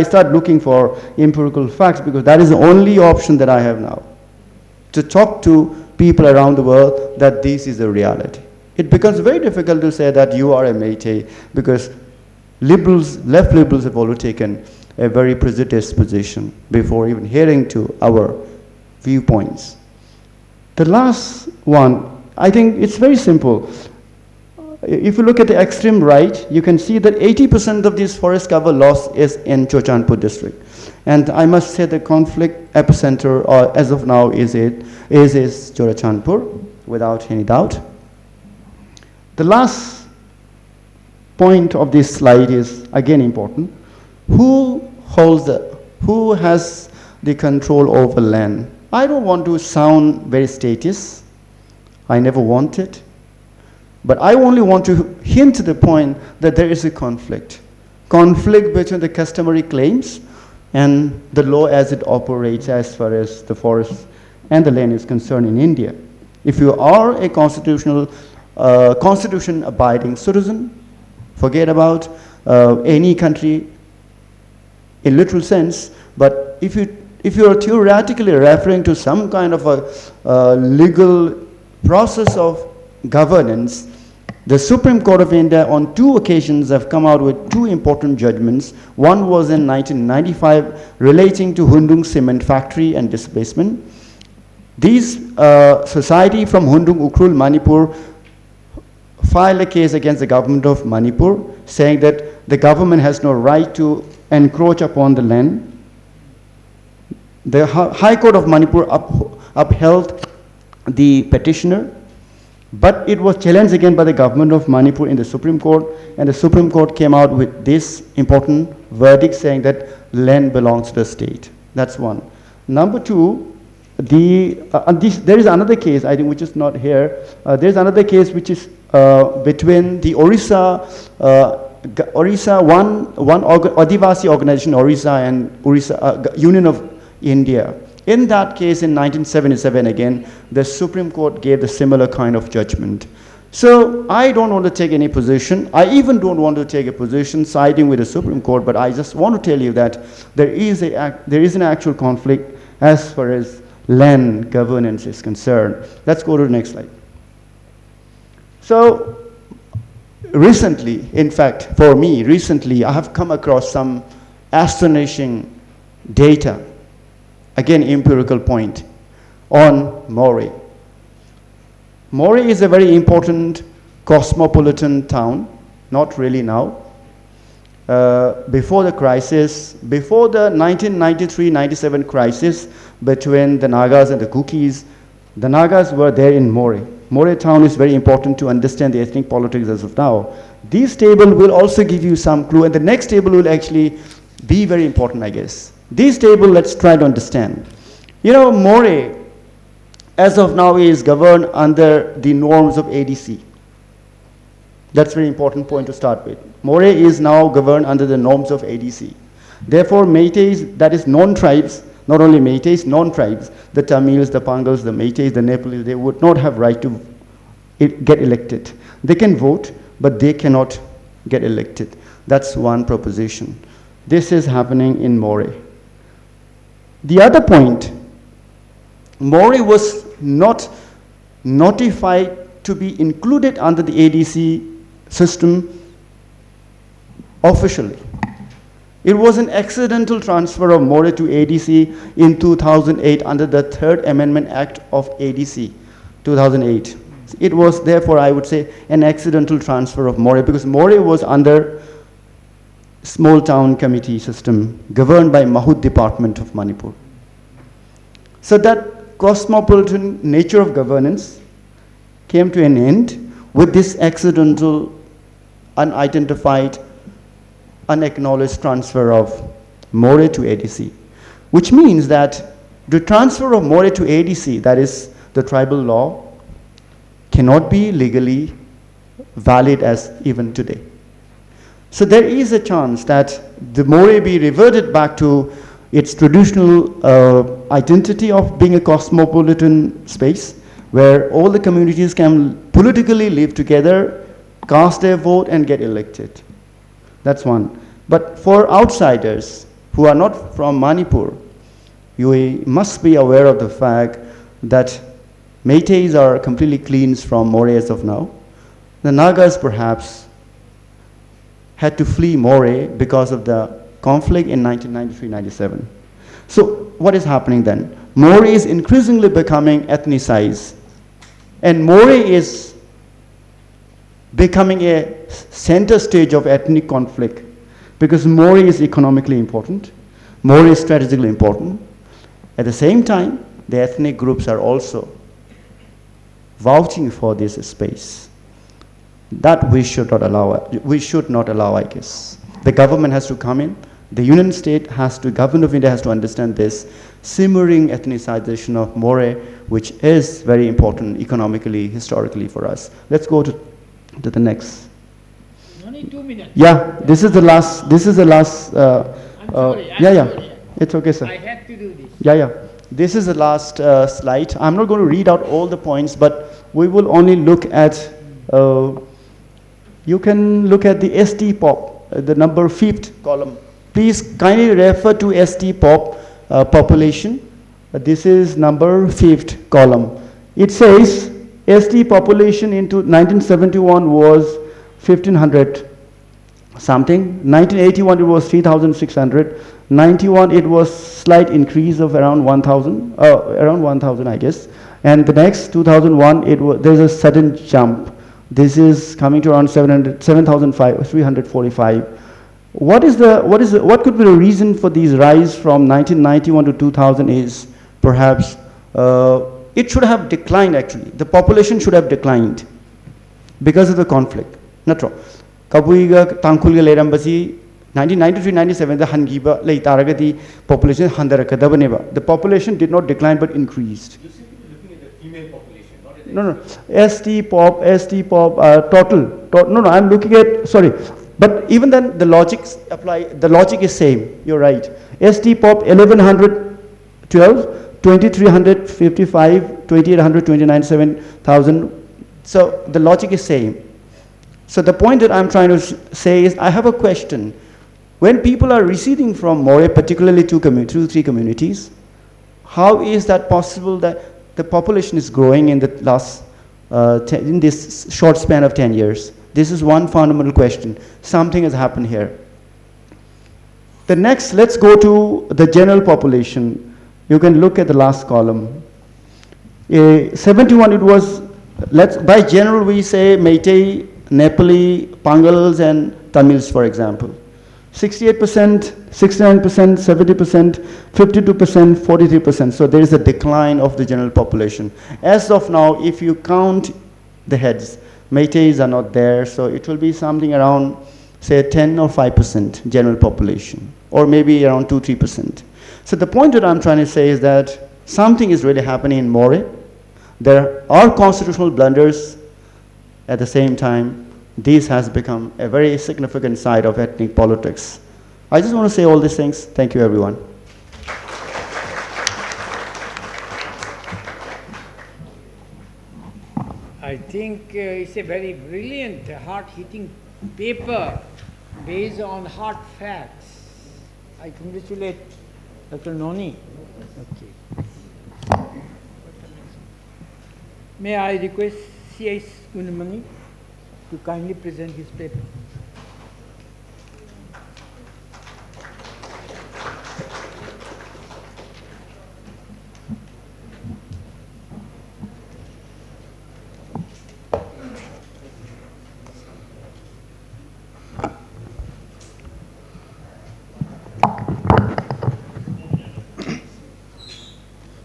start looking for empirical facts, because that is the only option that I have now, to talk to people around the world that this is the reality. It becomes very difficult to say that you are a Métis, because left liberals have already taken a very prejudiced position before even hearing to our viewpoints. The last one, I think it's very simple. If you look at the extreme right, you can see that 80% of this forest cover loss is in Chochanpur district. And I must say the conflict epicenter, as of now, is Chochanpur, without any doubt. The last point of this slide is again important. Who has the control over land? I don't want to sound very statist. I never want it. But I only want to hint to the point that there is a conflict. Conflict between the customary claims and the law as it operates as far as the forest and the land is concerned in India. If you are a constitution-abiding citizen, forget about any country in literal sense, but if you are theoretically referring to some kind of a legal process of governance, the Supreme Court of India on 2 occasions have come out with 2 important judgments. One was in 1995 relating to Hundung cement factory and displacement. These society from Hundung Ukrul, Manipur, filed a case against the government of Manipur, saying that the government has no right to encroach upon the land. The High Court of Manipur upheld the petitioner, but it was challenged again by the government of Manipur in the Supreme Court, and the Supreme Court came out with this important verdict saying that land belongs to the state. That's one. Number 2, there is another case, I think, which is not here. There is another case which is between the Orissa, one Adivasi organization, Orissa, and Orissa Union of India. In that case, in 1977 again, the Supreme Court gave the similar kind of judgment. So I don't want to take any position. I even don't want to take a position siding with the Supreme Court, but I just want to tell you that there is an actual conflict as far as land governance is concerned. Let's go to the next slide. So recently, in fact, for me, recently, I have come across some astonishing data, again, empirical point, on Mori. Moreh is a very important cosmopolitan town, not really now. Before the crisis, before the 1993-97 crisis between the Nagas and the Kukis, the Nagas were there in Moreh. Moreh town is very important to understand the ethnic politics as of now. This table will also give you some clue, and the next table will actually be very important, I guess. This table, let's try to understand. You know, Moreh, as of now, is governed under the norms of ADC. That's a very important point to start with. Moreh is now governed under the norms of ADC. Therefore, Métis, that is non-tribes, not only Métis, non-tribes, the Tamils, the Pangals, the Métis, the Nepalis, they would not have right to get elected. They can vote, but they cannot get elected. That's one proposition. This is happening in Moreh. The other point, Moreh was not notified to be included under the ADC system officially. It was an accidental transfer of Moreh to ADC in 2008 under the Third Amendment Act of ADC, 2008. It was therefore, I would say, an accidental transfer of Moreh, because Moreh was under small town committee system governed by Mahut department of Manipur. So that cosmopolitan nature of governance came to an end with this accidental, unidentified, unacknowledged transfer of Moreh to ADC, which means that the transfer of Moreh to ADC, that is the tribal law, cannot be legally valid as even today. So there is a chance that the Moreh be reverted back to its traditional identity of being a cosmopolitan space where all the communities can politically live together, cast their vote and get elected. That's one. But for outsiders who are not from Manipur, you must be aware of the fact that Métis are completely cleansed from Moreh as of now. The Nagas perhaps had to flee Moreh because of the conflict in 1993-97. So what is happening then? Moreh is increasingly becoming ethnicized. And Moreh is becoming a center stage of ethnic conflict because Moreh is economically important. Moreh is strategically important. At the same time, the ethnic groups are also vouching for this space. That we should not allow, I guess. The government has to come in. The Union State has to, Government of India has to understand this simmering ethnicization of Moreh, which is very important economically, historically for us. Let's go to the next.
Only 2 minutes.
Yeah, this is the last,
I'm sorry.
yeah. It's okay, sir.
I had to do this.
Yeah. This is the last slide. I'm not going to read out all the points, but we will only look at, you can look at the ST pop, the number 5th column. Please kindly refer to ST pop population. This is number 5th column. It says ST population into 1971 was 1500 something. 1981 it was 3600. 91 it was slight increase of around 1000, I guess. And the next 2001 there's a sudden jump. This is coming to around 345. What could be the reason for these rise from 1991 to 2000 is perhaps it should have declined actually. The population should have declined because of the conflict. Natro. Kabuiga Tankulga Lerambasi 1993-97 the Hangiba Leitaragati population Handarakadabaneva. The population did not decline but increased.
You're simply looking at the female population, not at the
No. ST pop, total. No, I'm looking at, sorry. But even then, the logics apply, the logic is same, you're right. ST pop 1112, 2355, 2829, 7000. So the logic is same. So the point that I'm trying to say is, I have a question. When people are receding from Moreh, particularly two, three communities, how is that possible that the population is growing in the last, in this short span of 10 years? This is one fundamental question. Something has happened here. The next, let's go to the general population. You can look at the last column. 71, it was by general we say Meitei, Nepali, Pangals and Tamils, for example. 68%, 69%, 70%, 52%, 43%. So there is a decline of the general population. As of now, if you count the heads, Meiteis are not there, so it will be something around, say, 10 or 5% general population, or maybe around 2-3%. So the point that I'm trying to say is that something is really happening in More. There are constitutional blunders. At the same time, this has become a very significant side of ethnic politics. I just want to say all these things. Thank you, everyone.
I think it's a very brilliant, hard-hitting paper based on hard facts. I congratulate Dr. Noni. Okay. May I request C.S. Gunamani to kindly present his paper.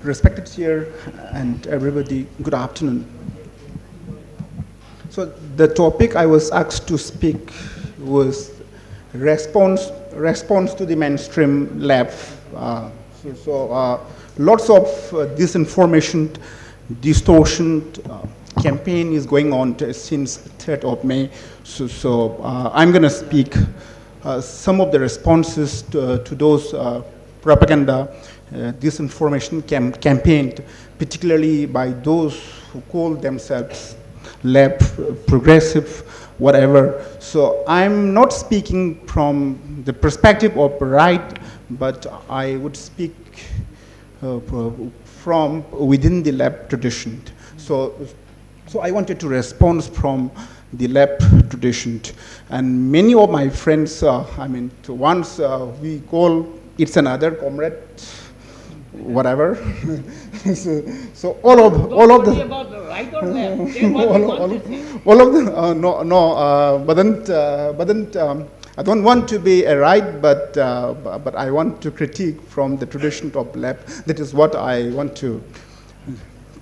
Respected Chair and everybody, good afternoon. So the topic I was asked to speak was response to the mainstream left. Lots of disinformation, distortion campaign is going on since 3rd of May. I'm going to speak some of the responses to those propaganda disinformation campaign, particularly by those who call themselves left, progressive, whatever. So I'm not speaking from the perspective of right, but I would speak from within the left tradition. So I wanted to respond from the left tradition. And many of my friends, once we call it's another comrade, whatever. so all of the
about the right or left.
I don't want to be a right, but I want to critique from the tradition of left. That is what I want to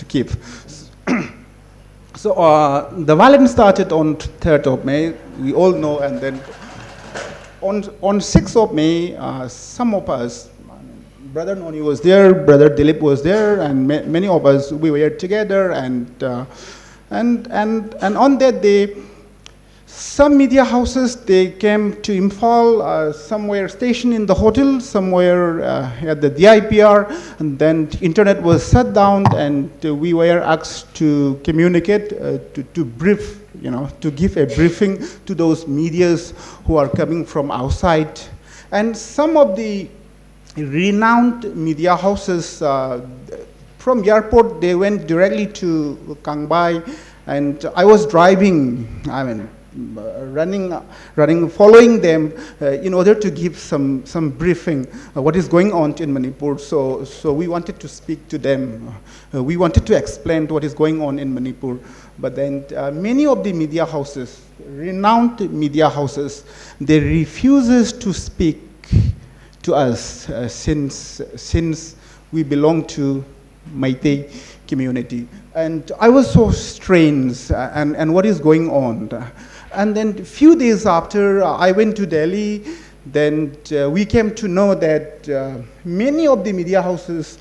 keep. So the violence started on 3rd of May. We all know, and then on 6th of May, some of us. Brother Noni was there, Brother Dilip was there, and many of us, we were together, and on that day, some media houses, they came to Imphal, somewhere stationed in the hotel, somewhere at the DIPR, and then internet was shut down, and we were asked to communicate, to brief, to give a briefing to those medias who are coming from outside. And some of the renowned media houses from airport, they went directly to Kangbai, and I was driving, running, following them in order to give some briefing what is going on in Manipur. So we wanted to speak to them. We wanted to explain what is going on in Manipur. But then many of the media houses, renowned media houses, they refuses to speak to us since we belong to Meitei community. And I was so strange, and what is going on? And then a few days after, I went to Delhi, then we came to know that many of the media houses,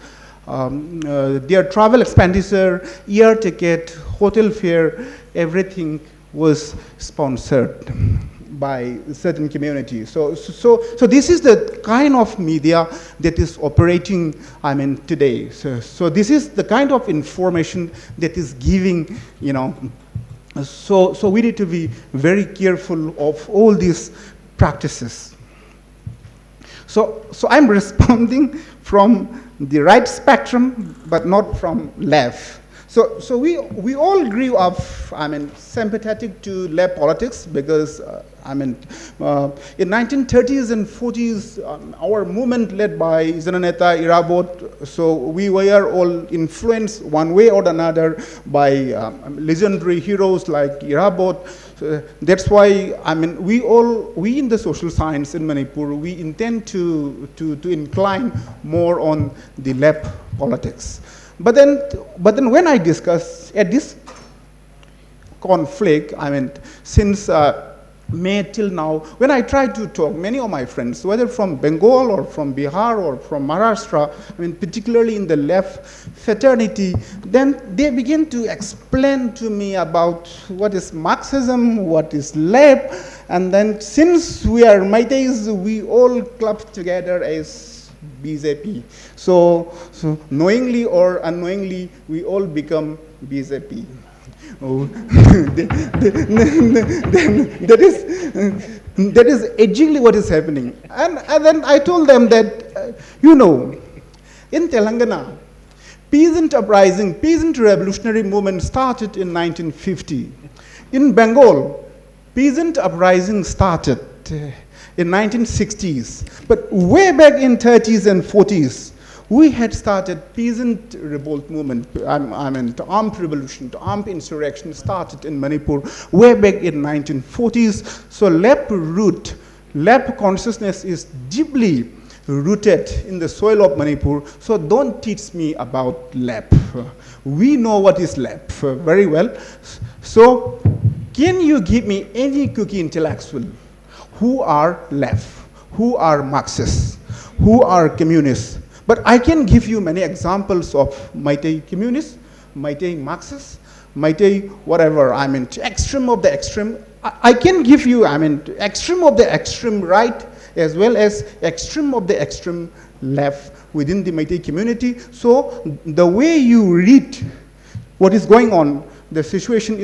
their travel expenditure, air ticket, hotel fare, everything was sponsored by certain communities. So this is the kind of media that is operating, today. So this is the kind of information that is giving, So we need to be very careful of all these practices. So I'm responding from the right spectrum, but not from left. So we all grew up, I mean, sympathetic to left politics because, in 1930s and 40s, our movement led by Jananeta Irabot, so we were all influenced one way or another by legendary heroes like Irabot. That's why, we in the social science in Manipur, we intend to incline more on the left politics. But then when I discuss at this conflict, since May till now, when I try to talk, many of my friends, whether from Bengal or from Bihar or from Maharashtra, particularly in the left fraternity, then they begin to explain to me about what is Marxism, what is left, and then since we are Meiteis, we all club together as BJP. So knowingly or unknowingly, we all become BJP. Oh, that is exactly what is happening. And then I told them that, in Telangana, peasant uprising, peasant revolutionary movement started in 1950. In Bengal, peasant uprising started in 1960s. But way back in 30s and 40s, we had started peasant revolt movement, armed revolution, armed insurrection started in Manipur way back in 1940s. So left consciousness is deeply rooted in the soil of Manipur. So don't teach me about left. We know what is left very well. So can you give me any cookie intellectual who are left, who are Marxists, who are communists? But I can give you many examples of Meitei communists, Meitei Marxists, Meitei whatever, extreme of the extreme. I can give you, extreme of the extreme right as well as extreme of the extreme left within the Meitei community. So the way you read what is going on, the situation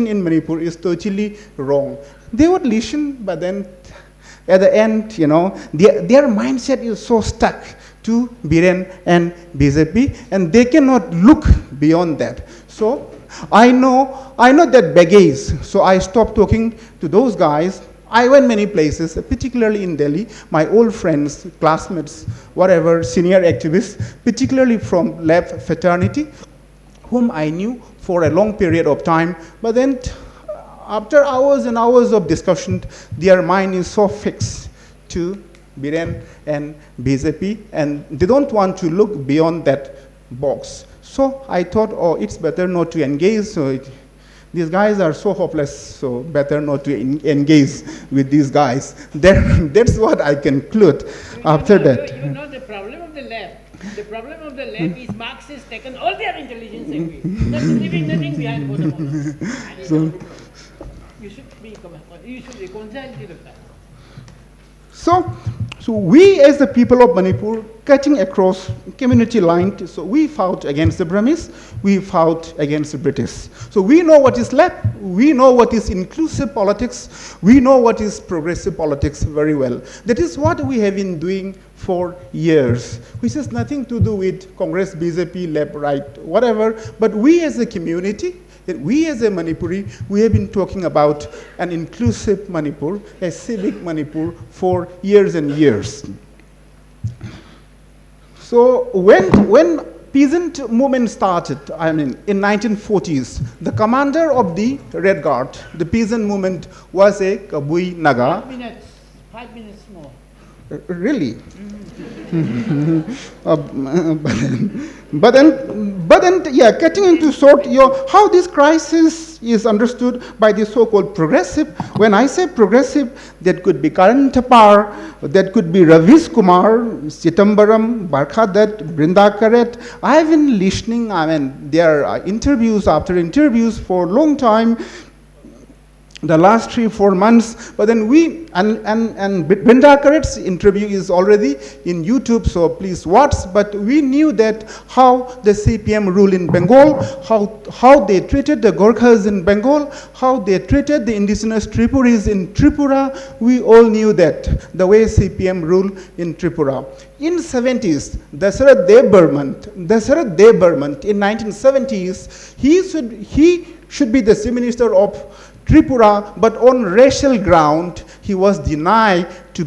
in Manipur is totally wrong. They would listen, but then at the end, their mindset is so stuck to Biren and BJP, and they cannot look beyond that. So I know that baggage. So I stopped talking to those guys. I went many places, particularly in Delhi. My old friends, classmates, whatever, senior activists, particularly from left fraternity, whom I knew for a long period of time. But then after hours and hours of discussion, their mind is so fixed to Biren and BJP, and they don't want to look beyond that box. So I thought, it's better not to engage. So these guys are so hopeless, so better not to engage with these guys. That's what I conclude after that.
The problem of the left, is Marxists taken all their intelligence away. Leaving nothing behind for the moment. You should reconcile to the fact.
So we as the people of Manipur, cutting across community lines, so we fought against the Burmese, we fought against the British. So we know what is left, we know what is inclusive politics, we know what is progressive politics very well. That is what we have been doing for years, which has nothing to do with Congress, BJP, left, right, whatever, but we as a community, we as a Manipuri, we have been talking about an inclusive Manipur, a civic Manipur for years and years. So when peasant movement started, in 1940s, the commander of the Red Guard, the peasant movement was a Kabui Naga.
5 minutes more.
Really? But then, getting into short, how this crisis is understood by the so-called progressive. When I say progressive, that could be Karan Thapar, that could be Ravish Kumar, Chitambaram, Barkhadat, Brinda Karet. I have been listening, there are interviews after interviews for a long time. the last 3-4 months. But then and Brenda Karet's interview is already in YouTube, so please watch. But we knew that how the CPM rule in Bengal, how they treated the Gorkhas in Bengal, how they treated the indigenous Tripuris in Tripura. We all knew that, the way CPM rule in Tripura. In 70s, Dasarat Debbarman in 1970s, he should be the Chief Minister of Tripura, but on racial ground, he was denied to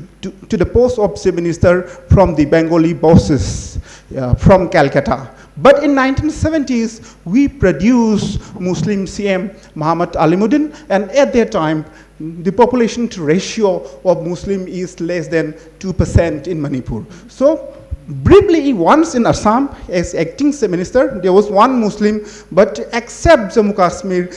the post of Chief Minister from the Bengali bosses from Calcutta. But in 1970s, we produced Muslim CM Muhammad Alimuddin, and at that time, the population to ratio of Muslim is less than 2% in Manipur. So, briefly, once in Assam, as acting Chief Minister, there was one Muslim, but except Jammu Kashmir,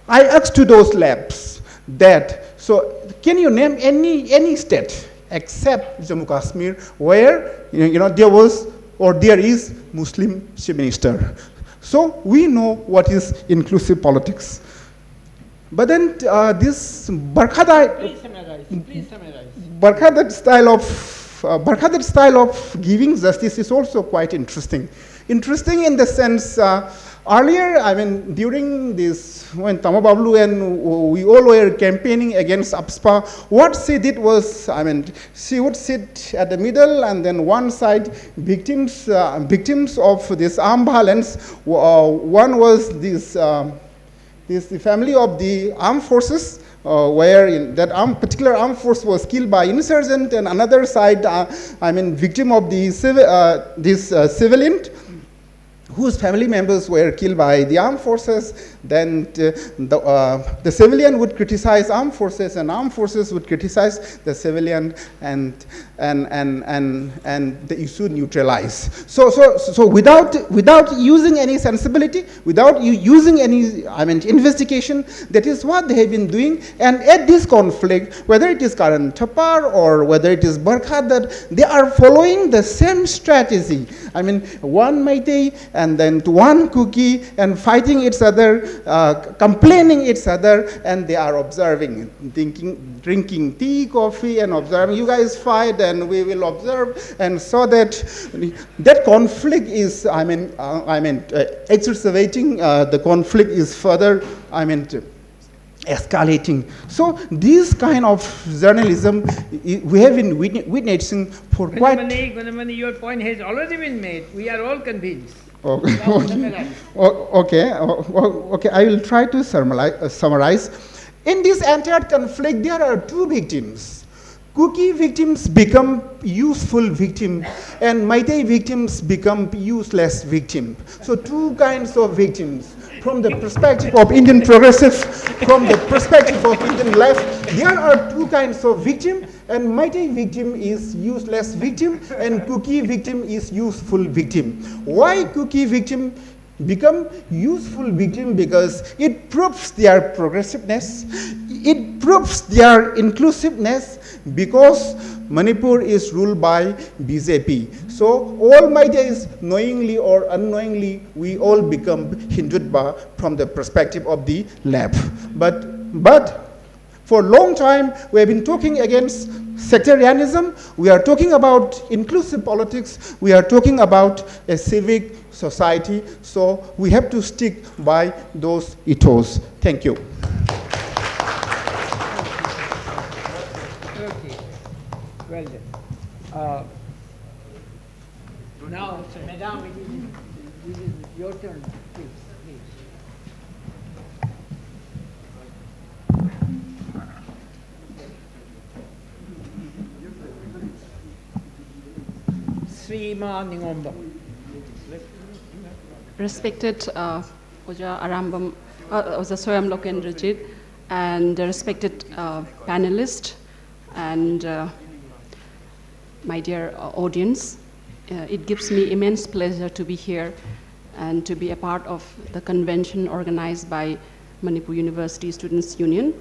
I asked to those labs that, so can you name any state except Jammu Kashmir where there was or there is Muslim Chief Minister? So we know what is inclusive politics. But then this Barkhada style of giving justice is also quite interesting. Interesting in the sense, earlier, I mean, during this, when Tamabablu and we all were campaigning against APSPA, what she did was, I mean, she would sit at the middle, and then one side, victims of this armed violence. One was the family of the armed forces, where that particular armed force was killed by insurgent, and another side, I mean, victim of the civilian whose family members were killed by the armed forces. Then the civilian would criticize armed forces, and armed forces would criticize the civilian, and the issue neutralized. So without using any sensibility, without using any, I mean, investigation, that is what they have been doing. And at this conflict, whether it is Karan Thapar or whether it is Barkha, that they are following the same strategy. I mean, one Meitei and then to one Kuki, and fighting each other, complaining each other, and they are observing, drinking tea, coffee, and observing. You guys fight, and we will observe, and so that conflict is, exacerbating. The conflict is further, escalating. So this kind of journalism we have been witnessing for quite.
Gunamani, your point has already been made. We are all convinced.
Okay, I will try to summarize. In this entire conflict, there are two victims. Kuki victims become useful victim, and Meitei victims become useless victim. So two kinds of victims. From the perspective of Indian progressive, from the perspective of Indian left, there are two kinds of victim, and Meitei victim is useless victim, and Kuki victim is useful victim. Why Kuki victim become useful victim? Because it proves their progressiveness, it proves their inclusiveness, because Manipur is ruled by BJP. So all Meiteis, knowingly or unknowingly, we all become Hindutva from the perspective of the left. But for a long time, we have been talking against sectarianism. We are talking about inclusive politics. We are talking about a civic society. So we have to stick by those ethos. Thank you.
Okay. Well done. Now, Madam, it is your turn. Please.
Respected Oja Arambam, Oja Soyam Lokendrajit, and respected panelists, and my dear audience, it gives me immense pleasure to be here and to be a part of the convention organized by Manipur University Students' Union.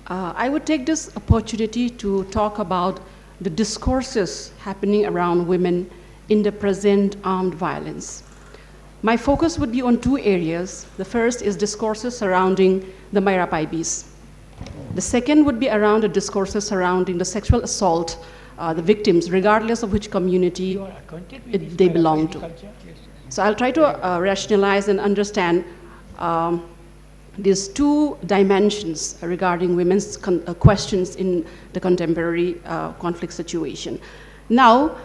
I would take this opportunity to talk about the discourses happening around women in the present armed violence. My focus would be on two areas. The first is discourses surrounding the Maira Paibis. The second would be around the discourses surrounding the sexual assault, the victims, regardless of which community they belong to. So I'll try to rationalize and understand these two dimensions regarding women's questions in the contemporary conflict situation. Now,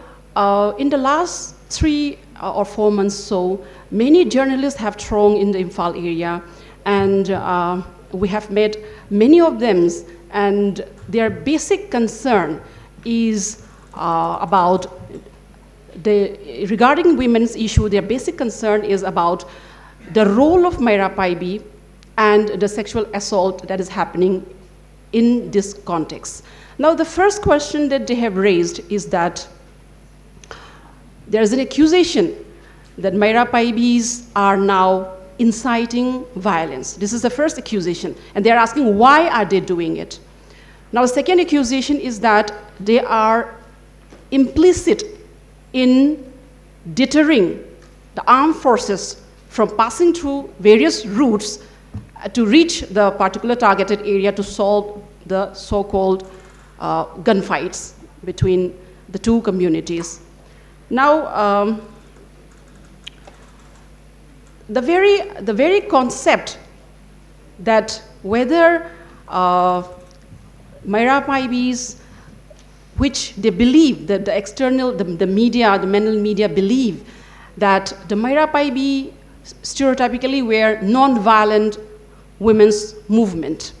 in the last 3 or 4 months so, many journalists have thronged in the Imphal area, and we have met many of them, and their basic concern is about regarding women's issue, their basic concern is about the role of Myra Paibi and the sexual assault that is happening in this context. Now, the first question that they have raised is that there is an accusation that Myra Paibis are now inciting violence. This is the first accusation, and they're asking why are they doing it. Now, the second accusation is that they are implicit in deterring the armed forces from passing through various routes to reach the particular targeted area to solve the so-called gunfights between the two communities. Now, the very concept that whether Myra Paibis, which they believe that the external, the media, the mental media believe that the Myra Paibi stereotypically were non-violent women's movement.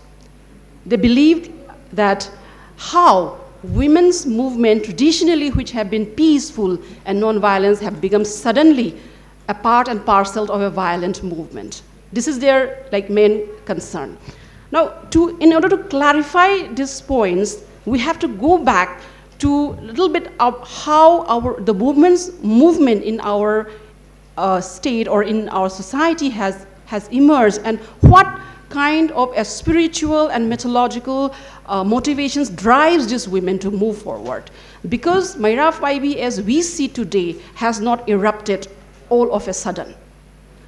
They believed that how women's movement traditionally, which have been peaceful and non-violence, have become suddenly a part and parcel of a violent movement. This is their main concern. Now, in order to clarify these points, we have to go back to a little bit of how the women's movement in our state or in our society has emerged, and what kind of a spiritual and mythological motivations drives these women to move forward. Because Myra Paibi, as we see today, has not erupted all of a sudden.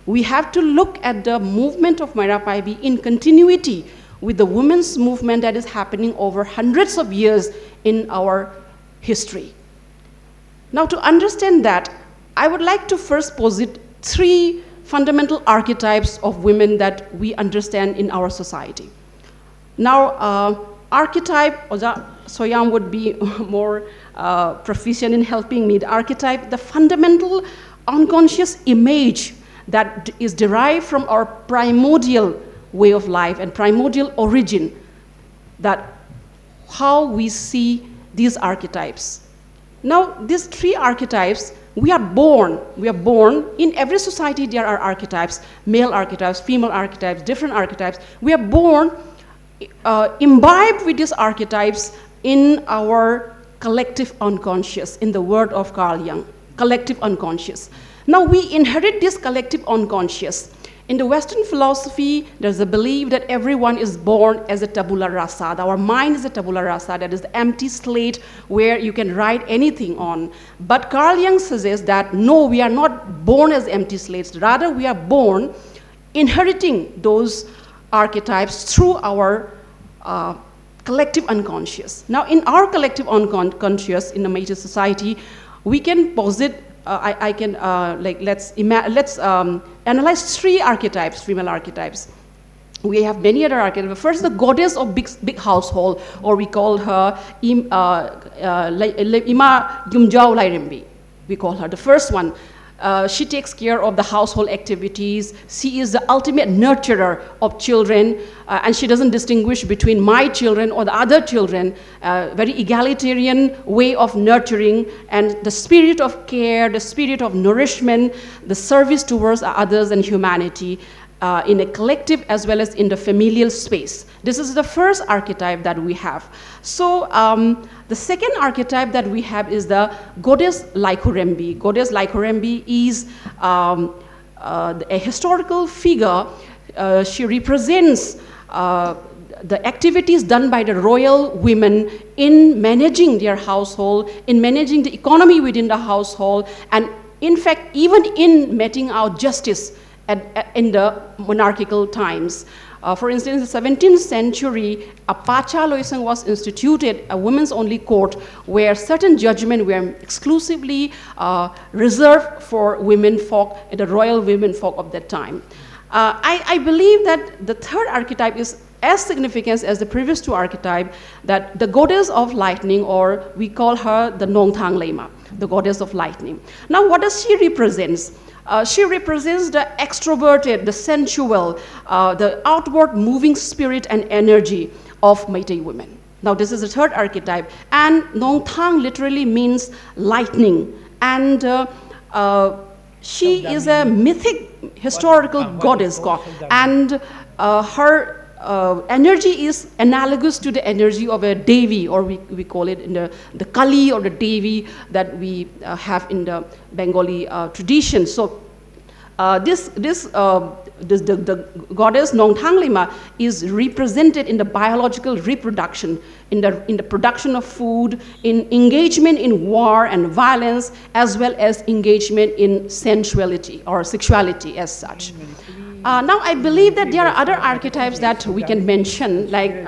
We have to look at the movement of Myra Paibi in continuity with the women's movement that is happening over hundreds of years in our history. Now, to understand that, I would like to first posit 3 fundamental archetypes of women that we understand in our society. Now, archetype, Soyam would be more proficient in helping me. The archetype, the fundamental unconscious image that is derived from our primordial way of life and primordial origin, that how we see these archetypes. Now, these 3 archetypes, we are born in every society. There are archetypes, male archetypes, female archetypes, different archetypes. We are born imbibed with these archetypes in our collective unconscious, in the word of Carl Jung, collective unconscious. Now, we inherit this collective unconscious. In the Western philosophy, there's a belief that everyone is born as a tabula rasa. Our mind is a tabula rasa, that is the empty slate where you can write anything on. But Carl Jung suggests that no, we are not born as empty slates. Rather, we are born inheriting those archetypes through our collective unconscious. Now, in our collective unconscious, in the major society, we can posit let's analyze 3 archetypes, female archetypes. We have many other archetypes. First, the goddess of big household, or we call her Ima Yumjao Lairimbi. We call her the first one. She takes care of the household activities. She is the ultimate nurturer of children, and she doesn't distinguish between my children or the other children. Very egalitarian way of nurturing, and the spirit of care, the spirit of nourishment, the service towards others and humanity in a collective as well as in the familial space. This is the first archetype that we have. So the second archetype that we have is the goddess Laikurembi. Goddess Laikurembi is a historical figure. She represents the activities done by the royal women in managing their household, in managing the economy within the household, and in fact, even in meting out justice in the monarchical times. For instance, in the 17th century, a Pacha Loisang was instituted, a women's only court, where certain judgments were exclusively reserved for women folk, the royal women folk of that time. I believe that the third archetype is as significant as the previous two archetypes, that the goddess of lightning, or we call her the Nong Thang Lema, the goddess of lightning. Now, what does she represent? She represents the extroverted, the sensual, the outward moving spirit and energy of Meitei women. Now, this is the third archetype. And Nong Thang literally means lightning. And she is a mythic, historical goddess. And her energy is analogous to the energy of a Devi, or we call it in the Kali or the Devi that we have in the Bengali tradition. So the goddess Nong Thang Lema is represented in the biological reproduction, in the production of food, in engagement in war and violence, as well as engagement in sensuality or sexuality as such. Now, I believe that there are other archetypes that we can mention, like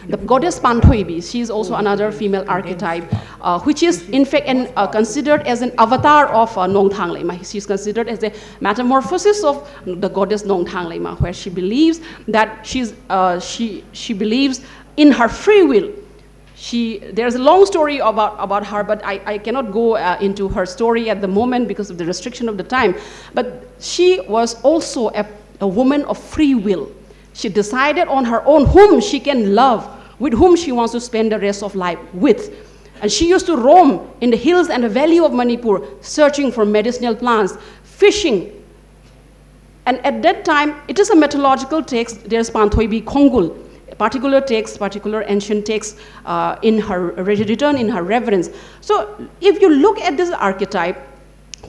the goddess Panthoibi. She is also another female archetype, which is in fact considered as an avatar of Nong Thang Lema. She is considered as a metamorphosis of the goddess Nong Thang Lema, where she believes that she believes in her free will. There's a long story about her, but I cannot go into her story at the moment because of the restriction of the time. But she was also a woman of free will. She decided on her own whom she can love, with whom she wants to spend the rest of life with. And she used to roam in the hills and the valley of Manipur, searching for medicinal plants, fishing. And at that time, it is a mythological text. There's Panthoibi Khongul, particular text, particular ancient text in her return, in her reverence. So if you look at this archetype,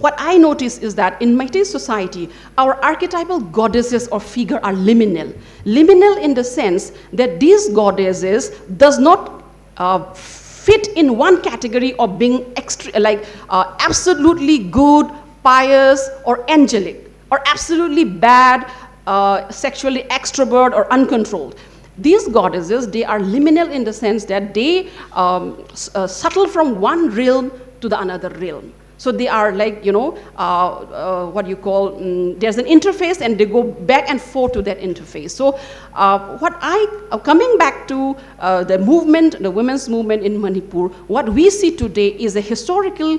what I notice is that in Meitei society, our archetypal goddesses or figure are liminal. Liminal in the sense that these goddesses does not fit in one category of being absolutely good, pious, or angelic, or absolutely bad, sexually extrovert or uncontrolled. These goddesses, they are liminal in the sense that they settle from one realm to the another realm. So they are like, what you call, there's an interface and they go back and forth to that interface. So coming back to the movement, the women's movement in Manipur, what we see today is a historical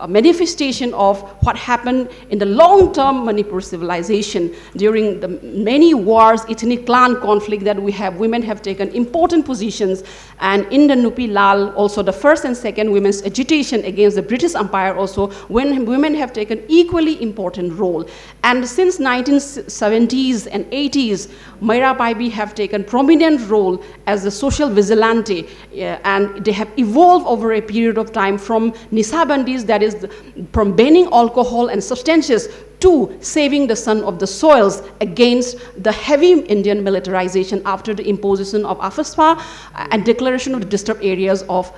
manifestation of what happened in the long-term Manipur civilization during the many wars, ethnic clan conflict that we have. Women have taken important positions, and in the Nupi Lal, also the first and second women's agitation against the British Empire also, when women have taken equally important role. And since 1970s and 80s, Meira Paibi have taken prominent role as a social vigilante, and they have evolved over a period of time from Nisabandis, that is from banning alcohol and substances, to saving the son of the soils against the heavy Indian militarization after the imposition of AFSPA and declaration of the disturbed areas of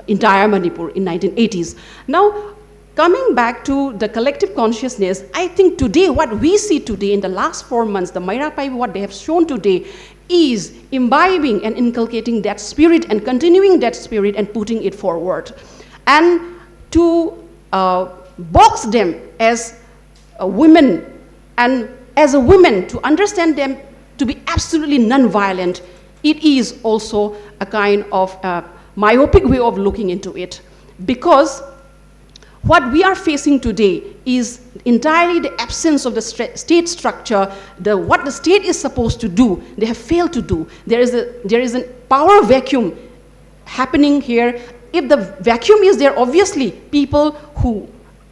entire Manipur in 1980s. Now, coming back to the collective consciousness, I think today, what we see today in the last 4 months, the Meira Paibi, what they have shown today, is imbibing and inculcating that spirit and continuing that spirit and putting it forward. And to box them as women, and as a woman, to understand them to be absolutely non-violent, it is also a kind of myopic way of looking into it. Because what we are facing today is entirely the absence of the state structure, what the state is supposed to do, they have failed to do. There is a power vacuum happening here. If the vacuum is there, obviously people who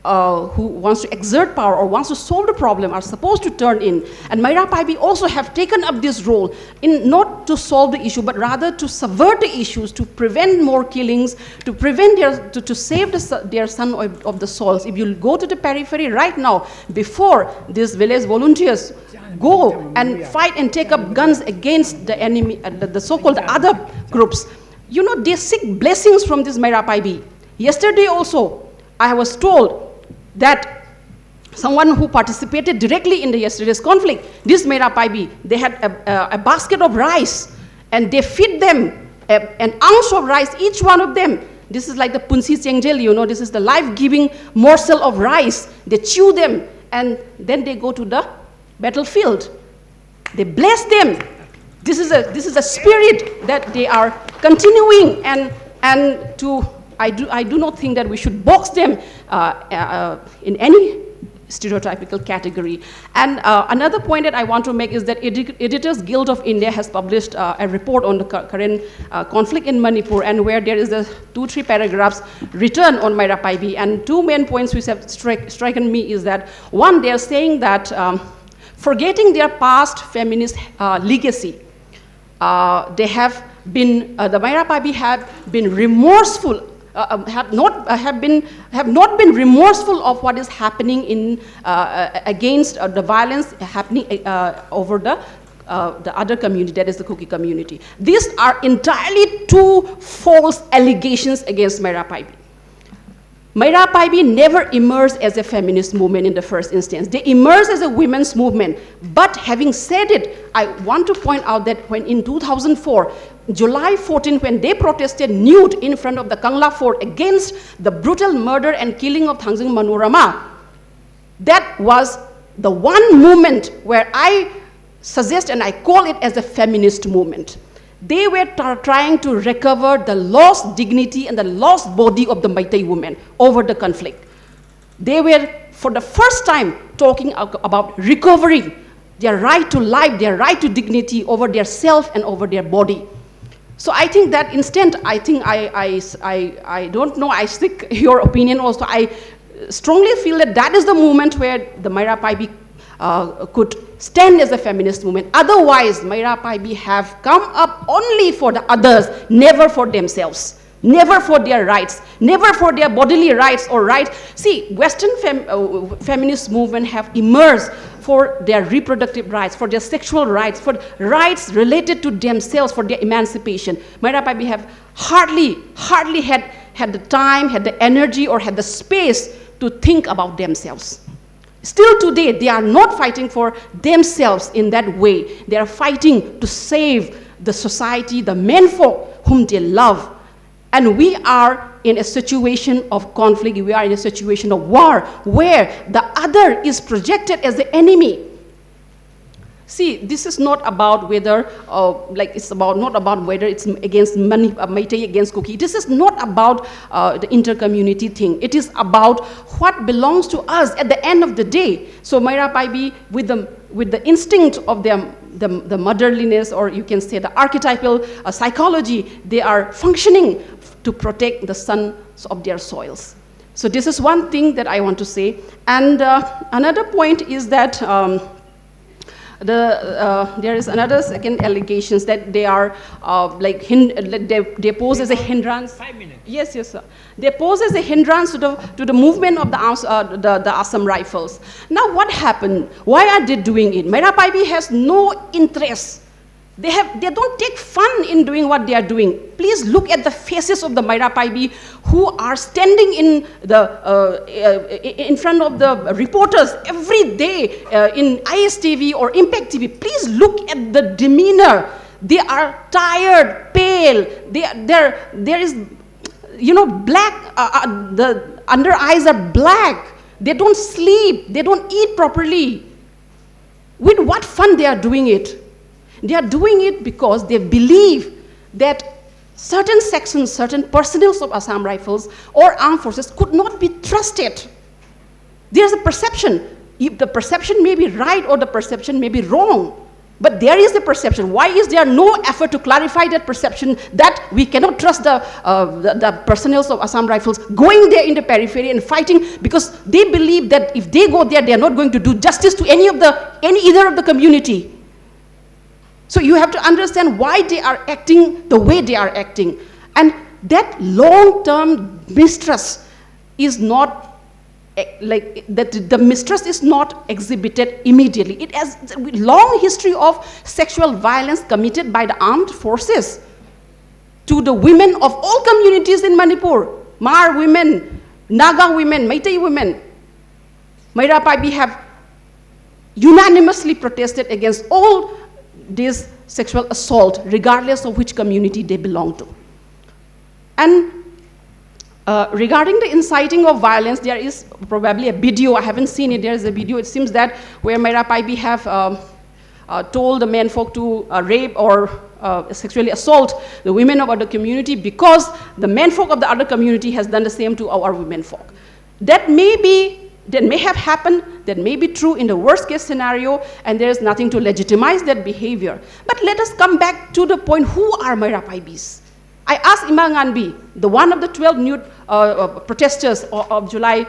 wants to exert power or wants to solve the problem are supposed to turn in. And Meira Paibi also have taken up this role in not to solve the issue, but rather to subvert the issues, to prevent more killings, to prevent to save their son of the soils. If you go to the periphery right now, before these village volunteers go and fight and take up guns against the enemy, the so-called other groups, they seek blessings from this Meira Paibi. Yesterday also, I was told that someone who participated directly in the yesterday's conflict. This Mera Paibi, they had a basket of rice, and they feed them an ounce of rice, each one of them. This is like the Punsi Chengjel, you know, this is the life-giving morsel of rice. They chew them, and then they go to the battlefield. They bless them. This is a spirit that they are continuing, and I do not think that we should box them in any stereotypical category. And another point that I want to make is that Editors Guild of India has published a report on the current conflict in Manipur, and where there is 2-3 paragraphs written on Mera Paibi, and 2 main points which have stricken me is that, one, they are saying that forgetting their past feminist legacy, they have been, the Mera Paibi have been remorseful, have not been remorseful of what is happening in against the violence happening over the other community, that is the Kuki community. These are entirely 2 false allegations against Mera Paibi. Mera Paibi never emerged as a feminist movement in the first instance. They emerged as a women's movement. But having said it, I want to point out that when in 2004, July 14, when they protested nude in front of the Kangla Fort against the brutal murder and killing of Tangzing Manorama, that was the one movement where I suggest and I call it as a feminist movement. They were trying to recover the lost dignity and the lost body of the Maitai women over the conflict. They were, for the first time, talking about recovering their right to life, their right to dignity over their self and over their body. So I think that instant, I think I don't know, I seek your opinion also. I strongly feel that that is the moment where the Mera Paibi could stand as a feminist movement. Otherwise, Mera Paibi have come up only for the others, never for themselves, never for their rights, never for their bodily rights or rights. See, Western feminist movement have emerged for their reproductive rights, for their sexual rights, for rights related to themselves, for their emancipation. Mera Paibi have hardly had the time, had the energy, or had the space to think about themselves. Still today, they are not fighting for themselves in that way. They are fighting to save the society, the menfolk whom they love. And we are in a situation of conflict, we are in a situation of war, where the other is projected as the enemy. See, this is not about whether, not about whether it's against Maitai against Kuki. This is not about the inter-community thing. It is about what belongs to us at the end of the day. So Mera Paibi, with the instinct of the motherliness, or you can say the archetypal psychology, they are functioning to protect the sons of their soils. So this is one thing that I want to say. And another point is that there is another second allegations that they are they pose as a hindrance.
5 minutes.
Yes, sir. They pose as a hindrance to the movement of the Assam Rifles. Now, what happened? Why are they doing it? Mera Paibi has no interest. They don't take fun in doing what they are doing. Please look at the faces of the Mera Paibi who are standing in front of the reporters every day in ISTV or Impact TV. Please look at the demeanor. They are tired, pale. There is, black. The under eyes are black. They don't sleep. They don't eat properly. With what fun they are doing it? They are doing it because they believe that certain sections, certain personnel of Assam Rifles or armed forces could not be trusted. There's a perception. If the perception may be right or the perception may be wrong, but there is a perception. Why is there no effort to clarify that perception that we cannot trust the personnel of Assam Rifles going there in the periphery and fighting, because they believe that if they go there, they are not going to do justice to either of the community. So you have to understand why they are acting the way they are acting. And that long-term mistrust is not, the mistrust is not exhibited immediately. It has a long history of sexual violence committed by the armed forces to the women of all communities in Manipur. Mar women, Naga women, Maitai women. Maira Paibi have unanimously protested against all this sexual assault, regardless of which community they belong to. And regarding the inciting of violence, there is probably a video, I haven't seen it, there is a video, it seems that where Maira Paibi have told the menfolk to rape or sexually assault the women of other community because the menfolk of the other community has done the same to our womenfolk. That may have happened, that may be true in the worst case scenario, and there is nothing to legitimize that behavior. But let us come back to the point, who are Maira Paibis? I asked Ima Nganbi, the one of the 12 nude protesters of July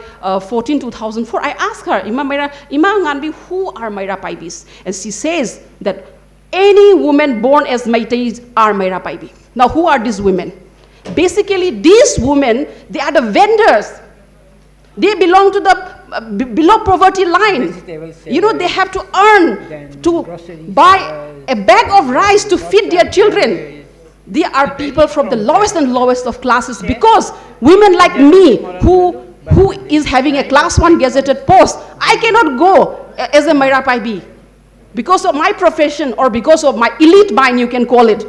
14, 2004, I asked her, Ima Nganbi, who are Maira Paibis? And she says that any woman born as Meiteis are Maira Paibi. Now, who are these women? Basically, these women, they are the vendors. They belong to the below poverty line. You know, they have to earn to buy a bag of rice to feed their children. They are people from the lowest and lowest of classes, because women like me, who is having a class 1 gazetted post, I cannot go as a Maira Paibi because of my profession or because of my elite mind, you can call it.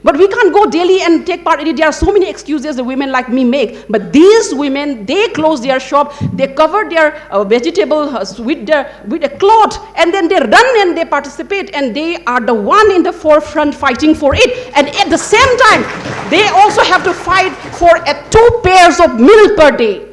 But we can't go daily and take part in it. There are so many excuses that women like me make. But these women, they close their shop, they cover their vegetables with a cloth, and then they run and they participate, and they are the one in the forefront fighting for it. And at the same time, they also have to fight for 2 pairs of milk per day.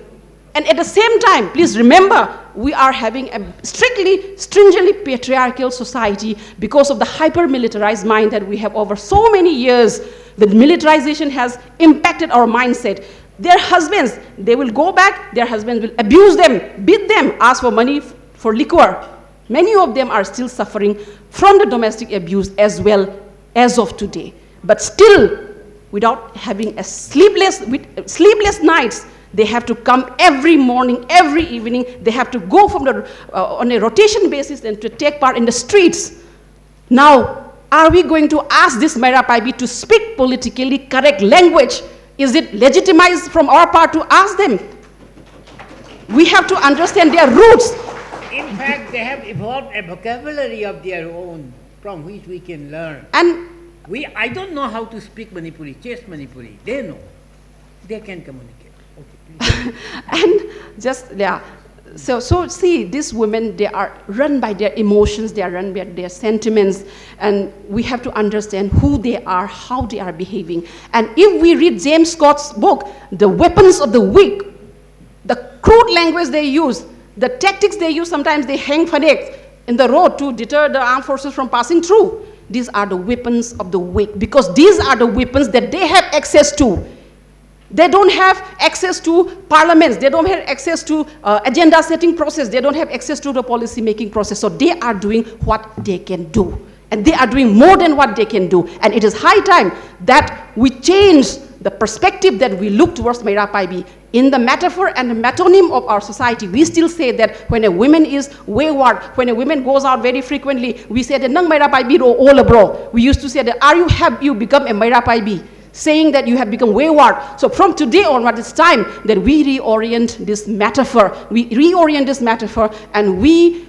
And at the same time, please remember, we are having a stringently patriarchal society because of the hyper-militarized mind that we have over so many years. The militarization has impacted our mindset. Their husbands, they will go back, their husbands will abuse them, beat them, ask for money for liquor. Many of them are still suffering from the domestic abuse as well as of today. But still, without having a sleepless nights, they have to come every morning, every evening. They have to go from on a rotation basis and to take part in the streets. Now, are we going to ask this Maira Paibi to speak politically correct language? Is it legitimized from our part to ask them? We have to understand their roots.
In fact, they have evolved a vocabulary of their own from which we can learn.
And
I don't know how to speak Manipuri, chase Manipuri. They know. They can communicate.
And just, yeah, so see, these women, they are run by their emotions, they are run by their sentiments, and we have to understand who they are, how they are behaving. And if we read James Scott's book, The Weapons of the Weak, the crude language they use, the tactics they use, sometimes they hang fanatics in the road to deter the armed forces from passing through. These are the weapons of the weak, because these are the weapons that they have access to. They don't have access to parliaments. They don't have access to agenda setting process. They don't have access to the policy making process. So they are doing what they can do. And they are doing more than what they can do. And it is high time that we change the perspective that we look towards Maira Paibi. In the metaphor and the metonym of our society, we still say that when a woman is wayward, when a woman goes out very frequently, we say that nang Maira Paibi ro ola bro. We used to say that have you become a Maira Paibi? Saying that you have become wayward. So from today onward, it's time that we reorient this metaphor. We reorient this metaphor and we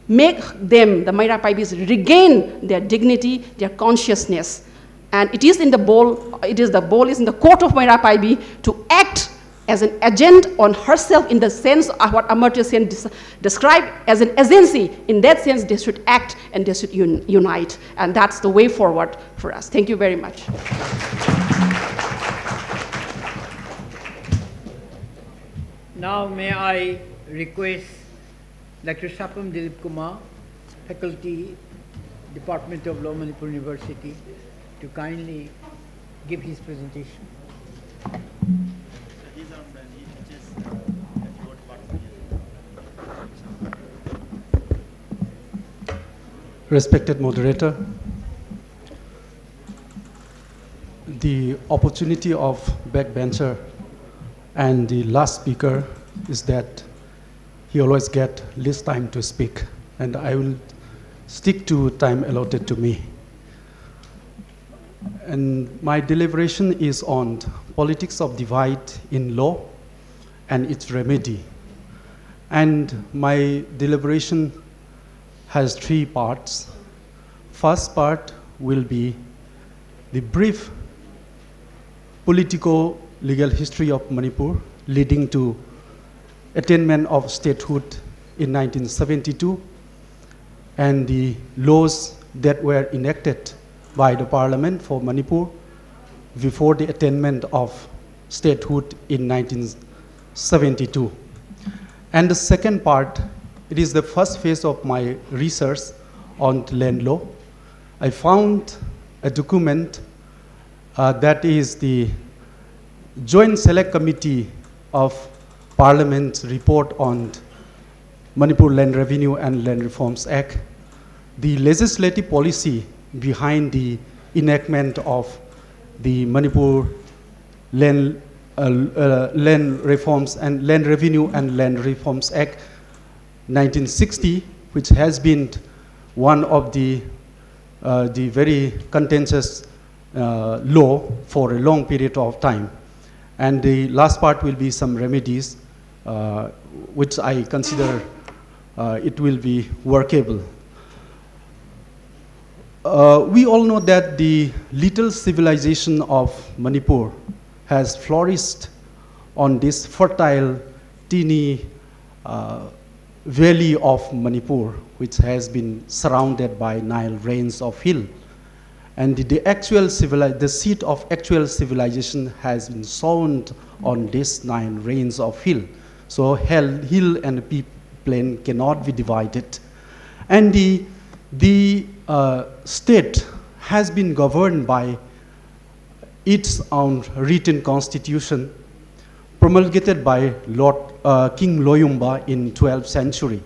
make them, the Maira Paibis, regain their dignity, their consciousness. And it is in the ball, the ball is in the court of Maira Paibi to act as an agent on herself in the sense of what Amartya Sen described as an agency. In that sense, they should act and they should unite. And that's the way forward for us. Thank you very much.
Now may I request Dr. Sapam Dilip Kumar, Faculty, Department of Law, Manipur University, to kindly give his presentation.
Respected moderator, the opportunity of backbencher and the last speaker is that he always gets least time to speak, and I will stick to time allotted to me. And my deliberation is on politics of divide in law and its remedy. And my deliberation has three parts. First part will be the brief politico-legal history of Manipur leading to attainment of statehood in 1972 and the laws that were enacted by the parliament for Manipur before the attainment of statehood in 1972. And the second part, it is the first phase of my research on land law. I found a document that is the Joint Select Committee of Parliament's report on Manipur Land Revenue and Land Reforms Act, the legislative policy behind the enactment of the Manipur Land Reforms and Land Revenue and Land Reforms Act 1960, which has been one of the very contentious law for a long period of time. And the last part will be some remedies, which I consider it will be workable. We all know that the little civilization of Manipur has flourished on this fertile, teeny valley of Manipur, which has been surrounded by Nile range of hill. And the seat of actual civilization has been sown on this Nile range of hill. So hill and plain cannot be divided. And the state has been governed by its own written constitution promulgated by King Loyumba in 12th century,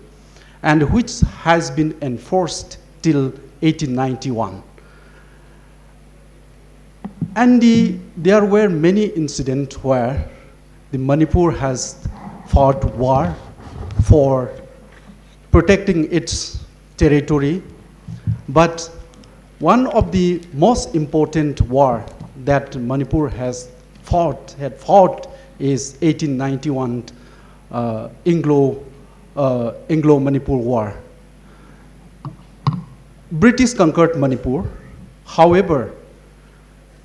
and which has been enforced till 1891. And there were many incidents where the Manipur has fought war for protecting its territory. But one of the most important war that Manipur had fought is 1891 Anglo-Manipur War. British conquered Manipur. However,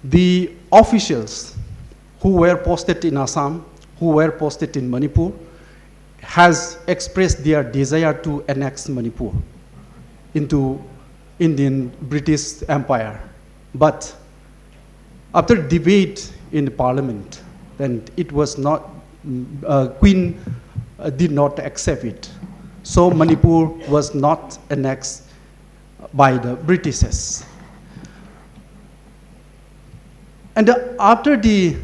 the officials who were posted in Assam, who were posted in Manipur, has expressed their desire to annex Manipur into Indian British Empire. But after debate in the parliament, then it was not, Queen did not accept it. So Manipur was not annexed by the Britishers. And after the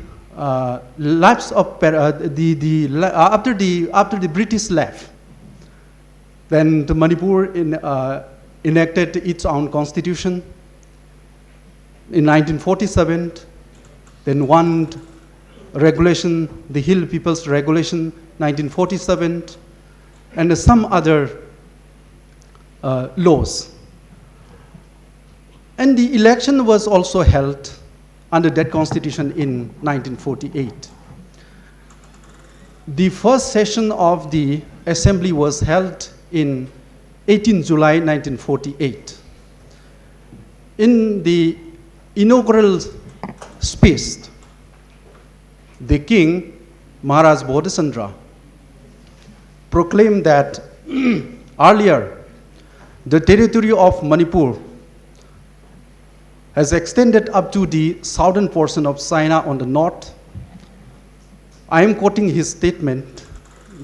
lapse of after the British left, then the Manipur enacted its own constitution in 1947. Then one regulation, the Hill People's Regulation, 1947, and some other laws. And the election was also held under that constitution in 1948. The first session of the assembly was held in 18 July 1948. In the inaugural speech, the king, Maharaj Bodhisandra, proclaimed that earlier the territory of Manipur has extended up to the southern portion of China on the north. I am quoting his statement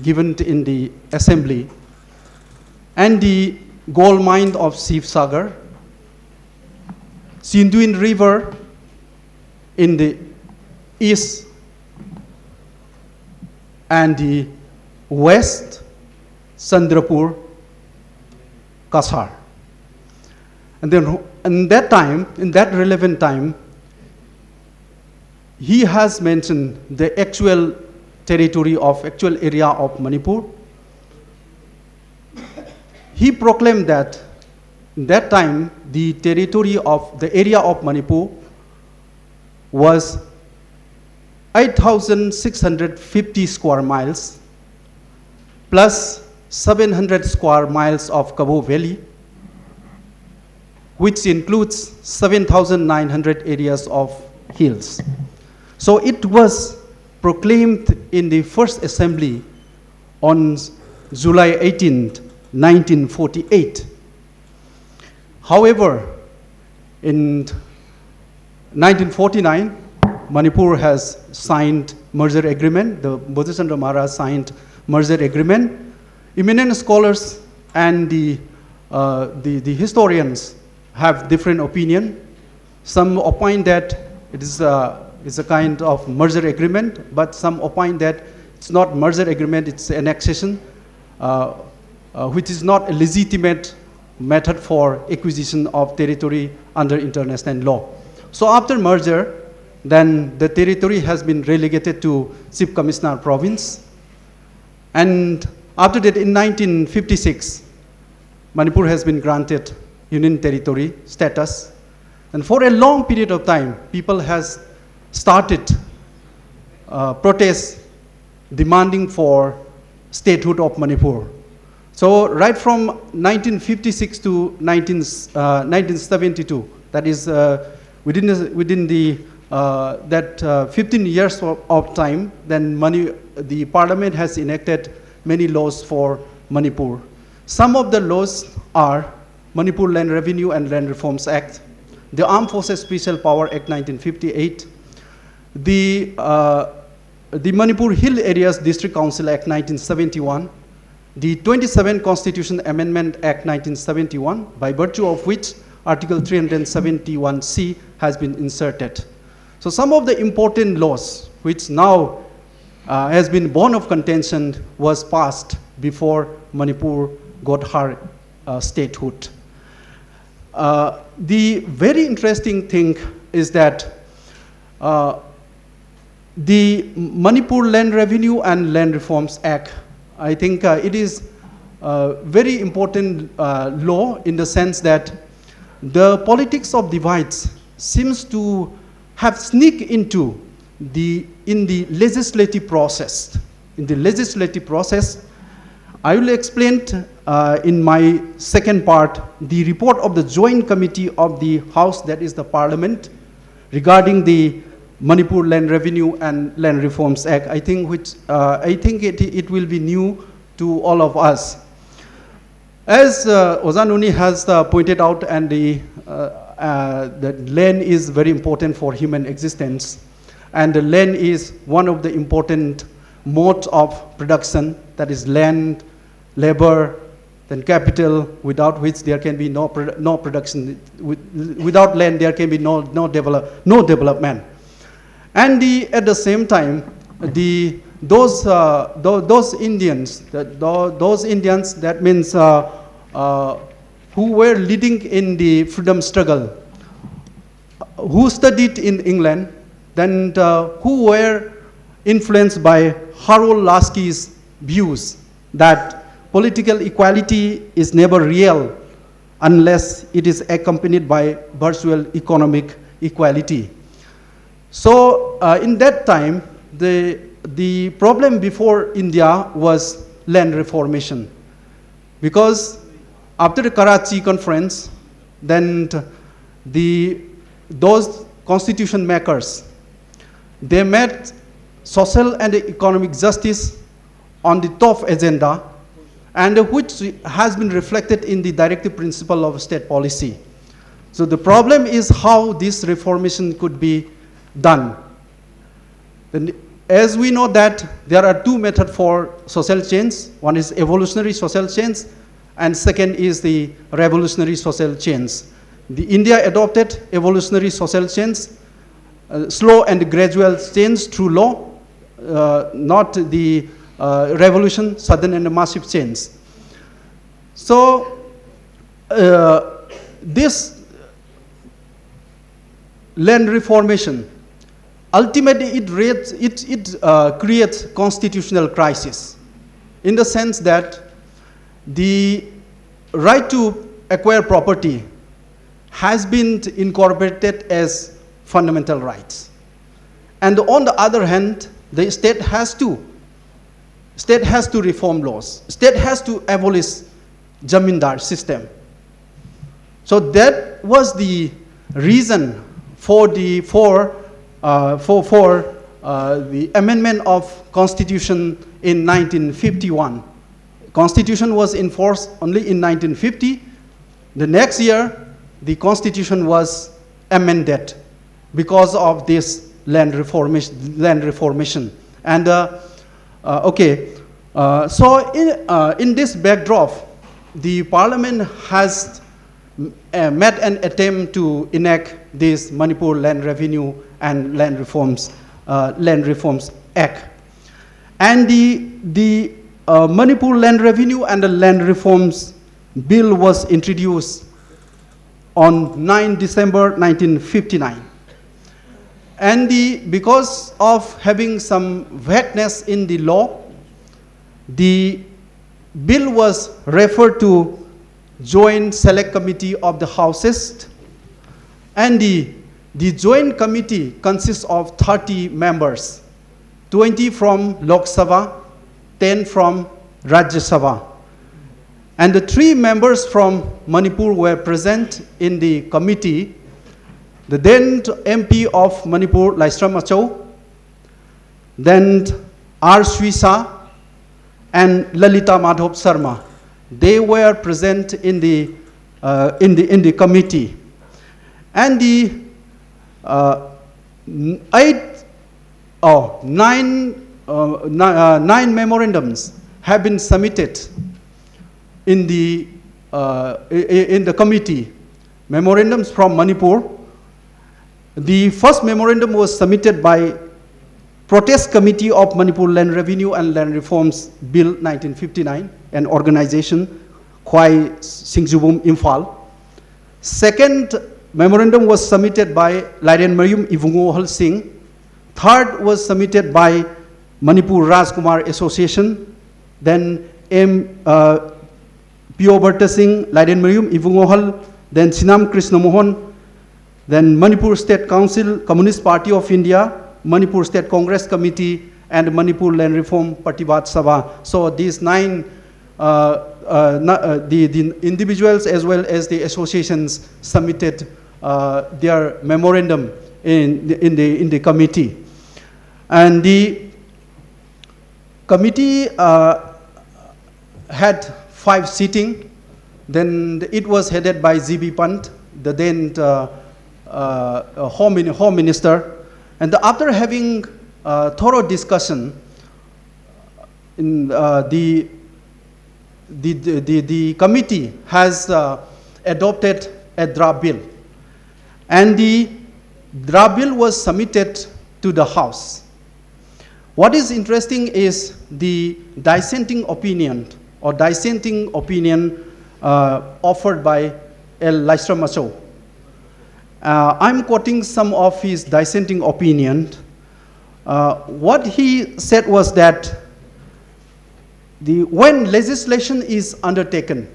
given in the assembly, and the gold mine of Shivsagar, Sinduin River in the east, and the west, Chandrapur, Kasar. And then in that time, in that relevant time, he has mentioned the actual territory of, actual area of Manipur. He proclaimed that in that time, the territory of, the area of Manipur was 8,650 square miles, plus 700 square miles of Cabo Valley, which includes 7,900 areas of hills. So it was proclaimed in the first assembly on July 18, 1948. However, in 1949, Manipur has signed merger agreement. The Bodhisandra Maharaj signed merger agreement. Eminent scholars and the historians have different opinion. Some opine that it is a kind of merger agreement, but some opine that it's not merger agreement, it's annexation, which is not a legitimate method for acquisition of territory under international law. So after merger, then the territory has been relegated to Chief Commissioner Province. And after that, in 1956, Manipur has been granted Union Territory status. And for a long period of time, people has started protests demanding for statehood of Manipur. So right from 1956 to 1972, that is within that 15 years of time, then the parliament has enacted many laws for Manipur. Some of the laws are Manipur Land Revenue and Land Reforms Act, the Armed Forces Special Power Act 1958, the Manipur Hill Areas District Council Act 1971, the 27 Constitution Amendment Act 1971, by virtue of which Article 371C has been inserted. So some of the important laws which now has been born of contention was passed before Manipur got her statehood. The very interesting thing is that the Manipur Land Revenue and Land Reforms Act, I think it is a very important law in the sense that the politics of divides seems to have sneaked into in the legislative process. In the legislative process, I will explain in my second part the report of the Joint Committee of the House, that is the Parliament, regarding the Manipur Land Revenue and Land Reforms Act. I think it will be new to all of us. As Ozanuni has pointed out, and the land is very important for human existence, and the land is one of the important modes of production, that is land, labor, then capital, without which there can be no production. Without land, there can be no development. And at the same time, those Indians, that means who were leading in the freedom struggle, who studied in England, then who were influenced by Harold Lasky's views that political equality is never real unless it is accompanied by virtual economic equality. So in that time, the problem before India was land reformation, because after the Karachi conference, then those constitution makers, they made social and economic justice on the top agenda, and which has been reflected in the directive principle of state policy. So the problem is how this reformation could be done. Then, as we know that there are two methods for social change. One is evolutionary social change, and second is the revolutionary social change. India adopted evolutionary social change, slow and gradual change through law, not the revolution, sudden and massive change. So this land reformation, ultimately it creates constitutional crisis, in the sense that the right to acquire property has been incorporated as fundamental rights. And on the other hand, the state has to
state has to reform laws. State has to abolish Jamindar system. So that was the reason for the amendment of Constitution in 1951. Constitution was enforced only in 1950. The next year, the Constitution was amended because of this land reformation. And so in this backdrop, the Parliament has made an attempt to enact this Manipur Land Revenue and Land Reforms Act. And the Manipur Land Revenue and the Land Reforms Bill was introduced on 9 December 1959. And because of having some vagueness in the law, the bill was referred to Joint Select Committee of the Houses, and the Joint Committee consists of 30 members, 20 from Lok Sabha, 10 from Rajya Sabha. And the 3 members from Manipur were present in the committee. The then MP of Manipur, Laisram Achau, then R. Swisa, and Lalita Madhop Sarma. They were present in the committee. And the 9 memorandums have been submitted in the committee. Memorandums from Manipur. The first memorandum was submitted by Protest Committee of Manipur Land Revenue and Land Reforms Bill 1959, an organization, Khwai Singjubum Imphal. Second memorandum was submitted by Lairen Marium Ivungohal Singh. Third was submitted by Manipur Rajkumar Association. Then P.O. Bharta Singh, Lairen Marium Ivungohal, then Sinam Krishna Mohan, then Manipur State Council, Communist Party of India, Manipur State Congress Committee, and Manipur Land Reform Patibat Sabha. So these 9, the individuals as well as the associations submitted their memorandum in the committee. And the committee had 5 sitting. Then it was headed by Z.B. Pant, the then Home Minister. And after having thorough discussion, in the committee has adopted a draft bill. And the draft bill was submitted to the House. What is interesting is the dissenting opinion offered by L. Laisram Achau. I'm quoting some of his dissenting opinion. What he said was that when legislation is undertaken,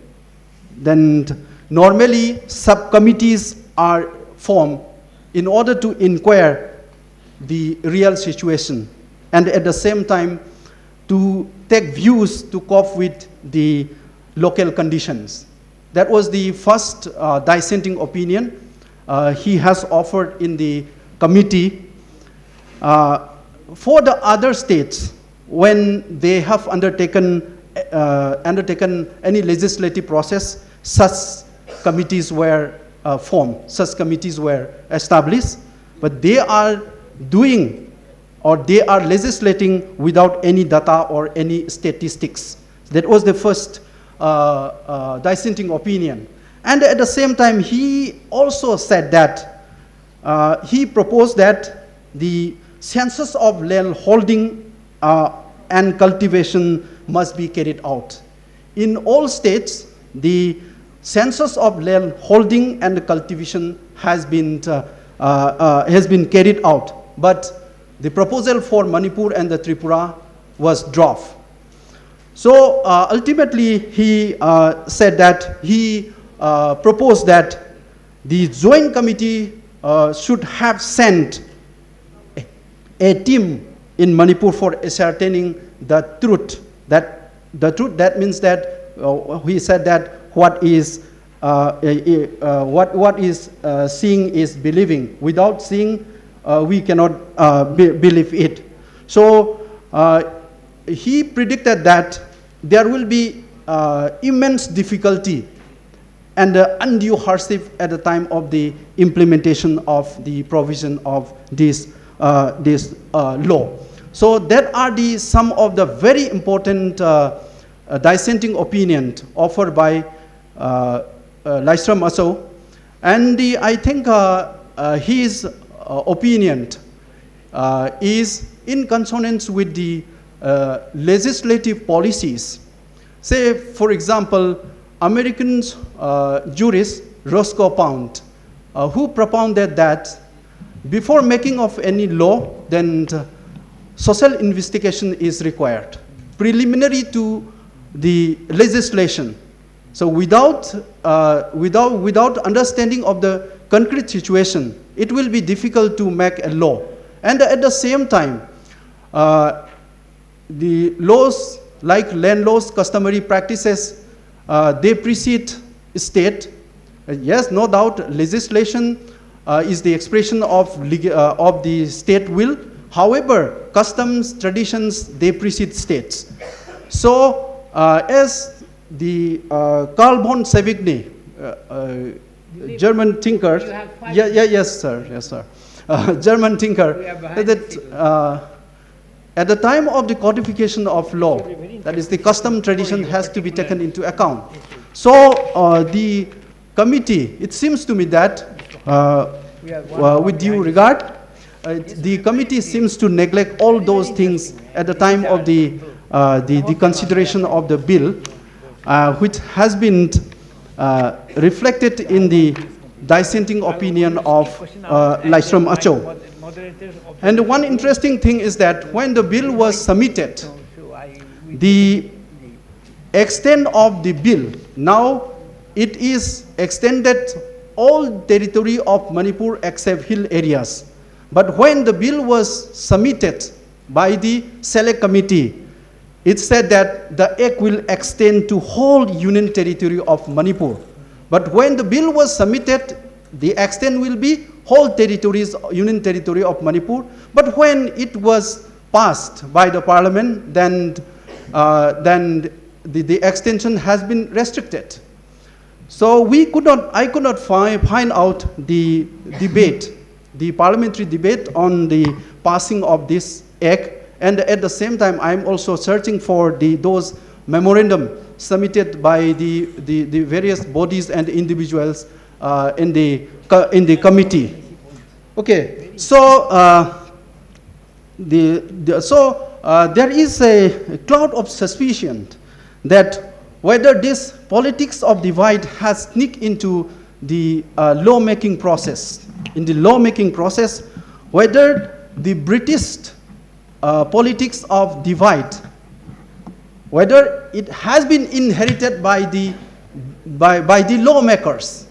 then normally subcommittees are formed in order to inquire the real situation and at the same time to take views to cope with the local conditions. That was the first dissenting opinion he has offered in the committee. For the other states, when they have undertaken any legislative process, such committees were formed, such committees were established, but they are doing or they are legislating without any data or any statistics. That was the first dissenting opinion. And at the same time, he also said that he proposed that the census of land holding and cultivation must be carried out. In all states, the census of land holding and cultivation has been carried out, but the proposal for Manipur and the Tripura was dropped. So ultimately, he said that he proposed that the Joint Committee should have sent a team in Manipur for ascertaining the truth That the truth, that means that he said that what is seeing is believing. Without seeing, we cannot believe it. So he predicted that there will be immense difficulty and undue hardship at the time of the implementation of the provision of this law. So that are some of the very important dissenting opinions offered by Lystrom Aso, and I think his opinion is in consonance with the legislative policies. Say, for example, American jurist Roscoe Pound, who propounded that before making of any law, then social investigation is required, preliminary to the legislation. So without understanding of the concrete situation, it will be difficult to make a law. And at the same time, the laws like land laws, customary practices, they precede state. Yes, no doubt, legislation is the expression of the state will. However, customs, traditions, they precede states. So, as the Carl von Savigny, German thinker, yes, sir, German thinker, that at the time of the codification of law, that is, the custom tradition has to be taken into account. So, the committee, it seems to me that, with due regard, the committee seems to neglect all those things at the time of the consideration of the bill, which has been reflected in the dissenting opinion of Lystrom Aso. And one interesting thing is that when the bill was submitted, the extent of the bill, now it is extended all territory of Manipur except hill areas. But when the bill was submitted by the Select Committee, it said that the act will extend to whole union territory of Manipur. But when the bill was submitted, the extent will be whole territories, union territory of Manipur. But when it was passed by the parliament, then the extension has been restricted. So I could not find out the debate, the parliamentary debate on the passing of this act, and at the same time I'm also searching for those memorandum submitted by the various bodies and individuals in the committee. Okay, so there is a cloud of suspicion that whether this politics of divide has sneaked into the lawmaking process. In the lawmaking process, whether the British politics of divide, whether it has been inherited by the lawmakers,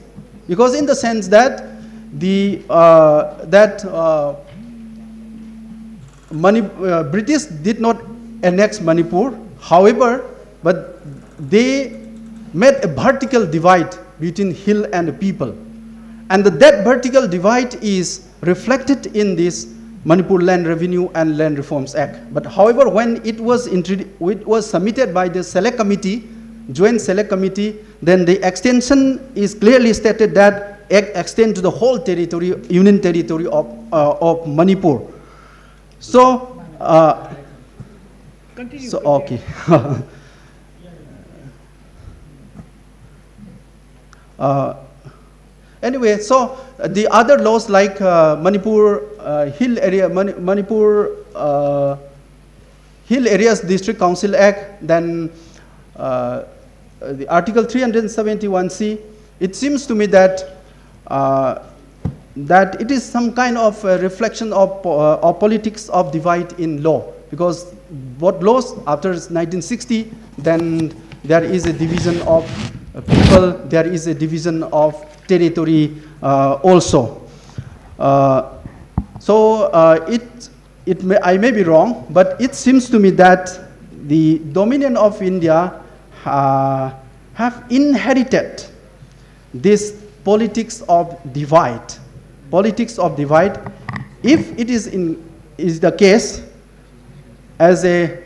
because in the sense that British did not annex Manipur, however, but they made a vertical divide between hill and people. And that vertical divide is reflected in this Manipur Land Revenue and Land Reforms Act. But however, when it was submitted by the Select Committee, Joint Select Committee, then the extension is clearly stated that act extend to the whole territory, union territory of Manipur. So, okay. Anyway, so the other laws like Manipur Hill Area, Manipur Hill Areas District Council Act, then the Article 371C, it seems to me that that it is some kind of reflection of politics of divide in law, because what laws after 1960, then there is a division of people, there is a division of territory also. I may be wrong, but it seems to me that the dominion of India have inherited this politics of divide. Politics of divide, if it is the case, as a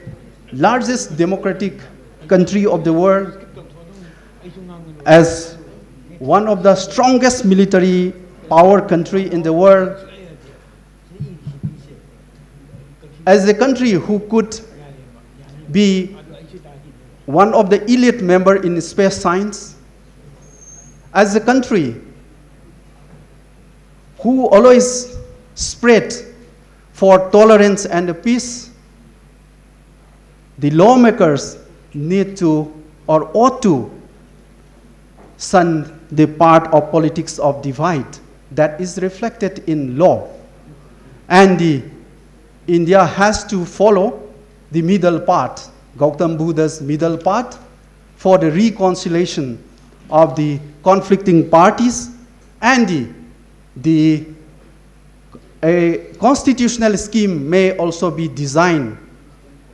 largest democratic country of the world, as one of the strongest military power country in the world, as a country who could be one of the elite member in space science, as a country who always spread for tolerance and peace, the lawmakers need to or ought to shun the part of politics of divide that is reflected in law. And India has to follow the middle path, Gautam Buddha's middle path, for the reconciliation of the conflicting parties, and a constitutional scheme may also be designed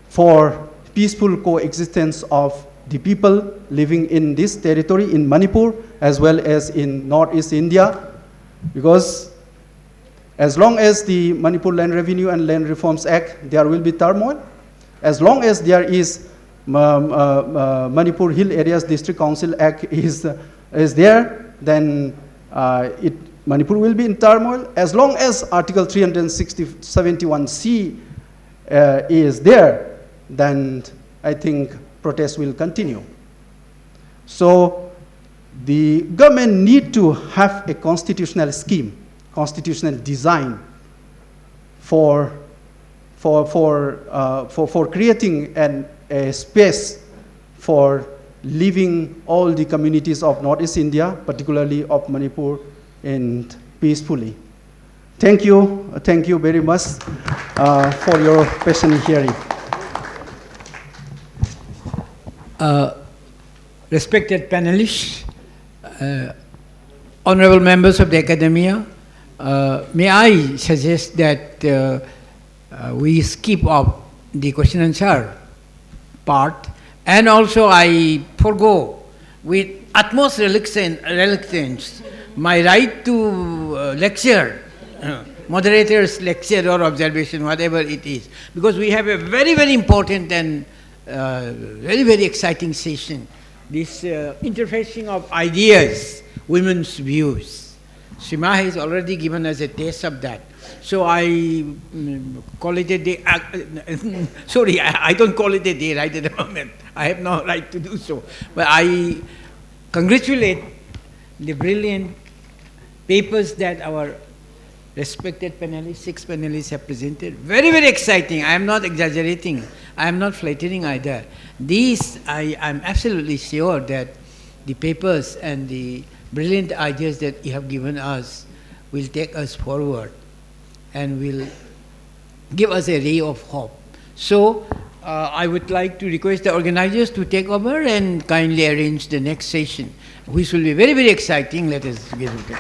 for peaceful coexistence of the people living in this territory in Manipur as well as in Northeast India, because as long as the Manipur Land Revenue and Land Reforms Act, there will be turmoil. As long as there is Manipur Hill Areas District Council Act is there, then Manipur will be in turmoil. As long as Article 371C is there, then I think protests will continue. So the government need to have a constitutional scheme, constitutional design for creating a space for living all the communities of Northeast India, particularly of Manipur, and peacefully. Thank you very much for your patient hearing.
Respected panelists, honorable members of the academia, may I suggest that we skip up the question and answer part, and also I forgo with utmost reluctance my right to lecture, moderator's lecture or observation, whatever it is, because we have a very, very important and very, very exciting session, this interfacing of ideas, women's views. Sima has already given us a taste of that. So I call it a day. Sorry, I don't call it a day right at the moment. I have no right to do so. But I congratulate the brilliant papers that our respected panelists, 6 panelists have presented. Very, very exciting. I am not exaggerating. I am not flattering either. These, I am absolutely sure that the papers and the brilliant ideas that you have given us will take us forward and will give us a ray of hope. So, I would like to request the organizers to take over and kindly arrange the next session, which will be very, very exciting. Let us give it a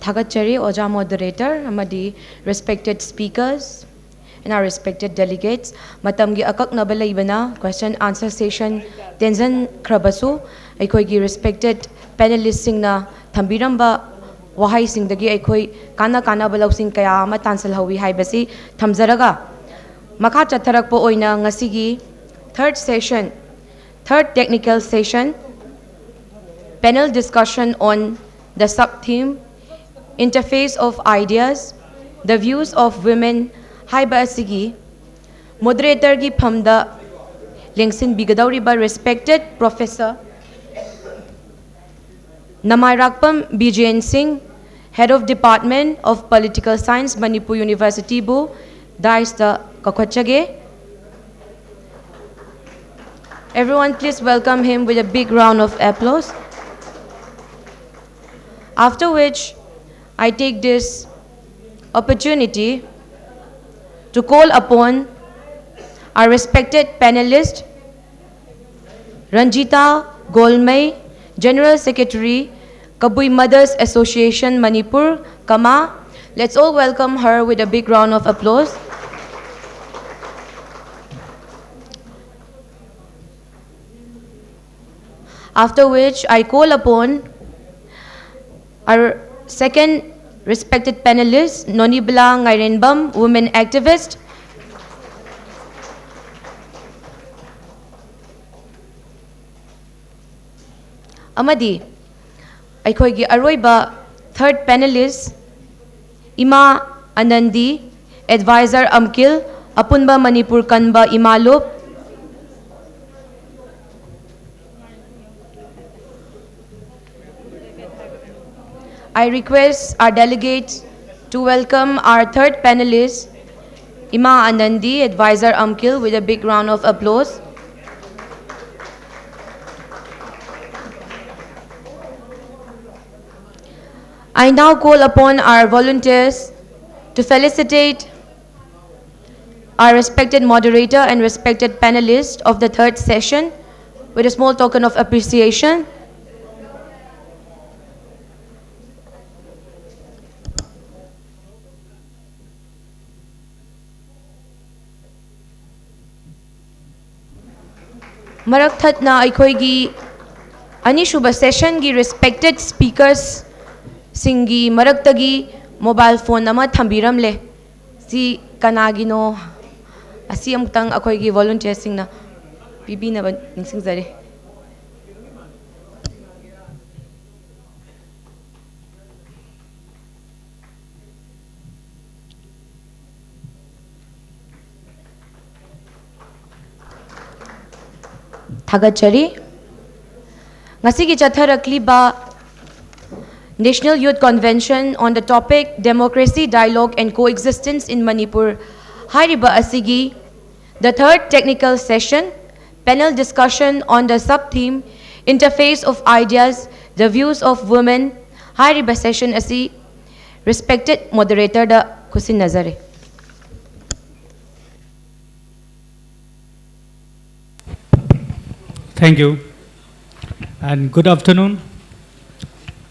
Thagachari, Oja moderator, amadi respected speakers, and our respected delegates. Matamgi akak nabala ibana question answer session tenzen krabasu. Aikoigi respected panelists singna thambiramba wahai singdagi aikoi kana balau sing kaya ama tansal hawi haibasi thamzaraga. Makha chatharakpo oina ngasigi third technical session, panel discussion on the sub-theme interface of ideas, the views of women, haiba asigi, moderator gi phamda lengsin bigadauriba respected Professor Namairakpam Bijayan Singh, Head of Department of Political Science, Manipur University Bu, Daista Kakwachage. Everyone please welcome him with a big round of applause. After which, I take this opportunity to call upon our respected panelist, Ranjita Golmai, General Secretary, Kabui Mothers Association Manipur, Kama. Let's all welcome her with a big round of applause. After which, I call upon our second respected panelist, Nonibla Ngairenbam, women activist. Amadi, aikoigi aroiba third panelist, Ima Anandi, advisor Amkil, Apunba Manipur Kanba Imalop. I request our delegates to welcome our third panelist, Ima Anandi, advisor Amkil, with a big round of applause. I now call upon our volunteers to felicitate our respected moderator and respected panelist of the third session with a small token of appreciation. Marak thatna aikoigi anishuba session gi respected speakers singi maraktagi mobile phone nama thambiramle si kanagino asi amtang akoigi volunteer singna pibina ba ningsingjare. Thagachari ngasigi chatharakliba National Youth Convention on the topic Democracy, Dialogue and Coexistence in Manipur, Hariba Asigi, the third technical session, panel discussion on the sub-theme Interface of Ideas, the Views of Women, Hariba session Asi, respected moderator da Kusin Nazare.
Thank you and good afternoon.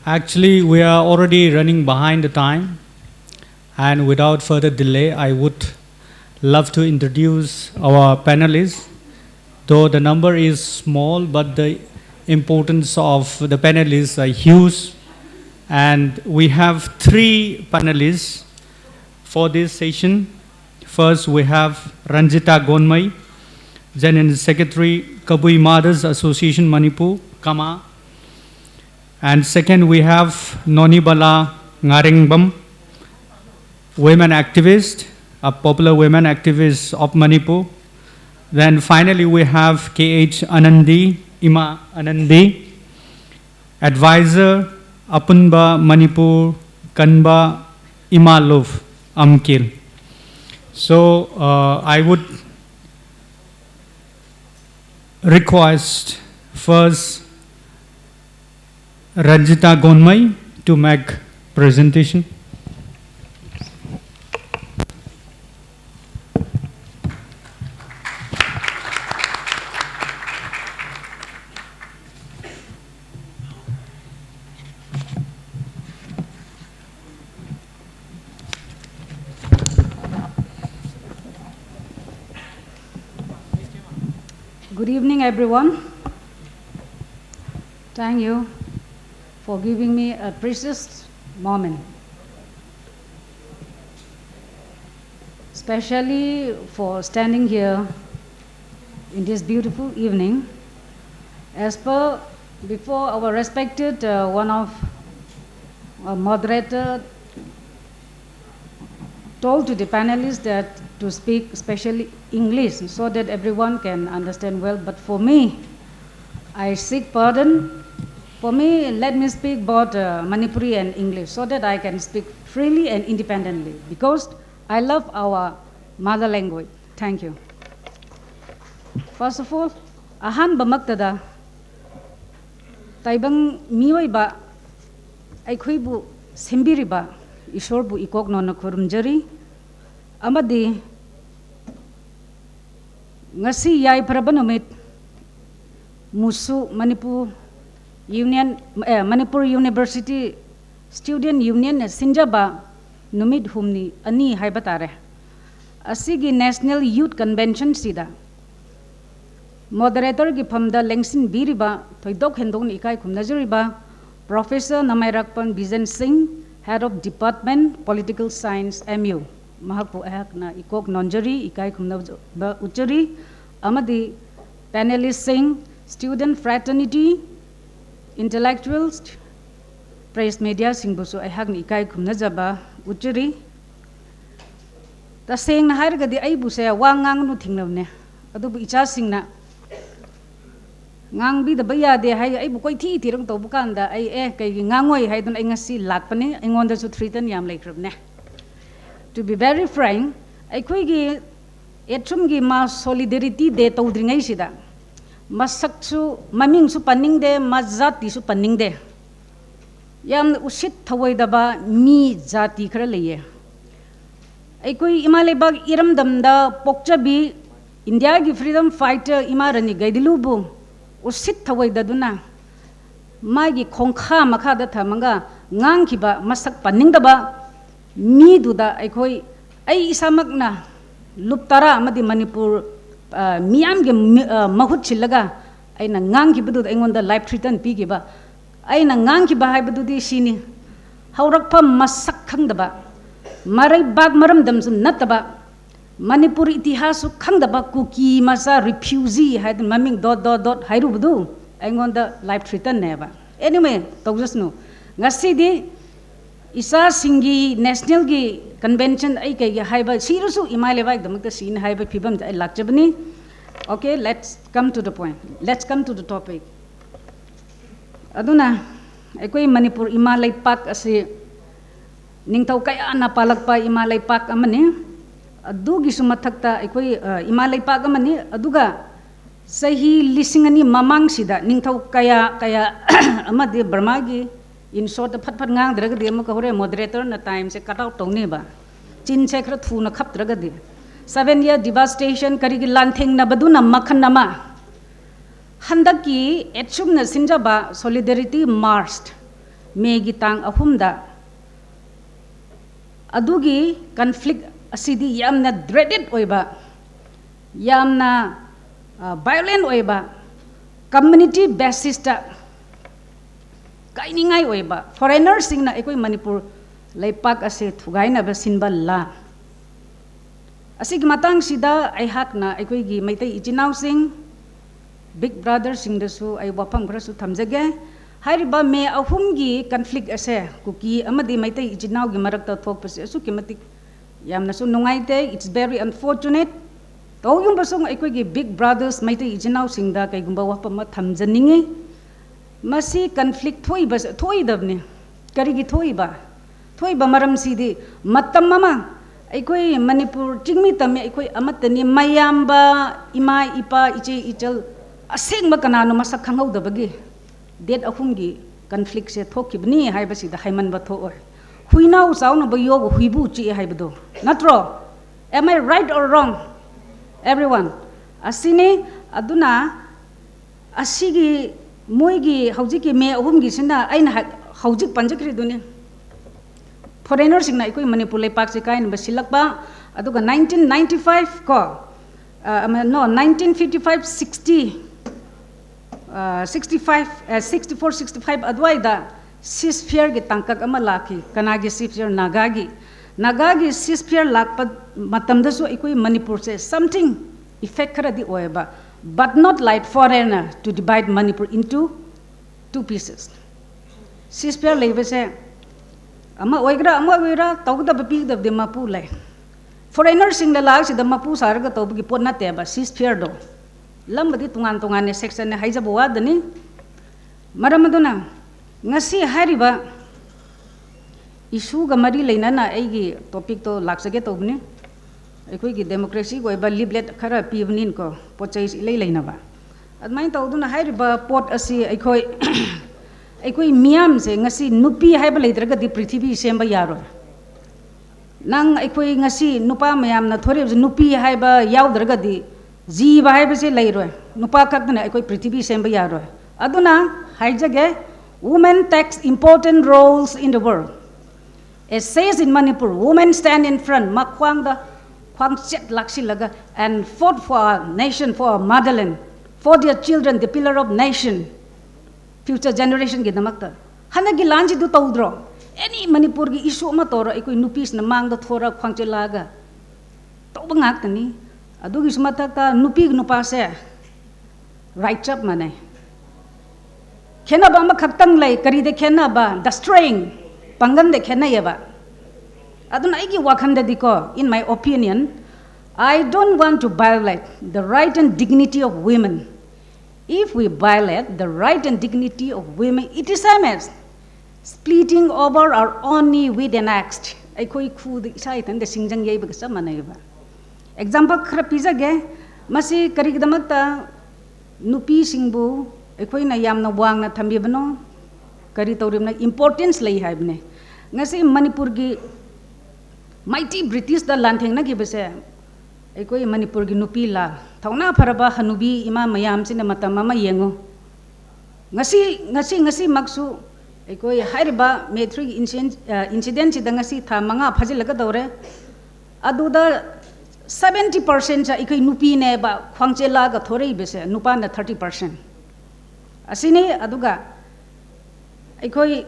Actually, we are already running behind the time, and without further delay, I would love to introduce our panelists. Though the number is small, but the importance of the panelists are huge, and we have three panelists for this session. First, we have Ranjita Gonmai, General Secretary, Kabui Mothers Association Manipur, Kama. And second, we have Nonibala Ngarengbam, women activist, a popular women activist of Manipur. Then finally, we have KH Anandi, Ima Anandi, advisor, Apunba Manipur, Kanba Imalov Amkil. So I would request first Ranjita Gonmai to make presentation.
Good evening, everyone. Thank you for giving me a precious moment, especially for standing here in this beautiful evening. As per before, our respected one of our moderator told to the panelists that to speak especially English so that everyone can understand well. But for me, I seek pardon. For me, let me speak both Manipuri and English so that I can speak freely and independently because I love our mother language. Thank you. First of all, ahan bamaktada taibang mioi ba aikhuibu sembiriba ishorbu ikok nona khurumjari amadi ngasi yai praba numit musu Manipur Union Manipur University Student Union Sinjaba Numid Humni Ani Haibatare Asigi National Youth Convention Sida Moderator gi phamda lengsin biriba thoidok hendong ikai khumnajuriba Professor Namairakpan Bijan Singh, Head of Department Political Science MU Mahapu Ahakna Ikok Nonjari Ikai Khumnaba Uchari Amadi Panelist Singh, Student Fraternity, Intellectuals, Press Media Singbusu Ahakni Ikai Khumnajaba Uchari Ta Sing na Hargadi Aibuse Wangang no Tingnavne Adubu Icha Singna ngang bi da baya de hai ai bu koi thi tirang to bukan da ai kai ngangoi hai don ai ngasi lakpani ingon da su thritan yam laikrab ne to be very frank ai khoi gi etrum gi ma solidarity de to dringai sida masak su maming su panning de mazati su panning de yam usit thawai da ba mi jati khara leye ai khoi imale bag iram dam da pokcha bi india gi freedom fighter imarani gaidilu bu usit thawai daduna magi khongkha makha da thamanga ngang khiba masak panning da ba mi duda aikoi ai isamakna luptara amadi manipur miyam ge mahut chilaga aina ngang khibu du aingon da life threaten pi ge ba aina ngang khiba hai bu di sini haurak pham masak khang da ba marai bag maram dam sum nataba Manipur itihasu khangdaba kuki masa refugee had maming ... hairu budu aingon da life threaten neba anyway tawjasnu ngasi di isa singi national gi convention ai kai haiba sirusu imale bai damakta sin haiba phibam da lakjabani okay let's come to the point let's come to the topic aduna aikoi manipur imalai pak ase ningthau kaya na palakpa imalai pak amani adugi sumathakta aikoi imalai pak amani aduga sahi lisingani mamang sida ningthau kaya amadi burma gi in short phat ngang draga de ma hore moderator na time se cut out tone ba chin se khra thuna khap draga de 7 year devastation kari gi lantheng na baduna makhan nama handaki etchum na sinjaba solidarity marched me gi tang ahumda adugi conflict asidi yamna dreaded oiba yamna violent oiba community basis ta kainingai oiba foreigners singna ekoi manipur leipak ase thugaina ba sinba la asigi matang sida ai hakna ekoi gi maitai ichinau sing big brother sing dasu ai wafang brasu thamjage hairiba me ahum gi conflict ase kuki amadi maitai ichinau gi marakta thokpase asu kimatik yamna su nungaite it's very unfortunate tawyum basong ekoi gi big brothers maitai ichinau singda kai gumba wapa ma thamjaningi masi conflict thoi dabne kari gi thoi ba maram sidi matam mama ekoi manipur tingmi tame ekoi amatani mayamba ima ipa iche ichal aseng ma kanano masak khangau dabagi det ahum gi conflict se thokibni haibasi da haiman ba thoi huinau sauna ba yob huibu chi haibado natro am I right or wrong everyone asine aduna asigi moigi haujiki me ahum gi sina aina haujik panjakri duni foreigner singna ekoi manipur lepak se kain ba silakba aduga 1995 ko no 1955 60 65 64 65 adwaida ceasefire gi tangkak ama laki kanagi ceasefire nagagi ceasefire lakpa matamda so ekoi manipur se something effect khara di oeba but not like foreigner to divide manipur into two pieces ceasefire leibese ama oigra tawda bapi da de mapu lai foreigner sing la lag si da mapu sarga tawbi pot na te ba ceasefire do lambadi tungan ne section ne haijaba wadani maramaduna ngasi hariba issue ga mari leina na aigi topic to laksage tobni ekoi gi democracy go ba liblet khara pibnin ko pochai leina ba admai tawduna hariba pot asi ekoi miam se ngasi nupi haiba leitraga di prithvi semba yaro nang ekoi ngasi nupa mayam na thore nupi haiba yaudраga di jiba haiba se leiroi nupa kakna ekoi prithvi semba yaro aduna haijage, women take important roles in the world. It says in Manipur, women stand in front, and fought for our nation, for our motherland, for their children, the pillar of nation, future generation gidamakta. Hanagi lanji du taudro. Any Manipur gi issue ma tora ikoi nupis na mang da thora khwangchelaga. Tawbangak tani. Adugi sumatakta nupi nupa se right up mane. Kena ba makhaktang lay kari de kena ba destroying pangan de kena yaba. Adun aigi wakhanda diko, in my opinion, I don't want to violate the right and dignity of women. If we violate the right and dignity of women, it is same as splitting over our only with an axe. Aikoi khu de sai tan de singjang yai ba sa manai ba. Example khara pizage masi karigdamakta nupi singbu aikoi na yamna wang na thambi bano kari tawrim na importance lei haibne ngasi Manipur gi mighty British da lantheng na gi bese aikoi Manipur gi nupi la thauna pharaba hanubi ima mayam sin matam ma yengo ngasi maksu aikoi hariba metri incident si da ngasi tha manga phajilaga dore aduda 70% cha ikoi nupi ne ba khwangchela ga thorei bese nupa na 30%. Asini aduga ikoi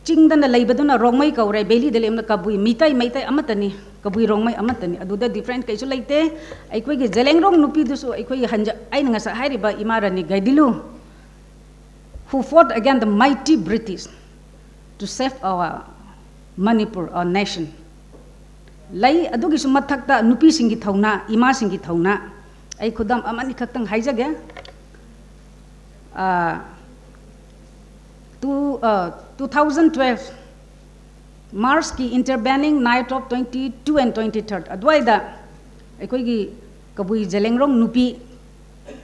chingdana leibaduna rongmai kaure beli de lemna kabui mitai amatani kabui rongmai amatani aduda different kaisu leite ikoi ge jelengrong nupi dusu ikoi hanja aina ngasa hairiba imarani gaidilu who fought against the mighty British to save our Manipur, our nation. Lay adugi sumathakta nupi singi thauna ima singi thauna ai khudam amani khaktang haijage 2012 March ki interbanning night of 22 and 23rd adwaida aikoi gi kabui jelengrong nupi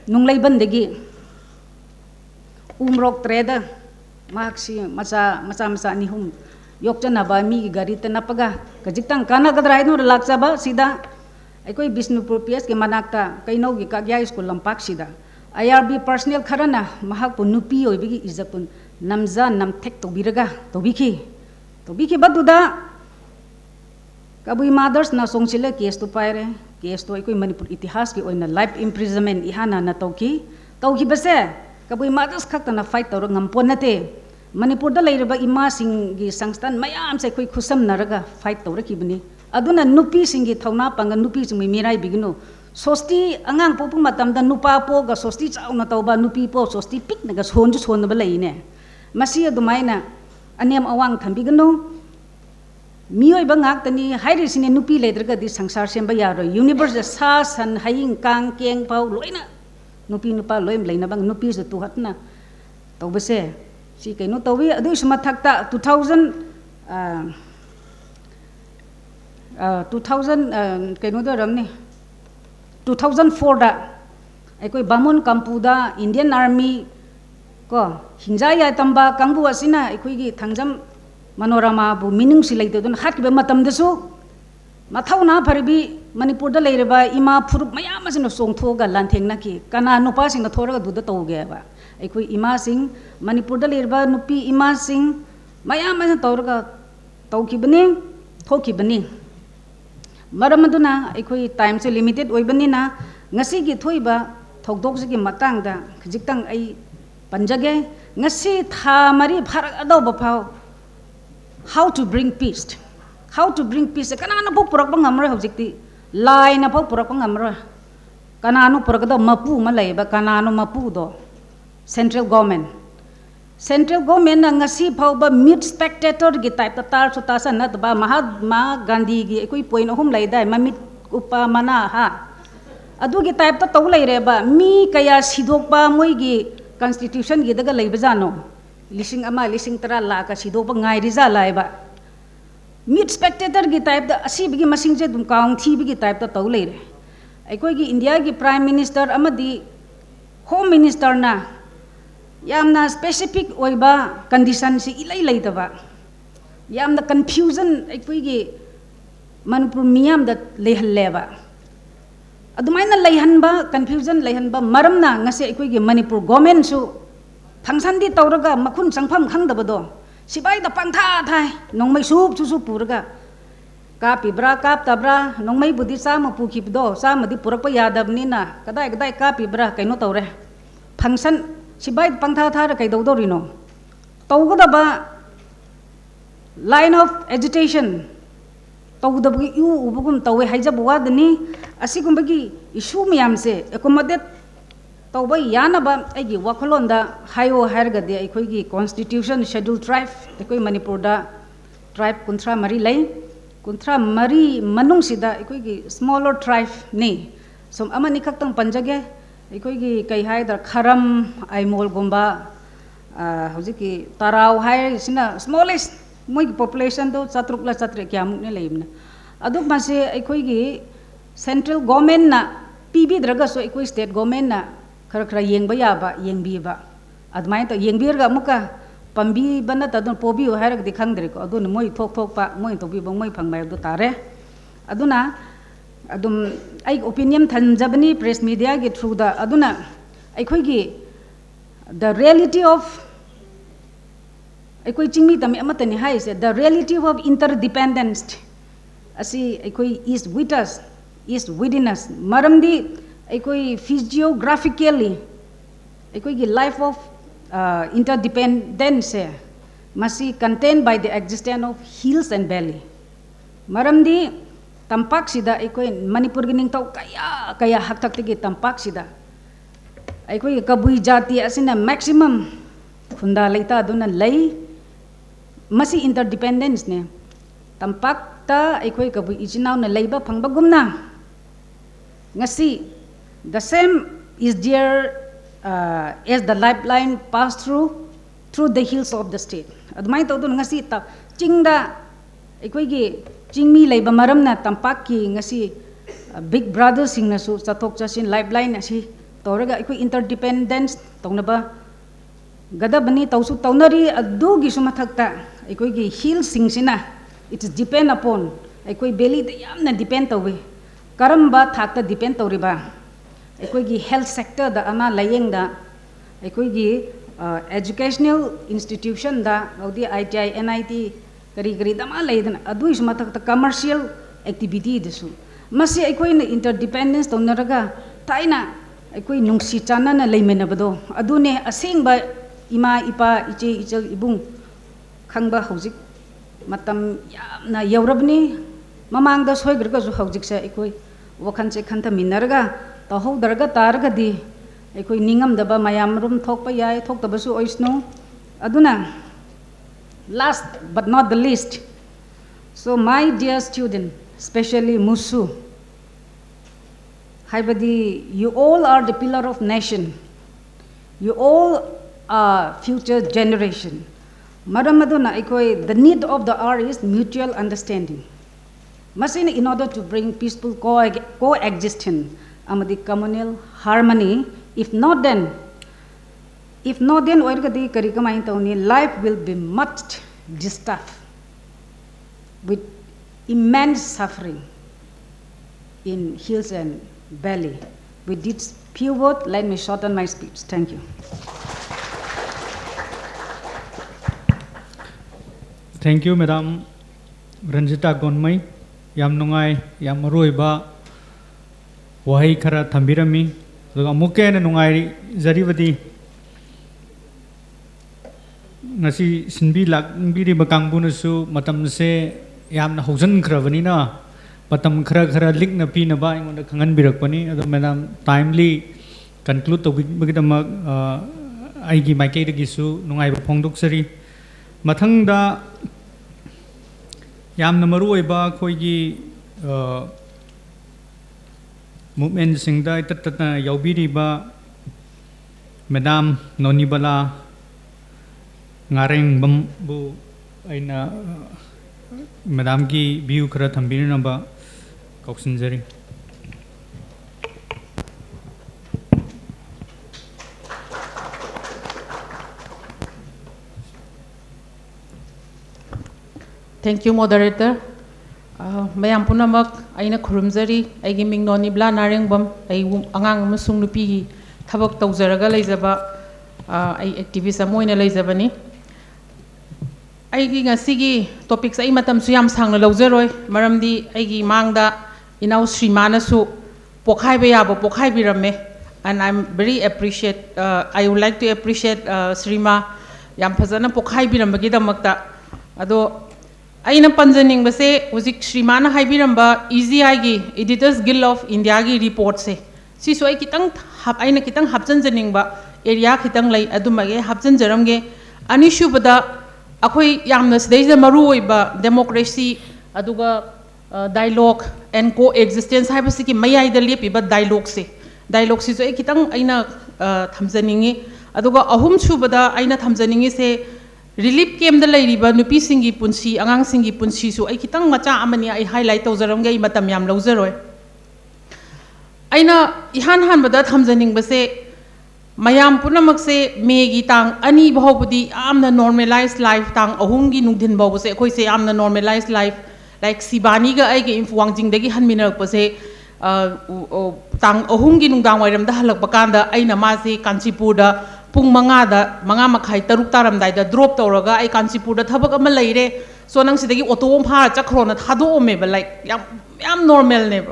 nunglaiban degi umrok treda maksi macha nihum yokchana ba mi gari ta napaga kajitang kana kadrai no laksa ba sida aikoi Bisnupur PS ke manakta kaino gi kagya school lampak sida IRB personnel kharana mahak pu nupi oibigi izapun namza namthek tobiraga tobiki baduda kabui mothers na songchile case to paire case to aikoi Manipur itihas ki oina life imprisonment ihana na tauki base kabui mothers khakta na fight tawra ngampon nate Manipur da leiraba ima singi sangstan mayam se koi khusam naraga fight tawraki bani aduna nupi singi thauna panga nupi sumi mirai bigino sosti angang popu matam da nupa po ga sosti chauna tawba nupi po sosti pik naga sonju sonba leine masi adumaina anem awang thambigano mioi bangak tani hairi sine nupi ledraga di sangsar semba yaro universe sa san haing kang keng pau loina nupi nupa loim leina bang nupi se tu hatna tawbase si kaino tawi adu sumathakta 2000 kaino da ramni 2004 da aikoi bamun kampuda Indian Army ko hingjaya tamba kangbu asina aikoi gi thangjam manorama bu minung silai de don hat be matam desu mathauna pharibi Manipur da leireba ima phurup mayam asina songthoga lantheng na ki kana nupa sing na thoraga duda tawge ba aikoi ima sing Manipur da leireba nupi ima sing mayam asina tawraga tawkibani thokibani maramaduna aikoi time se limited oibani na ngasi gi thoiba thokdok se gi matang da khijitang ai panjage ngasi tha mari pharak ado bapau how to bring peace kana na pok purak bangamra hojikti lai na pok purak bangamra kana anu purakda mapu malai ba kana anu mapu do central government na ngasi phau ba mid spectator gi type ta tar chuta sa na ba Mahatma Gandhi gi ekoi point ahum lai dai mamit upa mana ha adu gi type ta tau lai re ba mi kaya sidok pa moi gi constitution gi daga lai ba jano lising tara la ka sidok pa ngai ri za lai ba mid spectator gi type da asi bigi masing je dum kaung thi bigi type ta tau lai re ekoi gi India gi prime minister amadi home minister na yamna specific oiba condition si ilai laitaba yamna confusion aikoi gi Manipur miyam da lehalleba adumaina leihanba confusion leihanba maramna ngase aikoi gi Manipur government su function di tauraga makun sangpham khangdabado sibai da pangtha thai nongmai sup su puraga kapi bra kap tabra nongmai budi sama pukhibdo sama di purak pa yadabni na kadai kapi bra kaino taure function sibai pangtha thara kai dodorino tawgadaba line of agitation tawdabgi yu ubugum tawe haijab wadni asigumbagi issue miyam se accommodate tawba yanaba agi wakholonda hayo hargade aikhoigi constitution schedule tribe aikoi manipur da tribe kunthra mari lay kunthra mari manung sida aikhoigi smaller tribe ni som amani khaktang panjage aikhoigi kai haidar kharam aimol gomba hojiki tarau hai sina smallest moi population do chatrukla chatre kyamuk ne leimna adu mase aikhoigi central government na pibi draga so aikoi state government na khara yengba yaba yengbiba admai to yengbirga muka pambi bana tadun pobi harak dikhangdre ko adun moi thok pa moi to bi bang moi phangmai do tare aduna adum ai opinion thanjabani press media ge through da aduna aikhoigi the reality of aikoi chingmi tami amatani hai se the reality of interdependence asi aikoi is with us is within us maramdi aikoi physiographically aikoi gi life of interdependence masi contained by the existence of hills and valley maramdi tampak sida aikoi manipur gining tau kaya hak tak gi tampak sida aikoi kabui jati asina maximum khunda leita aduna lei masi interdependence ne tampak ta aikoi kabui ichinau na leiba phangba gumna ngasi the same is there as the lifeline passed through the hills of the state admai to dun ngasi ta chingda aikoi gi chingmi leiba maramna tampak ki ngasi big brother singna su chatok chasin lifeline asi toraga aikoi interdependence tongnaba gadabani tausu taunari adu gi sumathakta aikoi gi hill singsina it is depend upon aikoi belly da yamna depend tawe karamba thakta depend tawriba aikoi gi health sector da ana layeng da aikoi gi educational institution da audi ITI NIT kari dama laydana adu sumathakta commercial activity desu masi aikoi na interdependence tonaraga taina aikoi nungsi chana na leimenabado adune asengba ima ipa iche ichel ibung khangba hojik matam yamna yaurabni mamang da soigrga ju hojik sa aikoi wakhan che khanta minarga taho darga targa di aikoi ningam daba mayam rum thokpa yai thokta su oisno aduna last but not the least so my dear student especially musu haibadi you all are the pillar of nation you all are future generation maramaduna aikoi the need of the hour is mutual understanding masina in order to bring peaceful coexistence amadi communal harmony if not then oirgadi kari kamai tawni life will be much disturbed with immense suffering in hills and valley with this few words let me shorten my speech thank you.
Thank you, Madam Ranjita Gonmai. Yam nungai, yam maruiba, wahi kara thambirami. So amuke na nungai zaribadi. Ngasi sinbi lak biri bakang bunusu matam se yam na hausan kravani na matam kara lik na pi na ba ingon kangan birak pani. Ado Madam timely conclude to bigidama aigi maike gisu nungai bapongdok sari. Mathang da yamna maru oiba khoigi movement singda itatna yaubiriba Madam Nonibala ngareng bambu aina Madam ki view khara thambirina ba kauksinjari.
Thank you, moderator. Mayam punamak aina khurumjari aigi mingnoni bla narengbam ai angang amasung nupi thabak tawjaraga leijaba ai activist amoina leijabani aigi ngasigi topics ai matam su yam sangna lawzeroi maramdi aigi mangda inau Srimana su pokhai ba yabo pokhai birame, and I'm very appreciate I would like to appreciate Srima yam phazana pokhai birambagi damakta ado aina panjaning base uzik Srimana hai biramba easy aigi Editors Guild of India gi report se si so ai kitang hab aina kitang habjan janing ba area kitang lai adumage habjan jaramge anishu bada akhoi yamna sdeja maru oiba democracy aduga dialogue and coexistence haibasi ki mayai da lepiba dialogue se so ai kitang aina thamjaningi aduga ahum subada aina thamjaningi se relief camp da lairiba nupi singi punsi angang singi punsi su ai kitang macha amani ai highlight tawjaramge ai matam yam lawzaroi aina ihan han bada thamjaning base mayam punamak se megi tang ani bahobudi amna normalized life tang ahumgi nungdin baw se khoi se amna normalized life like Sibani ga ai ge infwangjing dagi hanminak pase tang ahumgi nungdang wairam da halak bakanda aina ma se Kanchipur da pung manga makhai taruk taram dai da drop tawraga ai Kanchipur da thabak ama leire so nang sidagi auto phara chakrona thado me ba like yam normal ne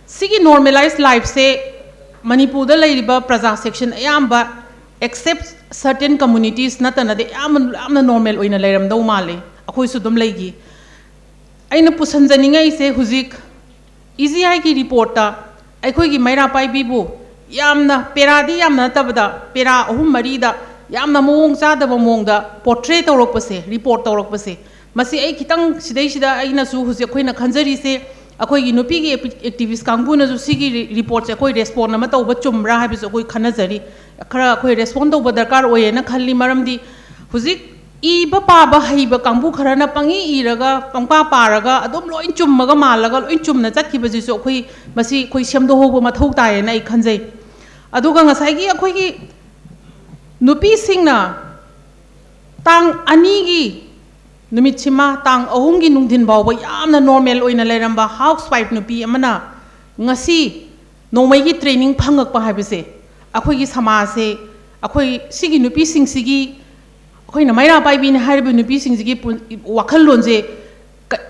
sigi normalized life se Manipur da lairiba praja section ayamba except certain communities natana de amna normal oina leiram dau male akhoi su dum leigi aina pusanjaningai se huzik easy ai ki report ta akhoi gi maira pai bibu yamna peradi yamna tabada pera ahum mari da yamna mong cha da mong da portrait tawrok pase report tawrok pase masi ai kitang sidai sida aina su huzik khoina khanjari se akhoi gi nupi gi activist kangbu na ju sigi report se akhoi respond na tawba chumra habi so akhoi khanajari khara akhoi respond tawba darkar oye na khalli maramdi huzik iba paba haiba kangbu khara na pangi iraga pangpa paraga adom loin chummaga malaga loin chumna chatki baji so akhoi masi khoi semdo hobo mathau taye na I khanjai aduga ngasai gi akhoi gi nupi singna tang ani gi numit chima tang ahumgi nungdin bawba yamna normal oina leiramba housewife nupi amana ngasi nomai gi training phangak pa habise akhoi gi samaj se akhoi sigi nupi sing sigi akhoi na maira pai bi ni harbi nupi sing sigi wakhal lonje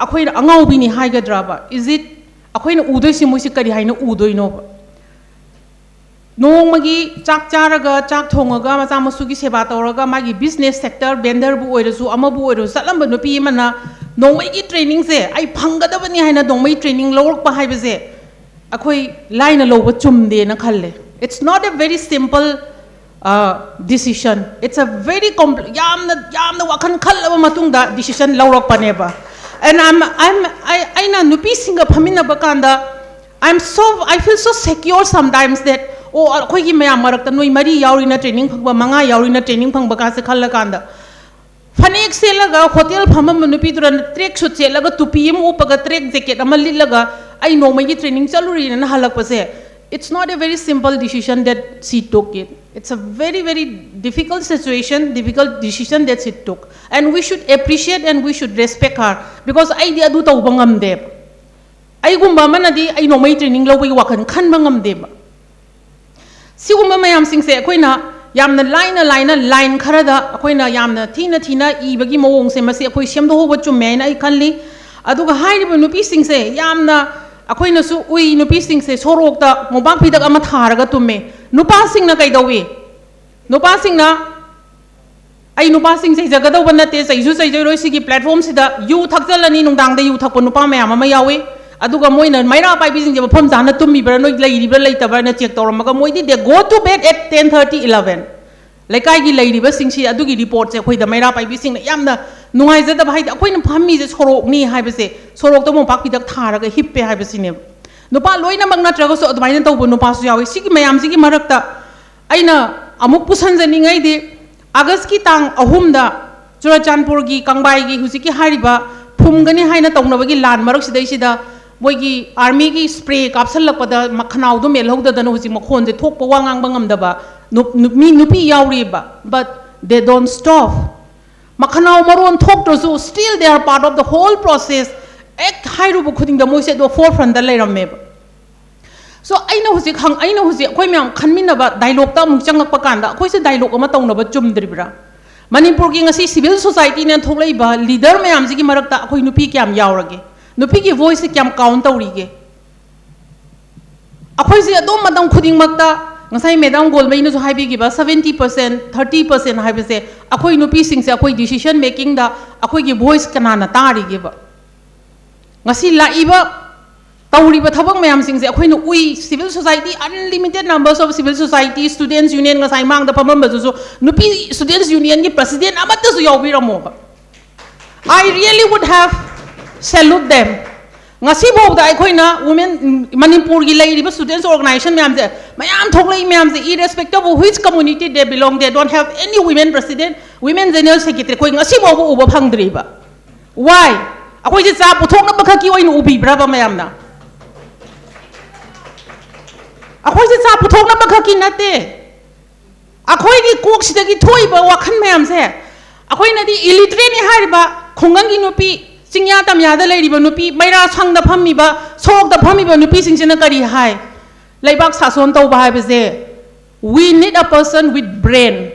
akhoi angau bi ni haigadra ba is it akhoi na udoi si moi si kari haina udoi no nongmagi chak charaga chak thongaga macha masugi seba tawraga magi business sector vendor bu oirasu amabu oirasu salamba nupi mana nongmai gi training se ai phangadabani haina nongmai training lawrak pa haibase akhoi laina loba chumde na khalle it's not a very simple decision it's a very complex yamna wakhan khallaba matungda decision lawrak paneba and aina nupi singa phamina bakanda I feel so secure sometimes that oh akhoi gi mayam marakta noi mari yauri na training phangba manga yauri na training phangba ka se khalla kanda phanek selaga hotel phamam nupi turan trek su chelaga tupi mu upaga trek jacket amal lilaga ai no mai gi training chaluri na halak pase it's not a very simple decision that she took it it's a very very difficult decision that she took and we should appreciate and we should respect her because ai dia du taw bangam de ai gumba manadi ai no mai training lawai wakhan khan bangam de sigumba mayam sing se akoina yamna line kharada akoina yamna thina ibagi mawong se masi akoi semdo hoba chumme na I khalli aduga hairiba nupi sing se yamna akoina su ui nupi sing se sorok ta mobang pidak ama tharaga tumme nupa sing na kai dawi nupa sing na ai nupa sing se jaga daw banate sai ju sai roi sigi platform sida yu thakjalani nungdang da yu thakpo nupa mayam ama yawi aduga moina maira pai bising je phom jana tummi bra noi lai ribra lai tabra na check tawramaga moidi they go to bed at 10:30 11 laikai gi lai riba sing si adugi report se khoi da maira pai bising na yamna nungai ja da bhai da khoi na phammi je sorok ni haibase sorok to mo pak pidak tharaga hippe haibasi ne nupa loina magna traga so admaina tawbo nupa su yawi sigi mayam sigi marakta aina amuk pusan jani ngai de august ki tang ahum da Churachandpur gi Kangbai gi husiki hariba phumgani haina tawnabagi lan marak sidai sida Boygi army ki spray kapsal lakpada makhanau do melhogda dana husi makhon je thokpa wangang bangam daba nupi yauri ba but they don't stop makhanau maron thok to so still they are part of the whole process ek hairu bu khuding da moise do forefront da leram me So aina husi khoi myam khanmin ba dialogue ta muk changak pakanda khoi se dialogue ama tong na ba chum dribra Manipur ki ngasi civil society ne tholai ba leader myam ji ki marakta khoi nupi kyam yaurage nupi ki voice kyam count taurige akhoi se adom madam khuding makta ngasai madam golmai na jo haibi gi ba 70% 30% haibe se akhoi nupi sing se akhoi decision making da akhoi gi voice kana na tari gi ba ngasi la iba Tauriba Tabak Mayam Sings, we civil society, unlimited numbers of civil society, students union, Saimang, the Pamambazu, Nupi Students Union, President Amatasu Yobiramoba. I really would have salute them. Ngasibo, the Ikoina, women, Manipur, Gilay, students organization, Mamze, Mayam Tolay Mamze, irrespective of which community they belong, they don't have any women president, women general secretary, Ngasibo over Pangdriba. Why? Ako just sa putong na bakaki oy ubi brava mayam na. Ako just sa putong na bakaki nate. Ako di kuk sida gi toy ba wakan mayam se. Ako na di illiterate ni hari ba khongang gi nupi singya tam yada lai riba nupi maira sang da phammi ba sok da phammi ba nupi sing sina kari hai. Laibak sason taw ba hai ba se. We need a person with brain.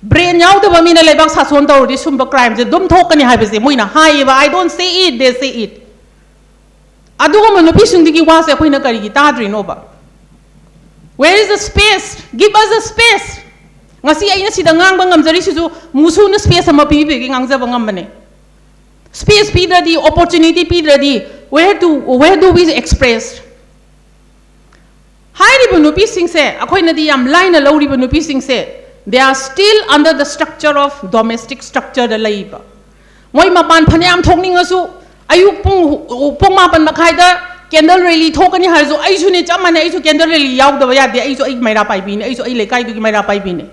Brain yaw da ba mina laibak sason taw di sumba crime je dum thok kani hai ba se muina hai ba I don't say it they say it. Adu ko nupi sing di gi wa se khoi na kari gi ta dri no ba. Where is the space? Give us a space. Ngasi ay na sida ngang bang ngamjari sisu musu na space ama pipi ki ngangja bang ngamane. Space pidra di opportunity pidra di where do we express? Hai ri nupi sing se akhoi na di yam line na lo ri nupi sing se they are still under the structure of domestic structure da laiba. Moi mapan phanyam thokning asu ayuk pung mapan makhai da candle rally thokani harjo aisu ne chamane aisu candle rally yaw da ya de aisu ai maira pai bi ne aisu ai lekai du gi maira pai bi ne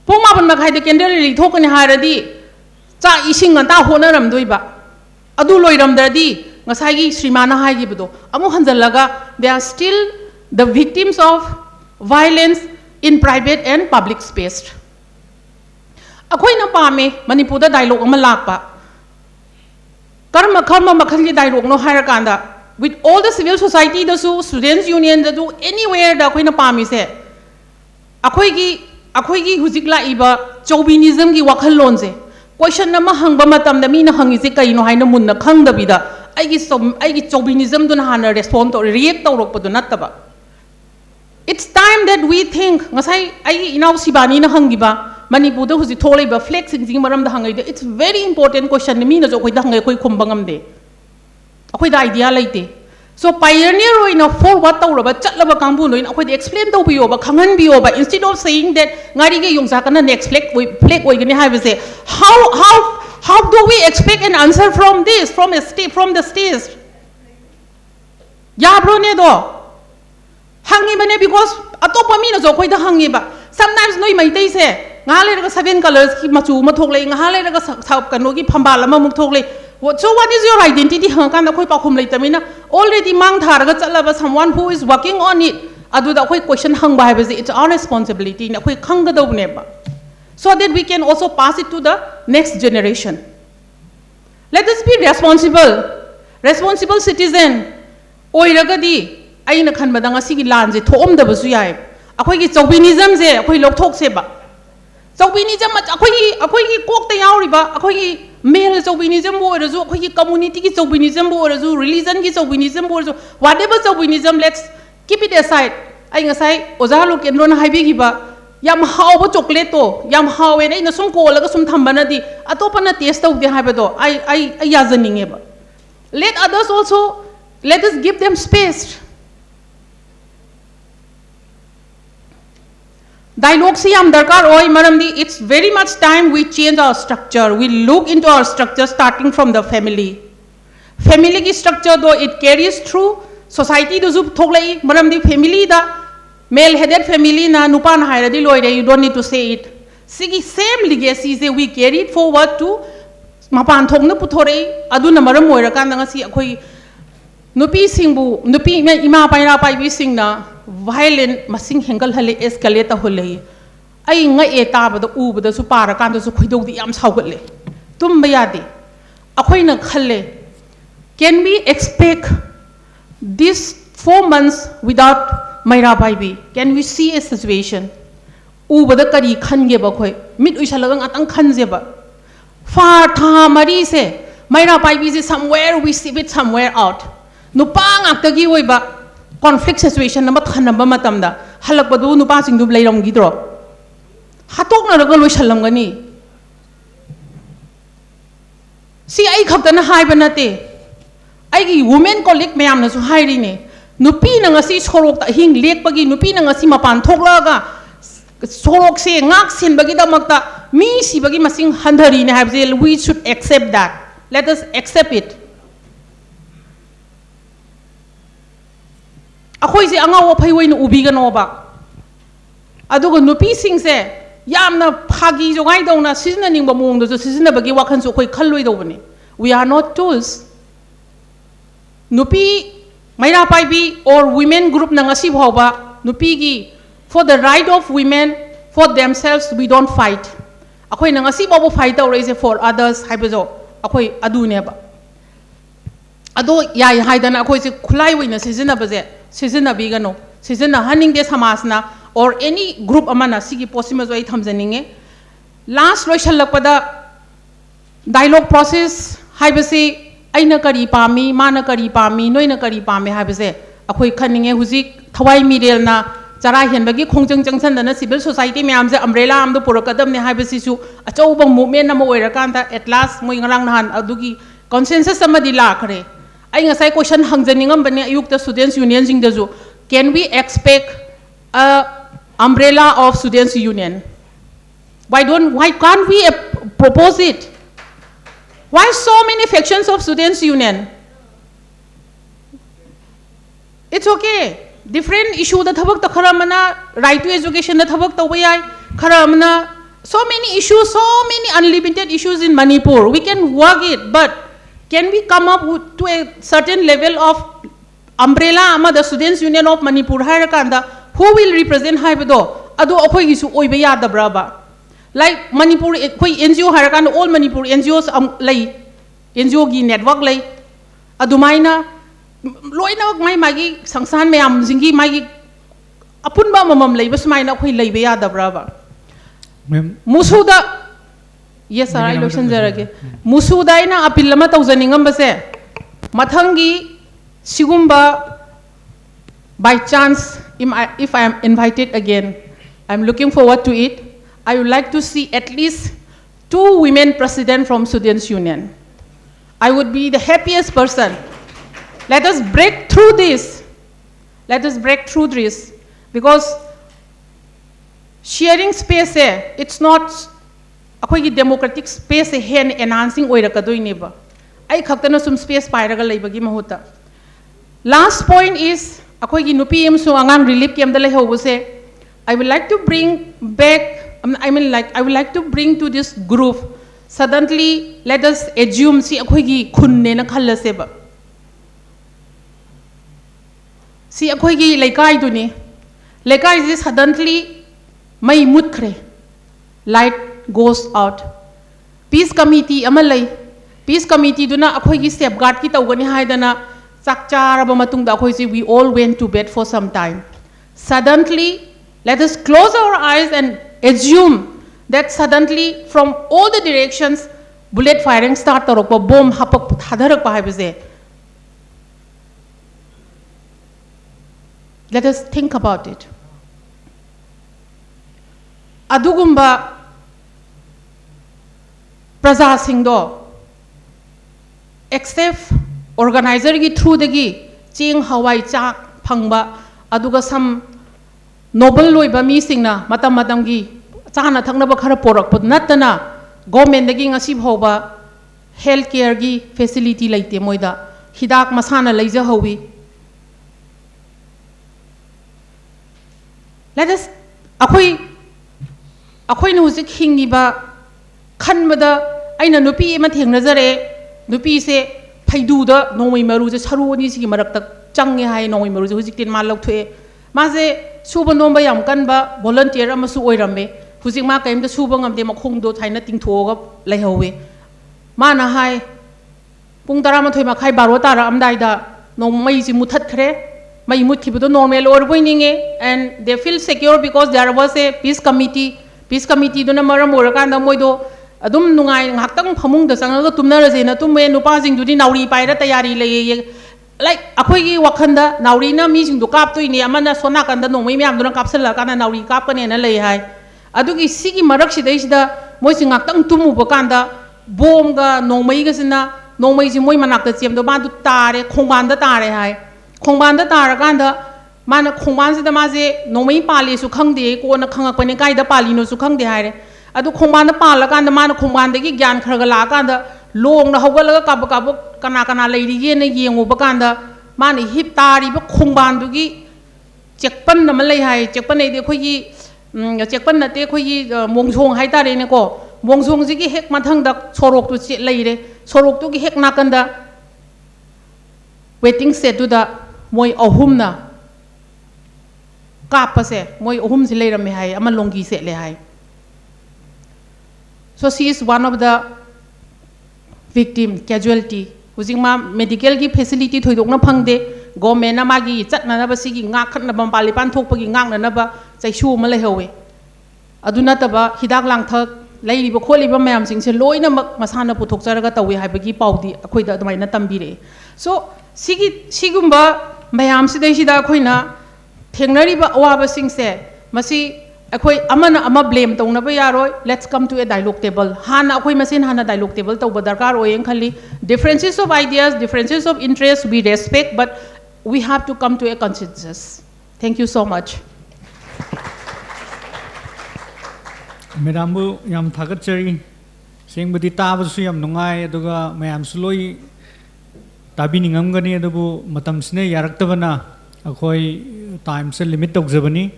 poma ban makhai de candle rally thokani haradi cha ising anta honaram doiba adu loiram dadi ngasai gi srimana hai gi budo amu hanjalaga they are still the victims of violence in private and public space akhoi na pame Manipur da dialogue ama lakpa karma kharma makhal gi dialogue no harakanda with all the civil society, the students union, the do anywhere the Queen of Palmy said. Akoigi Huzikla Iba, Chauvinism gi Wakalonze. Question number Hangamatam, the Mina Hangizika, you know, Hainamuna, Kang the Vida. I get Chauvinism to Hana respond or react or Nataba. It's time that we think, Masai, I now Sibanina Hangiba, Manipuda who's the Toliba, flexing Zimaram the Hangida. It's very important question. The meanings of Hangakoi Kumbangam Day. Akoy da idea laite so pioneer in a forward tawra ba chatla ba kangbu no in akoy explain to biyo ba khangan biyo ba instead of saying that ngari ge yong sakana next flag oi gani have say how do we expect an answer from this from the state ya bro ne do hangi bane because atopa mi na jo akoy da hangi ba sometimes noi mai tai se ngale ra 7 colors ki machu ma thok le ngale ra sa kano ki phambal ma muk thok le. So what is your identity? Already mang tharaga someone who is working on it. Adu da question hang ba it's our responsibility. So that we can also pass it to the next generation. Let us be responsible citizen. Oiraga di ay na khan badanga sigi lanje thom da basu yai. Akoy ki chauvinism je akoy lok thok se ba. Chauvinism akoy kok ta yauri ba akoy male chauvinism bo razu akoy community ki chauvinism bo razu religion ki chauvinism bo razu whatever chauvinism let's keep it aside ai ngasai oja lo kendro na haibi gi ba yam haw ba chocolate to yam haw e na sum ko laga sum thambana di atopa na taste of de haiba do I yazaninge ba let others also let us give them space. Dialogue si am darkar oi maramdi it's very much time we change our structure. We look into our structure starting from the family. Family ki structure though it carries through society do zub thoglai maramdi family da male headed family na nupa na hairadi loire you don't need to say it. Sigi same legacy se we carry it forward to mapan thong na puthore adu na maram moira kan nga si akhoi nupi singbu nupi ima paira pai bi sing na violent masing hengal hale escalate hole ai nga e ta ba da u ba da su para kan da su khoidog di yam saugatle tum ba ya de akhoi na khalle can we expect this 4 months without Maira Baibi. Can we see a situation? Ubada kari khange ba khoi mit uishalagang atang khanje ba. Far tha mari se Maira Baibi is somewhere we see it somewhere out. Nupa ngak oi ba conflict situation na mathanamba matamda halak badu nupa sing du leiram gidro. Hatok na ragal uishalam gani. See ai khaktana hai banate. Ai gi women colleague mayam na su hai ri ne. Nupi na ngasi sorok ta hing lek pagi nupi na ngasi mapan thoklaga sorok se ngak sin bagi damakta mi si bagi masing handhari ne habje we should accept that. Let us accept it. Akhoi se angaw phai woi na ubi ga no ba. Adugo nupi sing se yamna phagi jogai dona sizna ning ba mong do sizna bagi wakhan so khoi khalloi do bani. We are not tools. Nupi Maira Baibi or women group na ngasi bhawa nupi gi for the right of women for themselves we don't fight. Akhoi na ngasi babu fight or is for others haibajo akhoi adu ne ba. Ado ya haidana akhoi se khulai wina sizna baje sizna bi gano sizna haning de samasna or any group amana sigi possible jo ai thamjaninge. Last loishalakpada dialogue process haibase aina kari pami mana kari pami noina kari pami habese akhoi khaninge huzik thawai mirel na chara henbagi khongjang jangsan dana civil society me amje umbrella amdo purakadam ne habesi su achauba movement na moirakanta at last moi ngarang nahan adugi consensus amadi lakhre ai ngasai question hangjaningam bane ayukta students union jing daju can we expect a umbrella of students union why can't we propose it? Why so many factions of students union? It's okay. Different issue the thabak ta kharamana right to education the thabak ta wayai kharamana so many issues, so many unlimited issues in Manipur. We can work it, but can we come up to a certain level of umbrella ama the students union of Manipur harakanda who will represent haibedo ado akhoi gisu oibe yada braba. Like Manipur, koi NGO harakan all Manipur NGOs lay NGO gi network lay adumaina loina mai magi sangsan me am zingi magi apun ba mamam lay bas maina koi lay be yada braba. Musuda yes sir I lotion jarage musuda ina apil lama tawjaningam base mathangi sigumba by chance if I am invited again I'm looking forward to it. I would like to see at least 2 women president from Students Union. I would be the happiest person. Let us break through this. Let us break through this. Because sharing space, it's not a democratic space enhancing oirakadoi. I khaktana sum space pairaga laibagi mahuta. Last point is, akoigi nupiem so angang relief kem dala hobose. I would like to bring back I would like to bring to this group, suddenly let us assume si akhoi khunne na khalla seba. Si akhoi laikai duni. Laikai is suddenly mai mutkre. Light goes out. Peace committee amalai. Peace committee duna akhoi safeguard ki tawgani haidana sakchara ba matung da akhoi si we all went to bed for some time. Suddenly let us close our eyes and assume that suddenly from all the directions bullet firing start tarokpa bomb hapak thadarak pa haibese. Let us think about it. Adugumba praja singdo except organizer gi through dagi ching hawai chak phangba aduga sam noble loiba mi singna matam matamgi chana thangna ba khara porak put natana government dagi ngasi bhoba health care gi facility laite moida hidak masana leija howi. Let us akhoi no zik hingi ba khanbada aina nupi ema thengnajare nupi se phaidu da nomai maru je saru ni sigi marak tak change hai nomai maru je hujik tin ma lokthue ma je suba nomba yam kan ba volunteer amasu oirambe hujik ma kaim da suba ngamde makhong do thaina tingthoga laihowe ma na hai pung 12 makhai 12 tara amdai da nomai ji muthat khre mai muthibudo normal or boininge, and they feel secure because there was a peace committee do na maram orakanda moido adum nungai ngaktang phamung da sanga tumnarase na tumme nupa jing dudi nauri paira tayari le like akhoi gi wakhanda nauri na mi jing du kap toi ni amana sona kanda nongmai myam du na kapsala kana nauri kap kane na lei hai adugi sigi marak sidai sida moi sing ngaktang tumu bakanda bom ga nongmai ga sina nongmai ji moi manak ta chem do ba du tare khongban da tare hai khongban da tar kanda mana khongban sida ma je nongmai pali su khangde ko na khangak pane kai da pali no su khangde hai re adu khongban da pala kanda mana khongban da gi gyan khraga la kanda long na hawala ka ba kana kana leiri ge na yengu bakanda mani hip tari ba khongban du gi chekpan na malai hai chekpan nei de khoi gi chekpan na te khoi gi mongsong hai tare ne ko mongsong ji gi hek mathang da sorok tu che leire sorok tu gi hek na kanda waiting set tu da moi ahum na kap se moi ahum si leira me hai ama longi se le hai. So she is one of the victim casualty hujing ma medical gi facility thoidok na phangde government na magi chatna na ba sigi ngak khatna bam pali pan thok pagi ngak na ba chaisu ma lehowe aduna taba hidak lang thak leiri ba kholi ba mayam sing se loina masana puthok charaga tawi haibagi paudi akhoi da mai na tambire. So sigumba mayam sidai sida khoina thengnari ba awa sing se masi akhoi amana ama blame tong na ba yaroi. Let's come to a dialogue table hana akhoi masin hana dialogue table to ba darkar oyen khali differences of ideas, differences of interest we respect, but we have to come to a consensus. Thank you so much.
Madam bu yam thagat chari sing budi ta su yam nungai aduga mayam suloi tabi ningam gani adubu matam sne yarak tabana akhoi time se limit tok jabani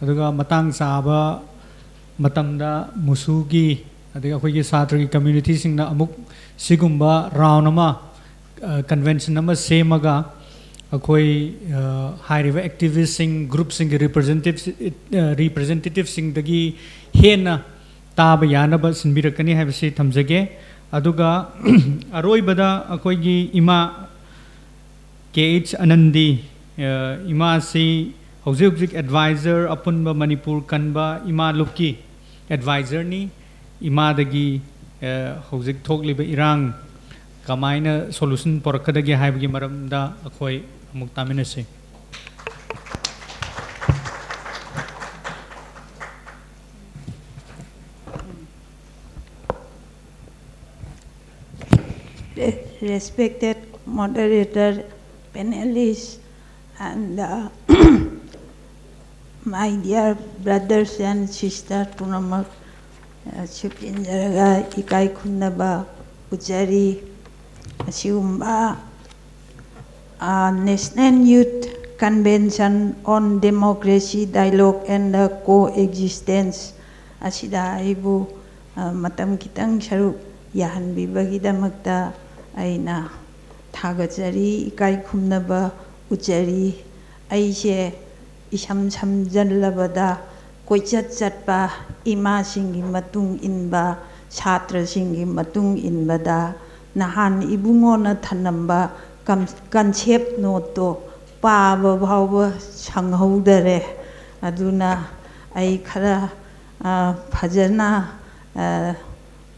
aduga matang saba matamda musugi aduga akhoi gi satri community sing na amuk sigumba round ama convention ama semaga akhoi high river activists sing groups sing representatives sing dagi hena taba yanaba sinbirakani habisi thamjage aduga aroi bada akhoi gi ima KH Anandi ima si hojik advisor apunba Manipur kanba ima lukki advisor ni ima dagi hojik thokliba irang kamaina solution porakadagi haibagi maramda akhoi amuk taminase.
Respected moderator, panelists, and my dear brothers and sisters, Punamak, Chupinjaraga, Ikai Kunaba, Ujari, Siumba, National Youth Convention on Democracy, Dialogue and Coexistence, Asida Ibu, Matam Kitang Sharu, Yahan Bibagida Aina Tagajari, Ikai Kumnaba, Ujari, Aishe, Isham Samjanlabada, Koichat Zatpa, Ima Singi Matung Inba, Chatra Singi Matung Inbada, Nahan Ibungona Tanamba, Concept Noto, Paba Baba Changhodere, Aduna, Aikara, Pajana,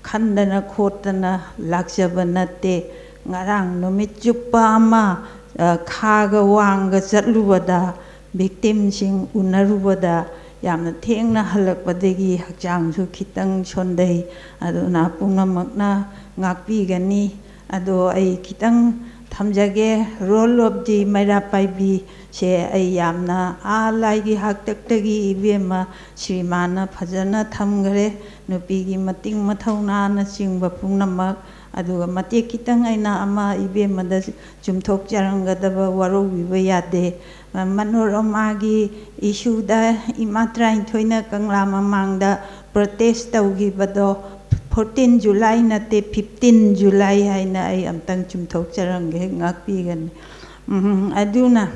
Kandana Kotana, Lakshabanate, Ngarang, Nomitsupama, Kaga Wanga Zatlubada, victim sing Unarubada, Yamna Tengna Halakpadegi, Hakjang Kitang Shonday, Aduna Puna Magna, Ngakpigani, Ado ay Kitang Tamjage, roll of the Mairapai, she ay Yamna, Alagi Haktagi, Vema, Shrimana, Pajana Tamgare, Nupigi Mating Matauna, Sing Bapunama. Aduga mati kitang ay na ama ibe madas jumtok jaranga daba waro vibayade manoromagi issue da imatra inthoina kangla mamangda protest taugi bado 14 July na te 15 July ay na ay amtang jumtok jaranga ngakpi gan aduna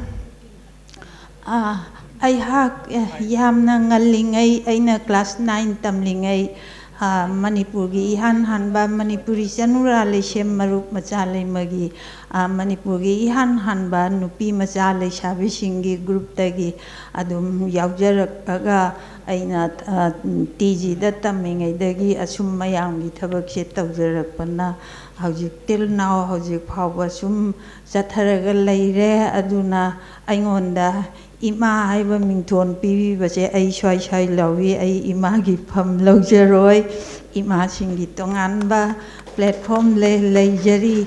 ay hak yam na ngalingay ay na class 9 tamlingay Manipurgi ihan hanba Manipuri sanura le shem marup machale magi Manipurgi ihan hanba nupi machale shabi shingi group tagi adum yaujarak aina TG da tamingai dagi asum mayang gi thabak se tawjarak panna hojik till now hojik phawba sum chatharaga leire aduna aingonda ima haiba mingthon pibi base ai swai swai lawi ai ima gi pham lawjaroi ima singi tonganba platform le leijari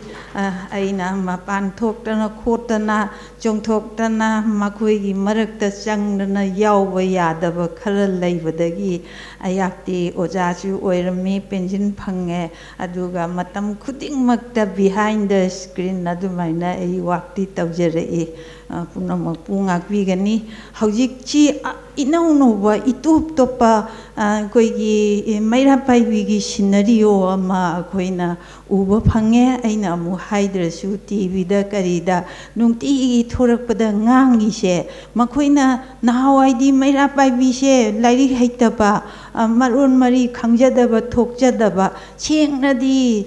aina mapan thoktana khotana chongthoktana makhoi gi marakta changdana yawba yadaba khara leibadagi ayakti oja chu oirami pension phange aduga matam khudingmakta behind the screen adumaina ai wakti tawjare punamak pungak bigani hojik chi inau nova itup topa koigi maira paibigi scenario ama koina uba phange aina amu haidrasu TV da karida nungti thorakpada ngangi se makoina nahawaidi maira paibi se lairi haitaba maron mari khangjadaba thokjadaba chengnadi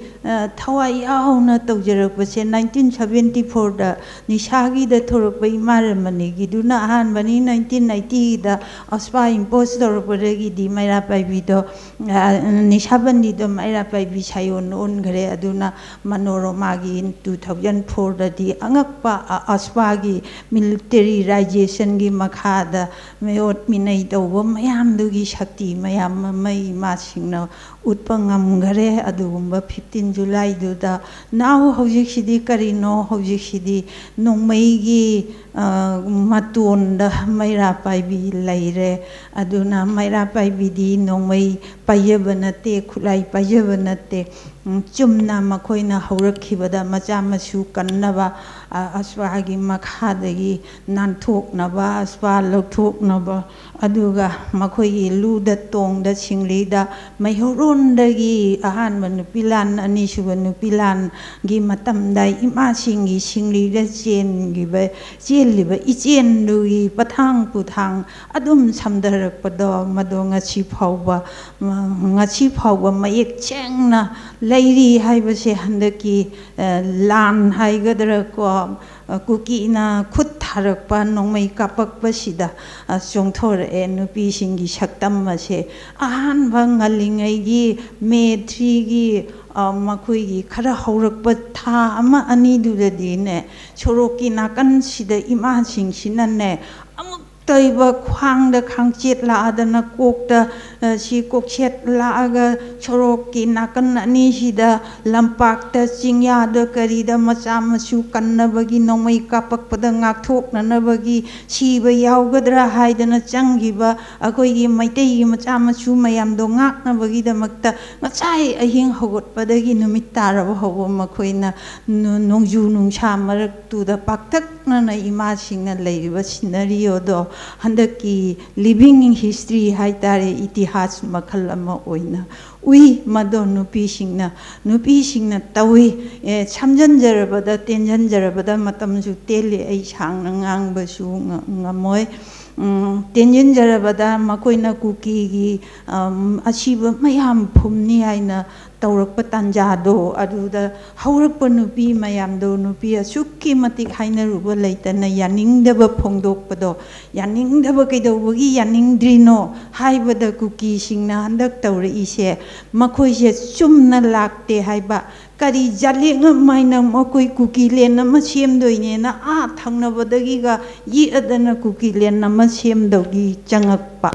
thawai yauna tawjarakpa se 1974 da nishagi da thorakpa imaramani giduna ahanbani 1990 da aspa impose thorakpadagi di maira paibi do nishabandi do maira paibi sayon on gare aduna manoromagi 2004 da di angakpa aspagi military rization gi makhada mayot minai tawba mayam dugi shakti mayam mai masingna utpangam gare adugumba 15 July duda now hojik sidi karino hojik sidi nongmai gi matunda maira paibi laire aduna maira paibi di nongmai payabanate khulai payabanate chumna makoina haurakibada macha masu kannaba aswagi makhadagi nanthoknaba aswa lokthoknaba aduga makoi luda tongda singlida maihorondagi ahanba nupilan anisuba nupilan gi matamda ima singi singlida chengiba chelliba ichendugi pathang puthang adum samdarakpado mado ngachi phawba mayek chengna lairi haibase handaki lan haigadra ko kuki na khut tharakpa nongmai kapakpa sida chongthor e nupi singi saktam ase ahan bangalingai gi me 3 gi makhoi gi khara haurakpa tha ama ani dudadi ne choroki nakan sida ima sing sinane taiba khwangda khangchet la adana kokta si kokchet la aga choroki nakan ani sida lampakta chingya da karida macha masu kannabagi nongmai kapak pada ngakthok nanabagi siba yawgadra haidana changiba akoi gi maitei gi macha masu mayam do ngaknabagi da makta ngachai ahing hogot padagi numit taraba hobo makoina nongju nungsha marak tu da paktak na ima singna leiba scenario do handaki living in history haitare itihas makhal ama oina ui mado nupi singna tawi chamjanjarabada tenjanjarabada matamju tele ai sangna ngangba su ngamoi tenjanjarabada makoina kuki gi asiba mayam phumni haina taurakpa tanjado aduda haurakpa nupi mayamdo nupi asukki matik hainaruba leitana yaningdaba phongdokpado yaningdaba kaidawagi yaningdrino haibada kuki singna handak taurisi makhoi se chumna lakte haiba kari jalenga maina makoi kuki len ma semdoine na thangnabadagi ga yi adana kuki len ma semdogi changakpa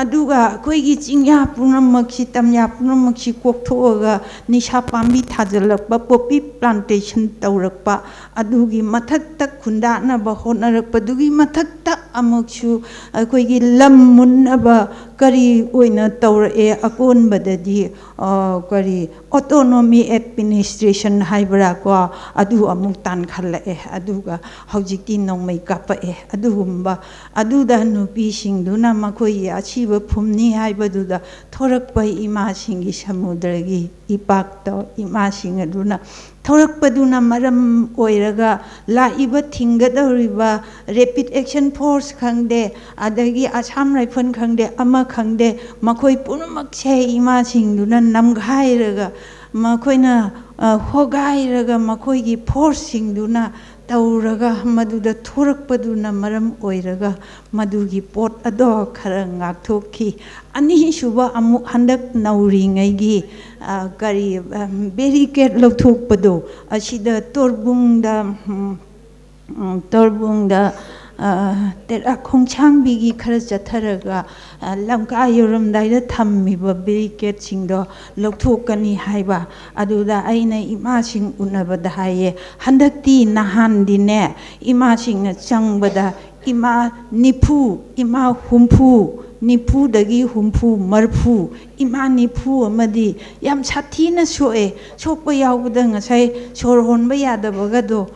aduga koigi chingya punamaksi tamya punamaksi kokthoga nisha pambi thajalakpa poppy plantation taurakpa adugi mathakta khundana ba honarakpa dugi mathakta amaksu koigi lam munnaba kari oina taurae akonbadadi kari autonomy administration haibra ko adu amuk tan khalae aduga haujikti nongmai kapae adugumba aduda nupi singduna makoi achiba phumni haibaduda thorakpai ima singi samudragi ipakto ima singaduna ꯊꯣꯔꯛꯄꯗꯨꯅ ꯃꯔꯝ ꯑꯣꯏꯔꯒ ꯂꯥꯛꯏꯕ ꯊꯤꯡꯒꯗꯧꯔꯤꯕ ꯔꯦꯄꯤꯗ action force ꯈꯪꯗꯦ ꯑꯗꯒꯤ Assam rifle ꯈꯪꯗꯦ ꯑꯃ ꯈꯪꯗꯦ ꯃꯈꯣꯏ ꯄꯨꯝꯅꯃꯛꯁꯦ ꯏꯃꯥꯁꯤꯡꯗꯨꯅ ꯅꯝꯈꯥꯏꯔꯒ ꯃꯈꯣꯏꯅ ꯍꯣꯒꯥꯏꯔꯒ ꯃꯈꯣꯏꯒꯤ ꯐꯣꯔꯁꯁꯤꯡꯗꯨꯅ ꯇꯧꯔꯒ ꯃꯗꯨꯗ ꯊꯣꯔꯛꯄꯗꯨꯅ ꯃꯔꯝ ꯑꯣꯏꯔꯒ ꯃꯗꯨꯒꯤ ꯄꯣꯠ ꯑꯗꯣ ꯈꯔ ꯉꯥꯛꯊꯣꯛꯈꯤ ꯑꯅꯤꯁꯨꯕ ꯑꯃꯨꯛ ꯍꯟꯗꯛ ꯅꯧꯔꯤꯉꯩꯒꯤ ꯀꯔꯤ ꯕꯦꯔꯤꯀꯦꯗ ꯂꯧꯊꯣꯛꯄꯗꯣ ꯑꯁꯤꯗ ꯇꯣꯔꯕꯨꯡꯗ ꯈꯣꯡꯁꯥꯡꯕꯤꯒꯤ ꯈꯔ ꯆꯠꯊꯔꯒ ꯂꯝꯀꯥ ꯌꯧꯔꯝꯗꯥꯏꯗ ꯊꯝꯃꯤꯕ ꯕꯦꯔꯤꯀꯦꯗꯁꯤꯡꯗꯣ ꯂꯧꯊꯣꯛꯀꯅꯤ ꯍꯥꯏꯕ ꯑꯗꯨꯗ ꯑꯩꯅ ꯏꯃꯥꯁꯤꯡ ꯎꯅꯕꯗ ꯍꯥꯏꯌꯦ ꯍꯟꯗꯛꯇꯤ ꯅꯍꯥꯟꯗꯤꯅꯦ ꯏꯃꯥꯁꯤꯡꯅ ꯆꯪꯕꯗ 이마 니푸, 이마 훔푸, 니푸ꯗꯒꯤ ꯍꯨꯝꯐꯨ ꯃꯔꯐꯨ 이마 니푸 ꯑꯃꯗꯤ ꯌꯥꯝ ꯁꯥꯊꯤꯅ ꯁꯣꯛꯑꯦ ꯁꯣꯛꯄ ꯌꯥꯎꯕꯗ ꯉꯁꯥ이 ꯁꯣꯔ ꯍꯣꯟꯕ ꯌꯥꯗꯕꯒꯗꯣ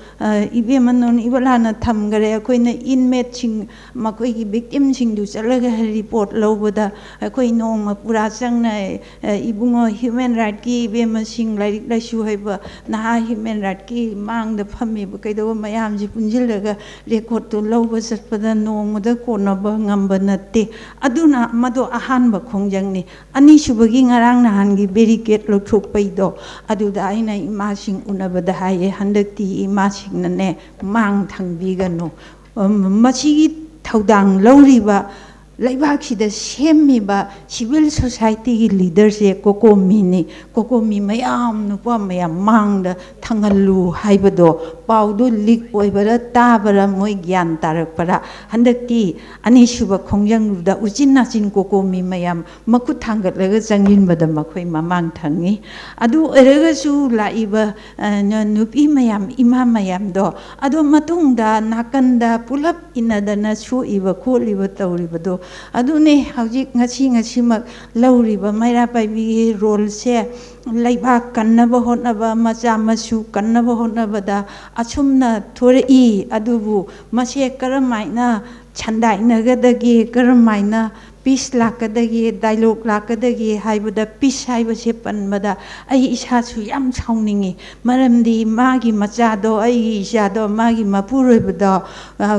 이베만논 이발라나 ꯊꯝꯒꯔꯦ ꯑꯩꯈꯣꯏꯅ 인맷ꯁꯤꯡ ꯃꯈꯣꯏꯒꯤ victimꯁꯤꯡꯗꯨ ꯆꯠꯂꯒ report ꯂꯧꯕꯗ ꯑꯩꯈꯣই ꯅꯣꯡꯃ ꯄꯨꯔꯥ ꯆꯪꯅ 이bungo human rightꯀꯤ 이베마ꯁꯤꯡ ꯂꯥꯏꯔꯤꯛ ꯂꯥꯏꯁꯨ ꯍꯩꯕ ꯅꯍꯥ human rightꯀꯤ ꯃꯥꯡꯗ ꯐꯝꯃꯤꯕ ꯀꯩꯗꯧꯕ ꯃꯌꯥꯝꯁꯤ ꯄꯨꯟꯖꯤꯜꯂꯒ ꯔꯦꯀꯣꯔꯗꯇꯨ ꯂꯧꯕ ꯆꯠꯄꯗ ꯅꯣꯡꯃꯗ ꯀꯣꯟꯅꯕ ꯉꯝꯕ ꯅꯠꯇꯦ ꯑꯗꯨꯅ ꯃꯗꯣ ꯑꯍꯥꯟꯕ ꯈꯣꯡꯖꯪꯅꯤ ꯑꯅꯤꯁꯨꯕꯒꯤ ꯉꯔꯥꯡ ꯅꯍꯥꯟꯒꯤ ꯕꯦꯔꯤꯀꯦꯗ ꯂꯧꯊꯣꯛꯄꯩꯗꯣ ꯑꯗꯨꯗ ꯑꯩꯅ ꯏꯃꯥꯁꯤꯡ ꯎꯅꯕꯗ ꯍꯥꯏꯌꯦ ꯍꯟꯗꯛꯇꯤ ꯏꯃꯥꯁꯤꯡꯅꯅꯦ ꯃꯥꯡ ꯊꯪꯕꯤꯒꯅꯨ ꯃꯁꯤꯒꯤ ꯊꯧꯗꯥꯡ ꯂꯧꯔꯤꯕ ꯂꯩꯕꯥꯛꯁꯤꯗ ꯁꯦꯝꯃꯤꯕ ꯁꯤꯚꯤꯜ ꯁꯣꯁꯥꯏꯇꯤꯒꯤ ꯂꯤꯗꯔꯁꯦ ꯀꯣꯀꯣꯃꯤꯅꯤ ꯀꯣꯀꯣꯃꯤ ꯃꯌꯥꯝ ꯅꯨꯄꯥ ꯃꯌꯥꯝ ꯃꯥꯡꯗ ꯊꯪꯍꯜꯂꯨ ꯍꯥꯏꯕꯗꯣ ꯄꯥꯎꯗꯣ ꯂꯤꯛ ꯑꯣꯏꯕꯔ ꯇꯥꯕꯔ ꯃꯣꯏ ꯒ꯭ꯌꯥꯟ ꯇꯥꯔꯛꯄꯔ ꯍꯟꯗꯛꯇꯤ ꯑꯅꯤꯁꯨꯕ ꯈꯣꯡꯖꯪꯗꯨꯗ ꯎꯆꯤꯟ ꯅꯥꯆꯤꯟ ꯀꯣꯀꯣꯃꯤ ꯃꯌꯥꯝ ꯃꯈꯨꯠ ꯊꯥꯡꯒꯠꯂꯒ ꯆꯪꯁꯤꯟꯕꯗ ꯃꯈꯣꯏ ꯃꯃꯥꯡ ꯊꯪꯉꯤ ꯑꯗꯨ ꯑꯣꯏꯔꯒꯁꯨ ꯂꯥꯛꯏꯕ ꯅꯨꯄꯤ ꯃꯌꯥꯝ ꯏꯃꯥ ꯃꯌꯥꯝꯗꯣ ꯑꯗꯨ ꯃꯇꯨꯡꯗ ꯅꯥꯀꯟꯗ ꯄꯨꯂꯞ ꯏꯟꯅꯗꯅ ꯁꯣꯛꯏꯕ ꯈꯣꯠꯂꯤꯕ ꯇꯧꯔꯤꯕꯗꯣ ꯑꯗꯨꯅꯦ ꯍꯧꯖꯤꯛ ꯉꯁꯤꯃꯛ ꯂꯧꯔꯤꯕ ꯃꯩꯔꯥ ꯄꯥꯏꯕꯤꯒꯤ ꯔꯣꯜꯁꯦ ꯂꯩꯕꯥꯛ ꯀꯟꯅꯕ ꯍꯣꯠꯅꯕ ꯃꯆꯥ ꯃꯁꯨ ꯀꯟꯅꯕ ꯍꯣꯠꯅꯕꯗ ꯑꯁꯨꯝꯅ ꯊꯣꯔꯛꯏ ꯑꯗꯨꯕꯨ ꯃꯁꯦ ꯀꯔꯝꯃꯥꯏꯅ ꯁꯟꯗꯥꯏꯅꯒꯗꯒꯦ ꯀꯔꯝꯃꯥꯏꯅ ꯄꯤꯁ ꯂꯥꯛꯀꯗꯒꯦ ꯗꯥꯏꯂꯣꯒ ꯂꯥꯛꯀꯗꯒꯦ ꯍꯥꯏꯕꯗ ꯄꯤꯁ ꯍꯥꯏꯕꯁꯦ ꯄꯟꯕꯗ ꯑꯩ ꯏꯁꯥꯁꯨ ꯌꯥꯝ ꯁꯥꯎꯅꯤꯡꯉꯤ ꯃꯔꯝꯗꯤ ꯃꯥꯒꯤ ꯃꯆꯥꯗꯣ ꯑꯩꯒꯤ ꯏꯆꯥꯗꯣ ꯃꯥꯒꯤ ꯃꯄꯨꯔꯣꯏꯕꯗꯣ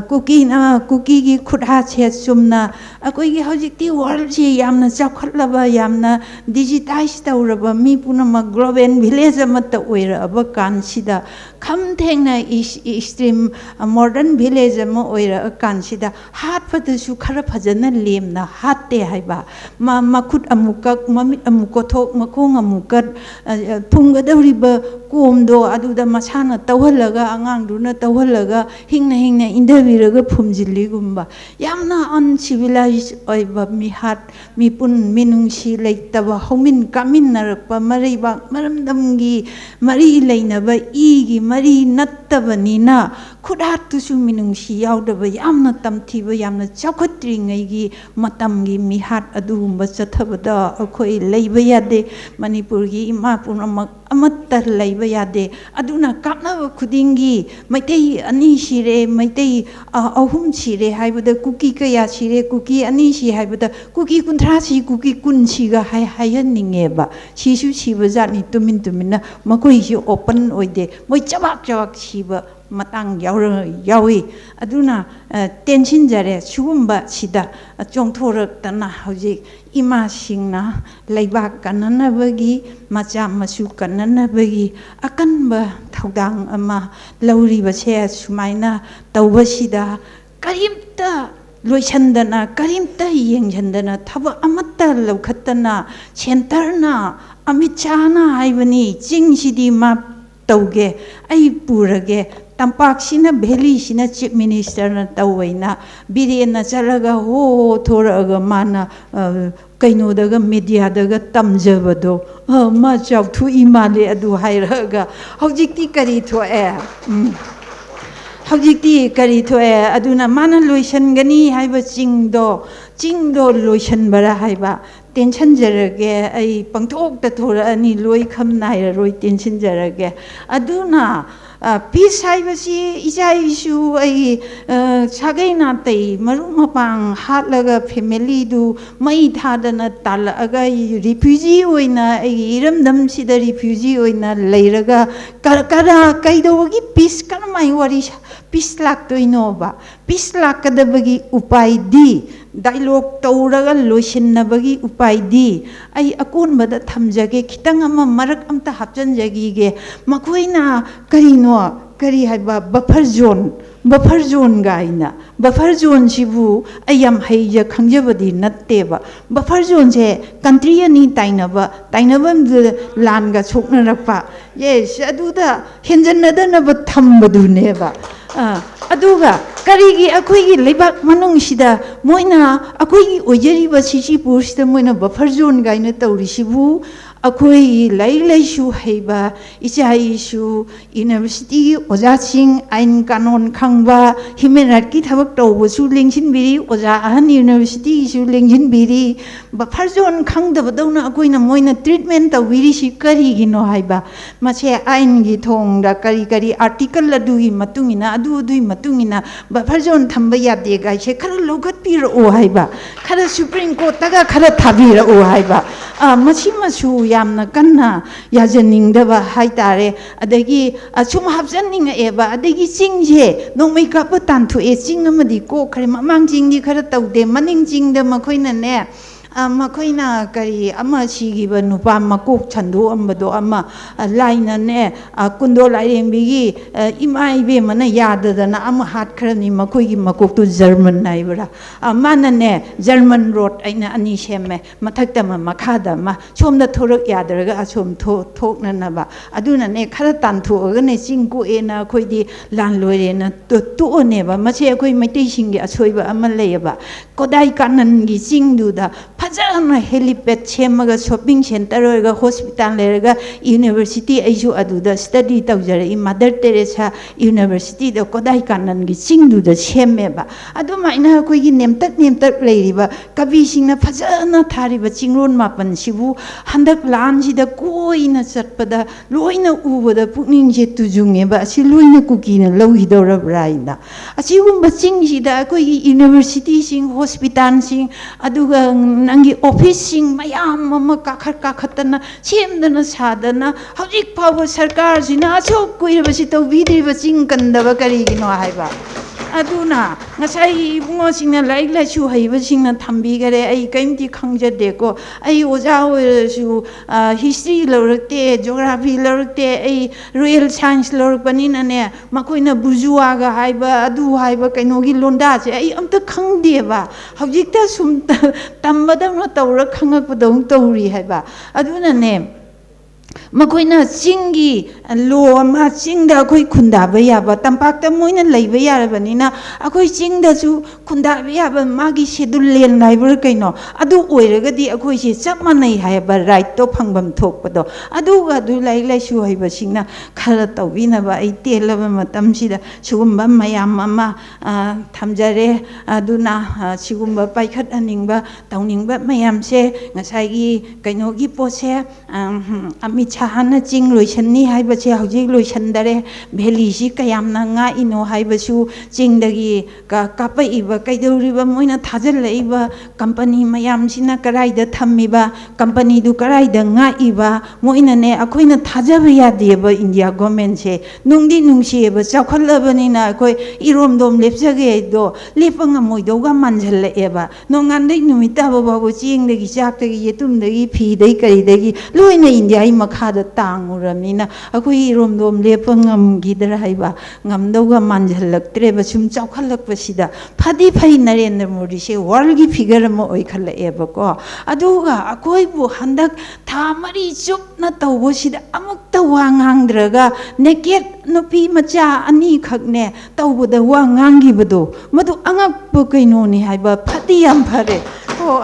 ꯀꯨꯀꯤꯒꯤ ꯈꯨꯠꯍꯥꯠꯁꯦ ꯆꯨꯝꯅ ꯑꯩꯈꯣꯏꯒꯤ ꯍꯧꯖꯤꯛꯇꯤ ꯋꯥꯔꯜꯁꯤ ꯌꯥꯝꯅ ꯆꯥꯎꯈꯠꯂꯕ ꯌꯥꯝꯅ ꯗꯤꯖꯤꯇꯥꯏꯖ ꯇꯧꯔꯕ ꯃꯤ ꯄꯨꯝꯅꯃꯛ ꯒ꯭ꯂꯣꯕꯦꯜ ꯚꯤꯂꯦꯖ ꯑꯃꯠꯇ ꯑꯣꯏꯔꯛꯑꯕ ꯀꯥꯟꯁꯤꯗ ꯈꯝ ꯊꯦꯡꯅ ꯑꯦꯛꯁꯇ꯭रीम ꯃꯣꯗꯔꯟ ꯚꯤꯂꯦꯖ ꯑꯃ ꯑꯣꯏꯔꯛꯑꯀꯥꯟꯁꯤꯗ ꯍꯥꯠꯄꯗꯁꯨ ꯈꯔ ꯐꯖꯅ ꯂꯦꯝꯅ ꯍꯥꯠꯇꯦ ꯍꯥꯏꯕ ꯃꯈꯨꯠ ꯑꯃꯨꯛ ꯀꯛ ꯃꯃꯤꯠ ꯑꯃꯨꯛ ꯀꯣꯊꯣꯛ ꯃꯈꯣꯡ ꯑꯃꯨꯛ ꯀꯠ ꯐꯨꯝꯒꯗꯧꯔꯤꯕ ꯀꯣꯝꯗꯣ ꯑꯗꯨꯗ ꯃꯁꯥꯅ ꯇꯧꯍꯜꯂꯒ ꯑꯉꯥꯡꯗꯨꯅ ꯇꯧꯍꯜꯂꯒ ꯍꯤꯡꯅ ꯏꯟꯊꯕꯤꯔꯒ ꯐꯨꯝꯖꯤꯜꯂꯤꯒꯨꯝꯕ ꯌꯥꯝꯅ ꯑꯟꯁꯤꯚꯤꯂꯥꯏꯖ ꯑꯣꯏꯕ ꯃꯤꯅꯨꯡꯁꯤ ꯂꯩꯇꯕ ꯍꯧꯃꯤꯟ ꯀꯥꯃꯤꯟꯅꯔꯛꯄ ꯃꯔꯩꯕꯥꯛ ꯃꯔꯝꯗꯝꯒꯤ ꯃꯔꯤ ꯂꯩꯅꯕ ꯏꯒꯤ ꯃꯔꯤ ꯅꯠꯇꯕꯅꯤꯅ ꯈꯨꯠꯍꯥꯠꯇꯨꯁꯨ ꯃꯤꯅꯨꯡꯁꯤ ꯌꯥꯎꯗꯕ ꯌꯥꯝꯅ ꯇꯝꯊꯤꯕ ꯌꯥꯝꯅ ꯆꯥꯎꯈꯠꯇ꯭ꯔꯤꯉꯩꯒꯤ ꯃꯇꯝꯒꯤ ꯃꯤꯍꯥꯠ ꯑꯗꯨꯒꯨꯝꯕ ꯆꯠꯊꯕꯗ ꯑꯩꯈꯣꯏ ꯂꯩꯕ ꯌꯥꯗꯦ ꯃꯅꯤꯄꯨꯔꯒꯤ ꯏꯃꯥ ꯄꯨꯝꯅꯃꯛ ꯑꯃꯠꯇ ꯂꯩꯕ ꯌꯥꯗꯦ ꯑꯗꯨꯅ ꯀꯥꯞꯅꯕ ꯈꯨꯗꯤꯡꯒꯤ ꯃꯩꯇꯩ 2 ꯁꯤꯔꯦ Meitei 3 ꯁꯤꯔे 하이보다 쿠키 그야 시래 쿠키 아니 시 하이보다 쿠키 군트라시 쿠키 군시가 하이하이닝에바 시수 시버자니 tuminna makoihi open oide moi chabak siba matang yawi aduna tension jare sugumba sida chongthorak tana hojik ima singna leibak kanana bagi macha masu kanana bagi akanba thaudang ama lauri ba se sumaina tawba sida karimta loishandana karimta yengchandana thaba amatta lokhatana centerna amichana haibani chingshidi ma tauge ai purage tampaksina bheli sina chief minister na tawina birena chalaga ho thoraga mana kaino daga media daga tamjabado ma chawthu imale adu hairaga hojikti kari thoe hojikti kari thoe aduna mana loisangani haiba chingdo loisanbara haiba tension jarage ai pangthok ta thora ani loi kham nai roi tension jarage aduna peace haibasi ijai isu ai sagai na tai maru mapang hatlaga family du mai thadana talaga refugee oina ai iramdam sida refugee oina leiraga kara kaidogi peace kanamai wari peace laktoino ba peace lakadabagi upai di dialogue tauraga loishinnabagi upai di ai akonbada thamjage khitang ama marak amta hapjanjagi ge makoina karino kari haiba buffer zone gaina buffer zone sibu ayam haija khangjabadi natteba buffer zone je country ani tainabam langa chokna rakpa yes aduda henjannadana ba thambadu neba aduga karigi akoigi lebak manung sida moina akoigi ojariba sisipur sida moina buffer zone gaina tauri sibu akoi lai shu heiba ichai shu university oja sing ain kanon khangba human right ki thabak tawbu su lengsin biri oja ahan university su lengsin biri buffer zone khangdaba dawna akoina moina treatment tawiri si kari gino haiba mache ain gi thong da kari article adu gi matungina adu matungina buffer zone thamba yade ga che khara logat pir o haiba khara supreme court taga khara thabira o haiba machi masu yamna kanna yajaningdaba haitare adagi achum hapjaning eba adagi chingje nongmai kapa tanthu e ching amadi ko khare mamang chingdi khara taude maning chingda makoina ne makoina kari ama sigiba nupa makok chandu ambado ama laina ne kundo lairembi imai be mana yadadana ama hat kharani makoigi makok tu German naibra mana ne German road aina ani semme mathakta ma makhada ma chomda thorok yadaraga achom thokna naba aduna ne khara tanthu ga ne chingku ena khoidi lan loire na tu oneba mache khoi maitai singi achoiba ama leyaba kodai kanan gi chingdu da fajana helipad chemaga shopping center orga hospital lerga university aisu aduda study tawjare I Mother Teresa University da kodai kanan gi chingdu da chemeba aduma ina koi gi nemtak leiriba kabi singna fajana thariba chingron mapan sibu handak lan sida koina chatpada loina ubada pukning je tujungeba asi loina kukina lohidora braina asi gumba ching sida koi university sing hospital sing aduga nangi office sing mayam mama kakhatana chemdana sadana hojik phawa sarkar sina achok kuirabasi tawbidriba ching kandaba karigino haiba aduna ngasai bungo singna laik la chu haiba singna thambi gare ai kaimti khangjade ko ai oja oisu history lorte geography lorte ai real science lorpanina ne makoina bujua ga haiba adu haiba kainogi londa che ai amta khangdeba hojikta sum tambada no tawra khangakpadong tawri haiba aduna ne makoina chingi lo ma chingda akoi khundaba yaba tampakta moina leiba yarabanina akoi chingda su khundaba yaba magi schedule len laibur kaino adu oiragadi akoi se chap manai haiba right to phangbam thokpado adu lai su haiba singna khara tawbina ba ai telaba matam sida sugumba mayam ama thamjare aduna sigumba paikhat aningba tawningba mayam se ngasai gi kainogi pose ami chahana ching loisanni haiba che hojik loisandare valley si kayamna nga ino haiba su chingdagi kapa iba kaidoriba moina thajal leiba company mayam sina karaida thammiba company du karaida nga iba moina ne akoina thajaba yadeba India government se nungdi nungsieba chawkhalabani na akoi iromdom lepjage do lepanga moidoga manjhalle eba nongandai numita babu chingdagi chaktagi yetumdagi phidai karidagi loina India I makhada tanguramina akoi iromdom lepangam gidra haiba ngamdoga manjhalaktreba sum chawkhalakpasida phadi phai Narendra Modi se world gi figure ma oikhalla eba ko aduga akoi bu handak thamari chup na tawbosida amukta wangangdraga naked nupi macha ani khakne tawboda wangangibado madu angakpo kainoni haiba phadi yam phare ko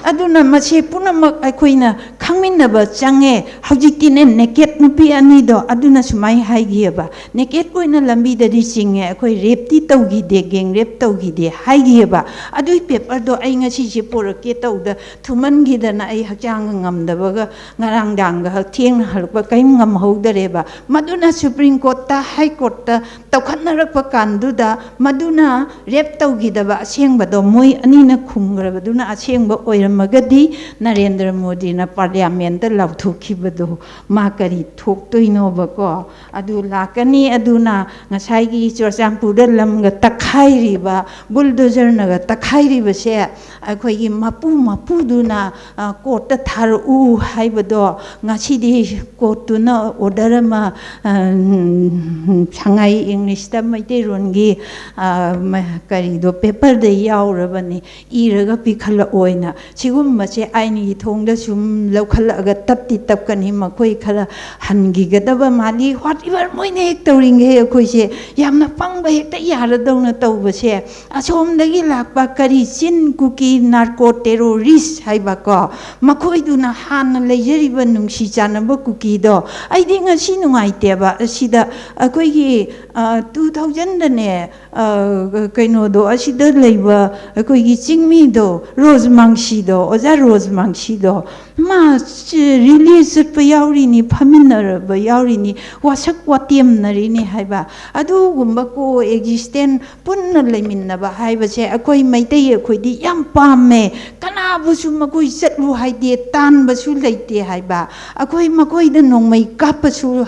aduna mache punamak akoina khangminnaba change hojikine naked nupi ani do aduna sumai haigiaba naked koina lambi da di chinge akoi rape ti tawgi de gang rape tawgi de haigiaba adui paper do ai ngasi si porake tawda thuman gi da na ai hakchang ngamdaba ga ngarang dang ga thieng halpa kaim ngam haudareba maduna supreme court ta high court ta tawkhannarakpa kanduda maduna rape tawgi daba asengba do moi ani na khungraba duna asengba oiramagadi Narendra Modi na parliament da lauthukibado ma kari thoktoino ba ko adu lakani aduna ngasai gi chorchampur da lam ga takhairi ba bulldozer na ga takhairi ba se akhoi gi mapu duna court ta thar u haibado ngasi di court tu na order ma sangai english ta mai te ron gi kari do paper da yaurabani iraga pikhala oina chigum ma che aini thongda sum lokhala tapti tapkani makoi khara hangi gadaba mali whatever moine ek tawring he khoi se yamna pangba hekta yara dongna tawba se asom dagi lakpa kari chin kuki narco terrorist haiba ko makoi duna han lejeri ba nungsi chanaba kuki do ai ding asi nungai teba asida akoi gi 2000 da ne kaino do asida leiba akoi gi chingmi do rose mangsi do oja rose mangsi do ma release pa yauri ni paminar ba yauri ni wasak watiam nari ni haiba adu gumba ko existent punna leminna ba haiba che akoi maitai akoi di yam pame kana bu su makoi setlu haide tan ba su leite haiba akoi makoi da nongmai kap su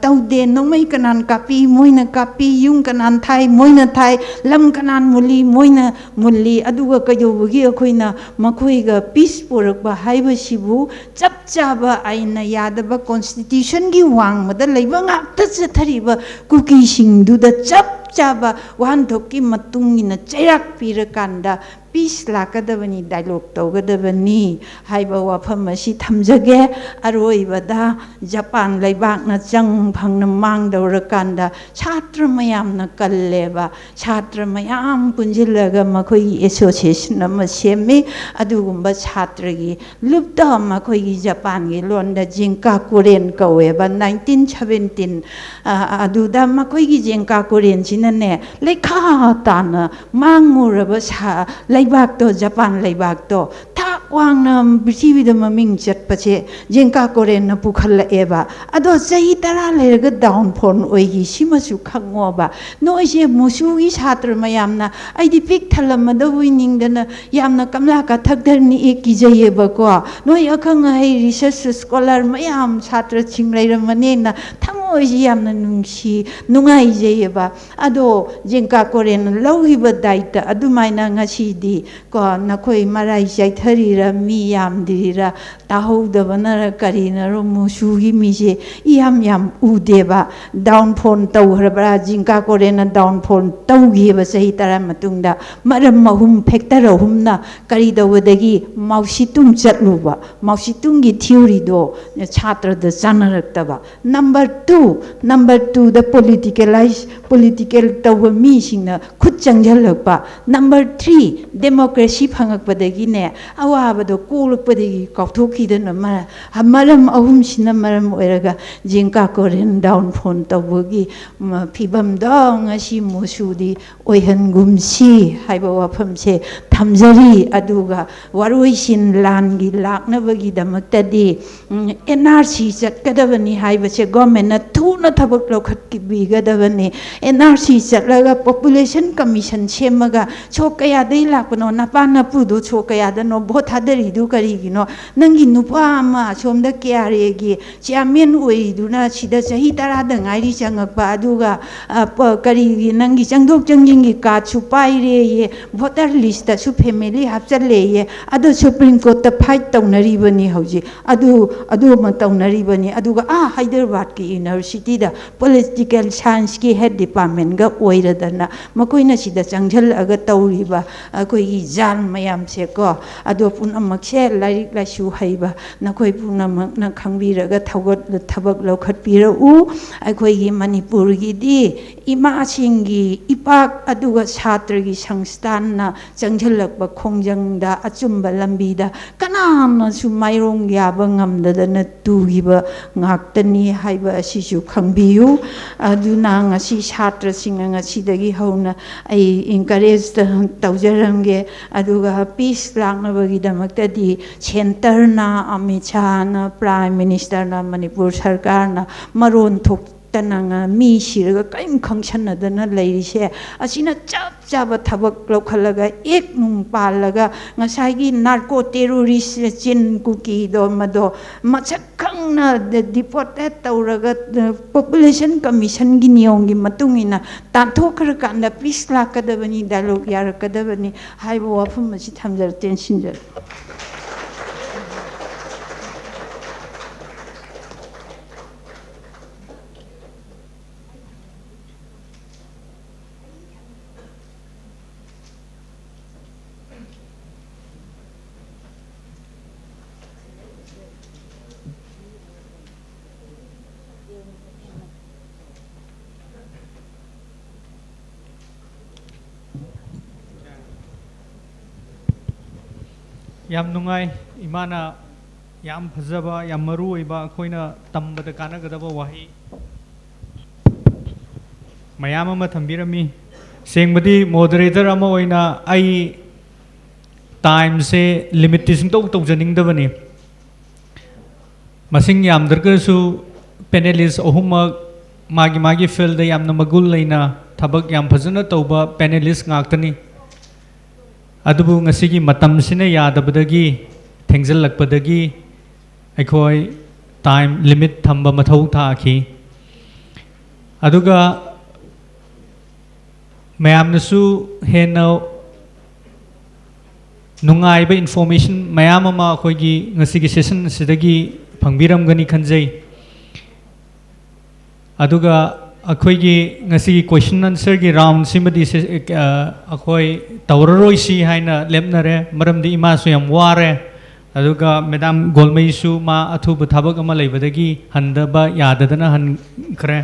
taude nongmai kanan kapi moina kapi yung kanan thai moina thai lam kanan muli moina muli aduga kayobugi akoi na makoi ga peace porak ba haiba sibu chap chaba aina yadaba constitution gi wang mada leiba ngakta chathariba kuki singdu da chap chaba wan thokki matungina chairak pirakanda peace lakadabani dialogue tawgadabani haiba wafam asi thamjage aroibada Japan leibakna chang phangna mangdawrakanda chhatra mayamna kalleba chhatra mayam punjilaga makoi association ama semi adugumba chhatra gi lupta makoi gi Japan gi londa jinka korean kaweba 1917 aduda makoi gi jinka korean sinane lekha tana manguraba sa leibak to Japan leibak to thak wangna prithivida maming chatpache jengka korean na pukhal eba ado chahi tara lerga downfall oigi simasu khangoba noise musugi chhatra mayamna aidi pik thalamada winning dana yamna kamla ka thakdarni ekijayeba ko noi akhang hai research scholar mayam chhatra chingleiramane na thangoji yamna nungsi nungai jayeba ado jengka korean lauhiba daita adumaina ngasi di ko nakoi marai jaitharira mi yam dirira tahudabana karina ro musugi mi je yam udeba downfall tawhrabra jingka korena downfall tawgeba sahi tara matungda maram mahum factor humna kari dawdagi mausitung chatluba mausitung gi theory do chhatra da chanaраktaba number 2 the political tawa mi singna khut changjhalakpa number 3 democracy phangakpadagi ne awabado kolakpadagi kauthokidana maram ahum sina maram oiraga jingka korean downfall tawagi phibam do ngasi musudi oihangumsi haiba wafamse thamjari aduga waroisin langi laknabagi damaktadi NRC chatkadabani haibase government na thuna thabak lokhatkibigadabani NRC chatlaga population commission semaga chokaya dei lakpano napana pudu chokaya dano bothadari du karigino nangi nupa ama somda kyaregi chairman oiduna sida chahi tarada ngairi changakpa aduga karigi nangi changdok changjingi ka chupaire ye voter list ta su family hapchale ye adu supreme court ta fight tawnari bani hauji adu ma tawnari bani aduga Hyderabad ki university University da Political Science ki Head Department ga oiradana makoina sida changjal aga tawriba akoi jal mayam se ko ado punamak se lairik laisu haiba nakoi punamak na khangbiraga thabak lokhat pira u akoi gi Manipur gi di ima singi ipak aduga chhatra gi sangstan na changjhalakba khongjang da achumba lambi da kanamna su mairong yaba ngamda na tugiba ngaktani haiba asisu khangbiyu aduna ngasi chhatra singa ngasi dagi hauna ai encourage tawjaramge aduga peace laknabagi damakta di center na amicha na prime minister na Manipur sarkar na maron thok tananga mi siraga kaim khangchanadana leirise asina chap chaba thabak lokhalaga ek nung palaga ngasai narco terrorist chin kuki do mado machak khangna deported tawraga population commission gi niyong gi matungina tanthokra kanda peace lakadabani dialogue yarakadabani haibo wafum masi thamjar tensinjar
Yam nungai imana yam phajaba yam maru iba khoina tambada kana gadaba wahi mayam ama thambirami sengbadi moderator ama oina ai time se limitation to janing dabani masing yam darkasu panelists ohuma magi field yam na magul leina thabak yam phajana toba panelists ngaktani adubu ngasigi matam sine yadabadagi thengzalakpadagi akhoi time limit thamba mathau thaki aduga mayamnasu hena nungai ba information mayam ama khoigi ngasigi session sidagi phangbiramgani khanjai aduga akhoi ngasi question answer gi round simadi akhoi tawraroi si haina lemnare maramdi ima su yam ware aduga madam golmei su ma athu bathabak ama leibadagi handaba yadadana han khre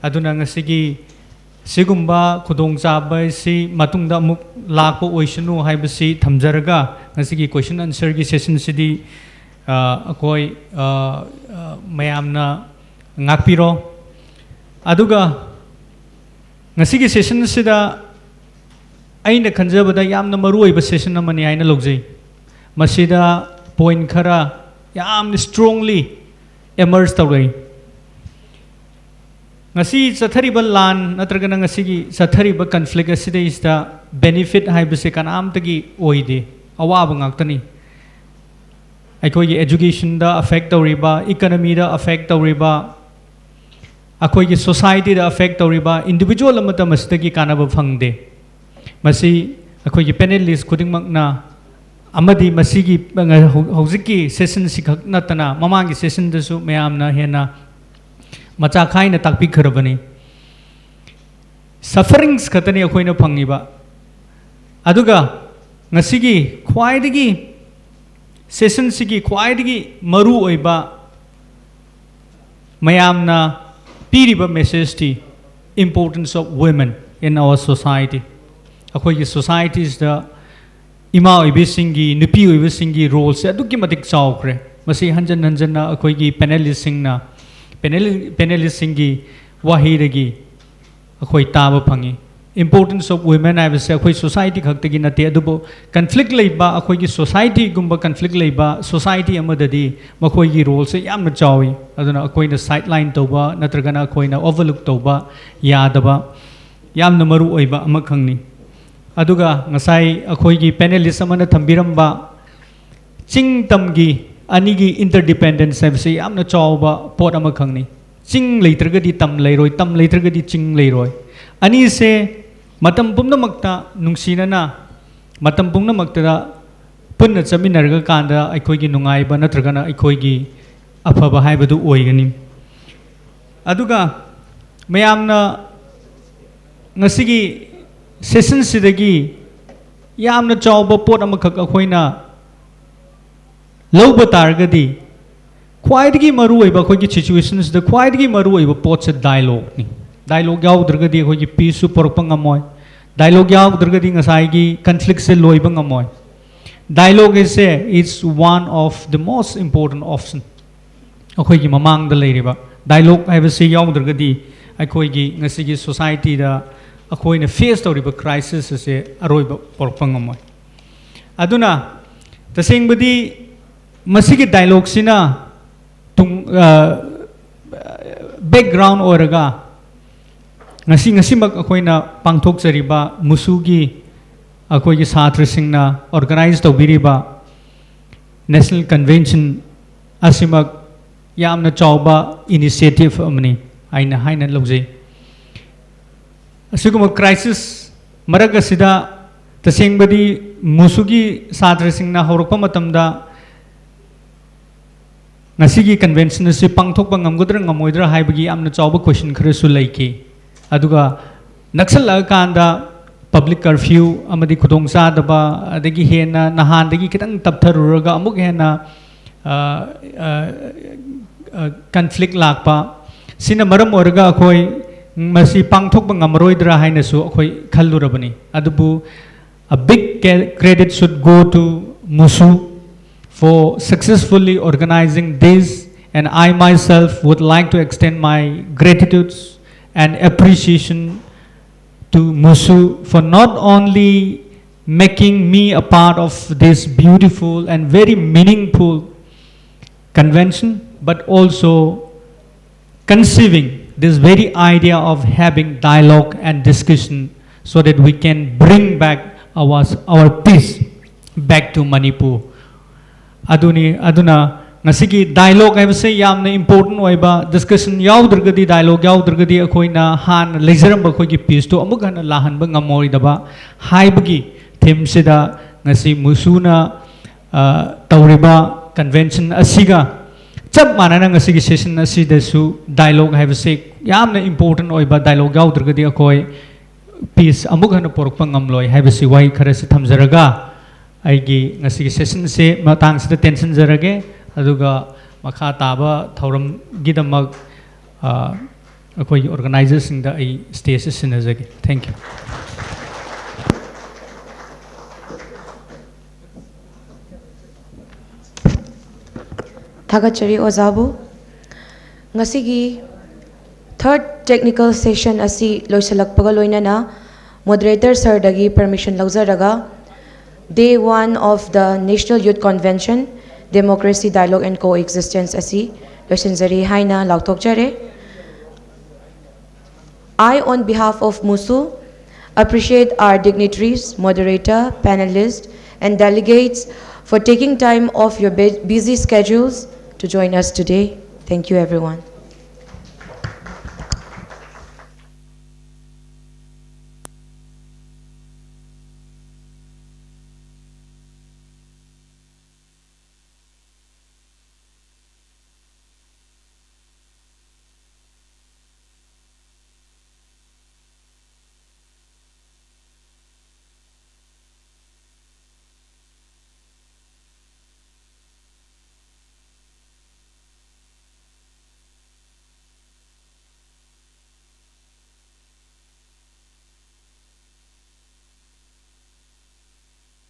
aduna ngasi gi sigumba khudong chaba si matungda muk lakpo oisunu haibasi thamjaraga ngasi gi question answer gi session sidi akhoi mayamna ngakpiro aduga ngasigi session sida aina khanjabada yamna maru oiba session amani aina logjai masida point khara yam strongly emerge tawrai ngasi sathariba lan natragana ngasigi sathariba conflict asida is the benefit haibase kanam tagi oide awaba ngaktani aikoi education da affect tawriba economy da affect tawriba akhoi society da affect tawriba individual amata masdagi kanaba phangde masi akhoi panelist khuding makna amadi masigi hojiki session sikhak natana mamangi session dasu mayamna hena macha khaina takpi kharabani sufferings khatani akhoina phangiba aduga ngasigi khwaidagi session sigi khwaidagi maru oiba mayamna piriba message ti importance of women in our society akhoi societies da ima oibisingi nupi oibisingi role se aduki matik chawkre masi hanjan na akhoi gi panelist singna panelist singi wahiragi akhoi taba phangi importance of women I was akhoi society khaktagi nate adubo conflict leiba akhoi gi society gumba conflict leiba society amadadi makhoi gi role se yamna chawi aduna akhoi na sideline toba natragana akhoi na overlook toba yadaba yamna maru oiba amakhangni aduga ngasai akhoi gi panelist amana thambiramba ching tamgi anigi interdependence se yamna chawba pot amakhangni ching leitragadi tam leitragadi ching leiroi ani se matam pumna makta nungsina na matam pumna makta punna chaminarga kanda akhoi gi nungai ba natragana akhoi gi afaba haibadu oigani Aduga mayamna ngasigi session sidagi yamna chawba pot amakhak akhoina lawba targadi khwaidagi maru oiba khoi gi situations da khwaidagi maru oiba pot se dialogue ni dialogue yaudrgadi khoi gi peace su porpang amoy dialogue yaudrgadi ngasai gi conflict se loiba ngamoy dialogue is it's one of the most important option akhoi gi mamang da leiriba dialogue I se yaudrgadi akhoi gi ngasigi society da akhoi na face toriba crisis se aroiba porpang amoy aduna tasing budi masigi dialogue sina tung background oraga ngasi mak akoina pangthok chariba musugi akoi gi satra singna organized tobiriba national convention asimak yamna chawba initiative amni aina haina lojai asiguma crisis maraga sida tasengbadi musugi satra singna horokpa matamda ngasigi convention si pangthok pangamgodra ngamoidra haibagi amna chawba question khresu laiki aduga naksal kanda public curfew amadi khudong sadaba adagi hena nahan dagi kitang taptharuraga amuk hena conflict lakpa sina maram orga akhoi masi pangthok pangamroidra haina su akhoi khallurabani adubu a big credit should go to Musu for successfully organizing this, and I myself would like to extend my gratitude and appreciation to Musu for not only making me a part of this beautiful and very meaningful convention, but also conceiving this very idea of having dialogue and discussion so that we can bring back our peace back to Manipur. Aduna ngasigi dialogue I say yamna important oiba discussion yaudrgadi dialogue yaudrgadi akoina han leizaramba khoi gi peace to amuk hana lahan ba ngamoi daba haibagi theme sida ngasi musuna tawriba convention asiga chap manana ngasigi session asida su dialogue I say yamna important oiba dialogue yaudrgadi akoi peace amuk hana porokpa ngamloi haibasi wai khara se thamjaraga aigi ngasigi session se matang sida tension jarage aduga makha taba thoram gidamak akoi organizers sing da ai stage sinajage. Thank you.
Thagachari Ozabu ngasigi third technical session asi loisalakpaga loinana moderator sir dagi permission lauzaraga Day 1 of the National Youth Convention, Democracy, Dialogue and Coexistence asi loisinjari haina lautokjare. I, on behalf of Musu, appreciate our dignitaries, moderator, panelists, and delegates for taking time off your busy schedules to join us today. Thank you, everyone.